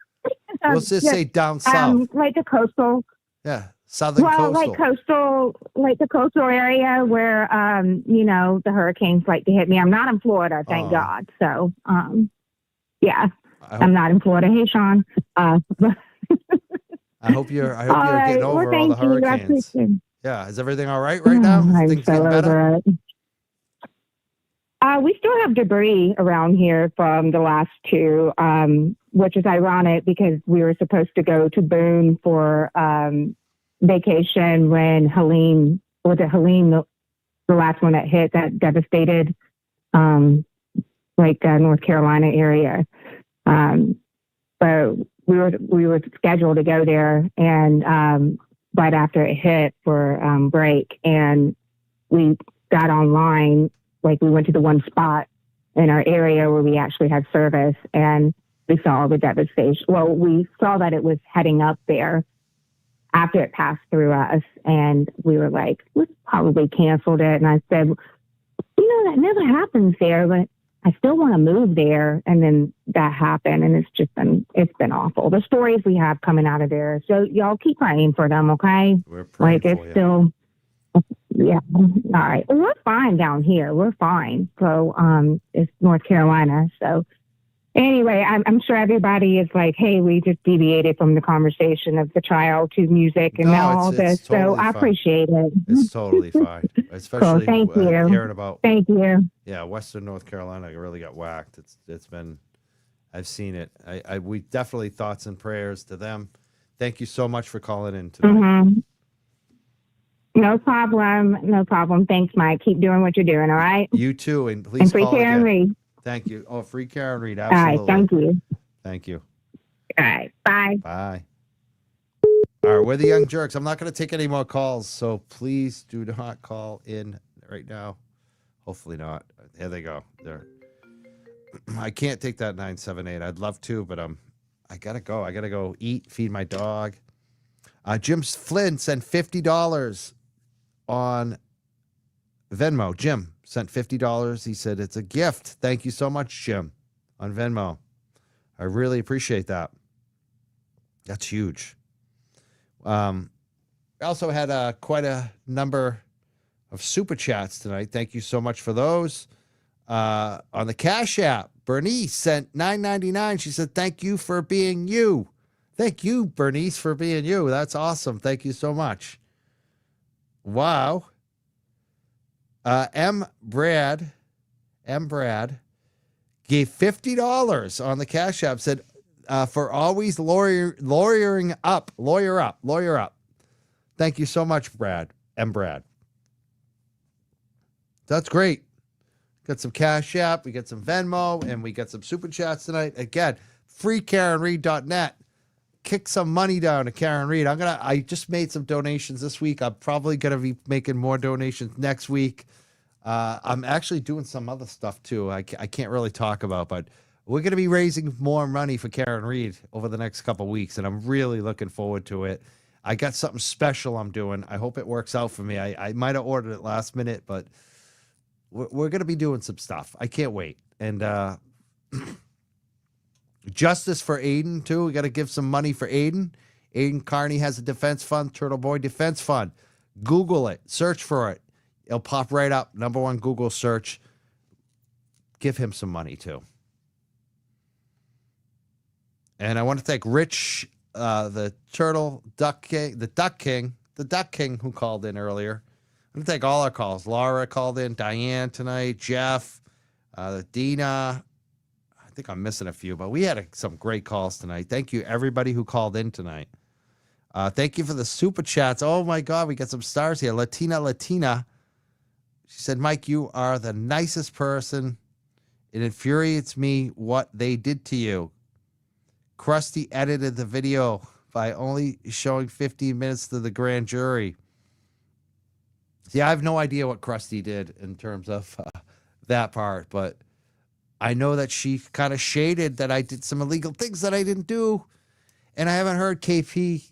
We'll just say down south. Like the coastal. Yeah, southern Well, coastal. like the coastal area where, the hurricanes like to hit me. I'm not in Florida, thank God. So, yeah, I'm not in Florida. Hey, Sean. I hope you're getting over all the hurricanes. Yeah, is everything all right now? I'm Things so getting better? over it. We still have debris around here from the last two, which is ironic because we were supposed to go to Boone for vacation when Helene, the last one that hit that devastated North Carolina area. But we were scheduled to go there and right after it hit for break, and we got online. Like we went to the one spot in our area where we actually had service, and we saw the devastation. Well, we saw that it was heading up there after it passed through us, and we were like, we probably canceled it. And I said, that never happens there, but I still want to move there. And then that happened, and it's been awful. The stories we have coming out of there. So y'all keep praying for them, okay? We're praying for you. Still. Yeah. All right. We're fine down here. We're fine. So, it's North Carolina. So anyway, I'm sure everybody is like, hey, we just deviated from the conversation of the child to music and all this. Totally so I appreciate it. It's totally fine. Especially cool. Thank you. hearing about. Thank you. Yeah, Western North Carolina really got whacked. It's been, I've seen it. We definitely thoughts and prayers to them. Thank you so much for calling in today. Mm-hmm. No problem. Thanks, Mike. Keep doing what you're doing, all right? You too, and please free call Karen again. Reed. Thank you. Oh, free Karen Reed, absolutely. All right, thank you. Thank you. All right, bye. Bye. All right, we're the Young Jerks. I'm not going to take any more calls, so please do not call in right now. Hopefully not. Here they go. There. I can't take that 978. I'd love to, but I gotta go. I gotta go eat, feed my dog. Jim Flynn sent $50 on Venmo. Jim sent $50. He said it's a gift. Thank you so much, Jim, on Venmo. I really appreciate that. That's huge. I also had quite a number of super chats tonight. Thank you so much for those. On the Cash App, Bernice sent $9.99. She said, thank you for being you. Thank you, Bernice, for being you. That's awesome. Thank you so much. Wow. M. Brad gave $50 on the Cash App, said, for always lawyer up. Thank you so much, Brad. Brad. That's great. Got some Cash App, we got some Venmo, and we got some Super Chats tonight. Again, freekarenreed.net. Kick some money down to Karen Reed. I just made some donations this week. I'm probably going to be making more donations next week. I'm actually doing some other stuff too. I can't really talk about, but we're going to be raising more money for Karen Reed over the next couple of weeks, and I'm really looking forward to it. I got something special I'm doing. I hope it works out for me. I might have ordered it last minute, but we're going to be doing some stuff. I can't wait. And justice for Aiden, too. We got to give some money for Aiden. Aiden Carney has a defense fund, Turtle Boy Defense Fund. Google it. Search for it. It'll pop right up. #1 Google search. Give him some money, too. And I want to thank Rich, the Duck King who called in earlier. I want to thank all our calls. Laura called in, Diane tonight, Jeff, Dina. I think I'm missing a few, but we had some great calls tonight. Thank you, everybody who called in tonight. Thank you for the super chats. Oh, my God, we got some stars here. Latina. She said, Mike, you are the nicest person. It infuriates me what they did to you. Krusty edited the video by only showing 15 minutes to the grand jury. See, I have no idea what Krusty did in terms of that part, but I know that she kind of shaded that I did some illegal things that I didn't do. And I haven't heard KP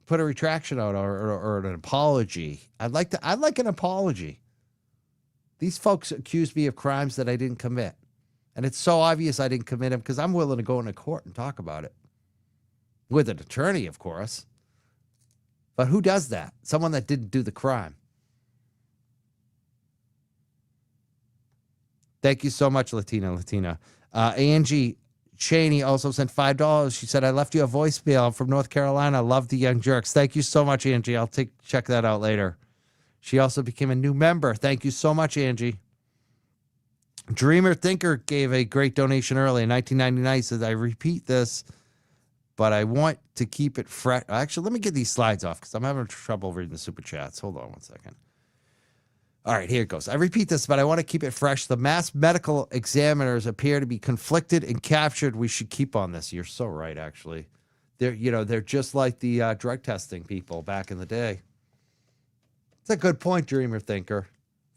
put a retraction out or an apology. I'd like an apology. These folks accuse me of crimes that I didn't commit. And it's so obvious I didn't commit them because I'm willing to go into court and talk about it. With an attorney, of course. But who does that? Someone that didn't do the crime. Thank you so much, Latina. Angie Cheney also sent $5. She said, I left you a voicemail. I'm from North Carolina. I love the Young Jerks. Thank you so much, Angie. I'll check that out later. She also became a new member. Thank you so much, Angie. Dreamer Thinker gave a great donation early in 1999. He says, I repeat this, but I want to keep it fresh. Actually, let me get these slides off because I'm having trouble reading the super chats. Hold on one second. All right, here it goes. I repeat this, but I want to keep it fresh. The mass medical examiners appear to be conflicted and captured. We should keep on this. You're so right, actually. They're just like the drug testing people back in the day. It's a good point, Dreamer Thinker.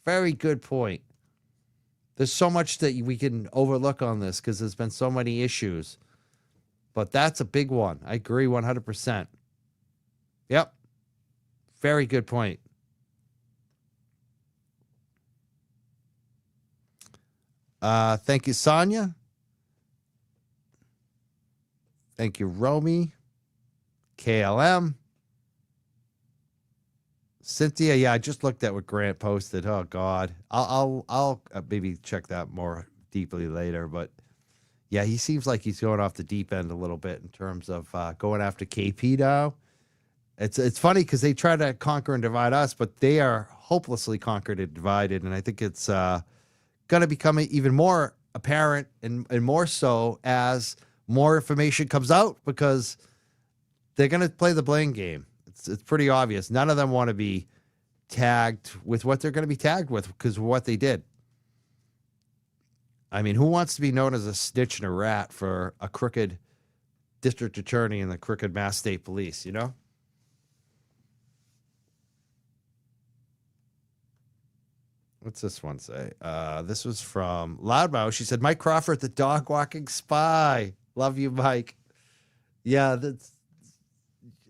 Very good point. There's so much that we can overlook on this because there's been so many issues. But that's a big one. I agree 100%. Yep. Very good point. Thank you, Sonia. Thank you, Romy. KLM. Cynthia, yeah, I just looked at what Grant posted. Oh God, I'll maybe check that more deeply later. But yeah, he seems like he's going off the deep end a little bit in terms of going after KP now. It's funny because they try to conquer and divide us, but they are hopelessly conquered and divided. And I think it's going to become even more apparent and more so as more information comes out because they're going to play the blame game. It's pretty obvious. None of them want to be tagged with what they're going to be tagged with because of what they did. I mean, who wants to be known as a snitch and a rat for a crooked district attorney and the crooked Mass State Police, you know? What's this one say? This was from Loudmouth. She said, Mike Crawford, the dog walking spy. Love you, Mike. Yeah,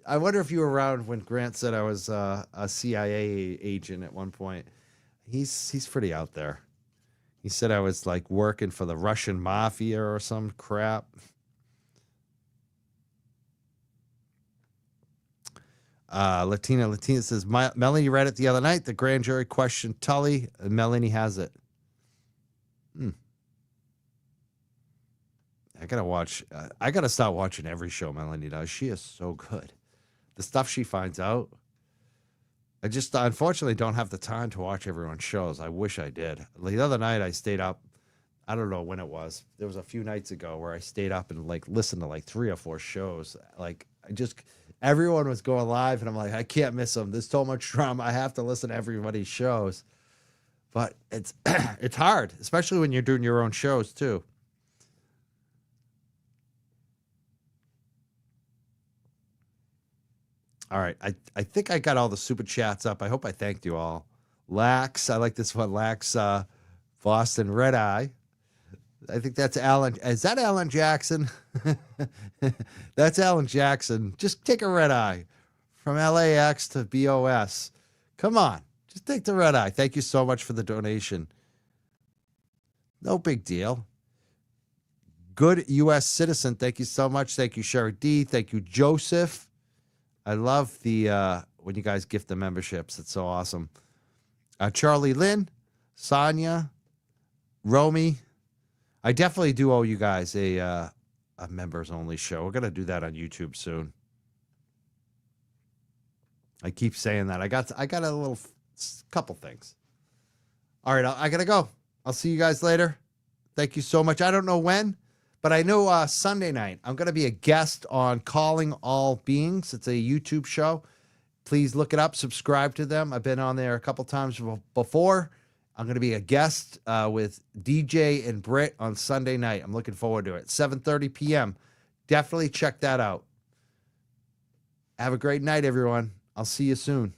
I wonder if you were around when Grant said I was a CIA agent at one point. He's pretty out there. He said I was like working for the Russian mafia or some crap. Latina says, Melanie read it the other night. The grand jury questioned Tully. Melanie has it. I gotta start watching every show Melanie does. She is so good. The stuff she finds out. I just unfortunately don't have the time to watch everyone's shows. I wish I did. The other night I stayed up. I don't know when it was. There was a few nights ago where I stayed up and like listened to like 3 or 4 shows. Like everyone was going live and I'm like, I can't miss them. There's so much drama. I have to listen to everybody's shows. But it's it's hard, especially when you're doing your own shows too. All right. I think I got all the super chats up. I hope I thanked you all. Lax, I like this one. Lax, Boston Red Eye. I think that's Alan. Is that Alan Jackson? That's Alan Jackson. Just take a red eye from LAX to BOS. Come on. Just take the red eye. Thank you so much for the donation. No big deal. Good U.S. citizen. Thank you so much. Thank you, Sherry D. Thank you, Joseph. I love the when you guys gift the memberships. It's so awesome. Charlie Lynn, Sonia, Romy. I definitely do owe you guys a members only show. We're gonna do that on YouTube soon. I keep saying that. I got a little couple things. All right, I gotta go. I'll see you guys later. Thank you so much. I don't know when. But I know Sunday night, I'm going to be a guest on Calling All Beings. It's a YouTube show. Please look it up. Subscribe to them. I've been on there a couple times before. I'm going to be a guest with DJ and Britt on Sunday night. I'm looking forward to it. 7:30 p.m. Definitely check that out. Have a great night, everyone. I'll see you soon.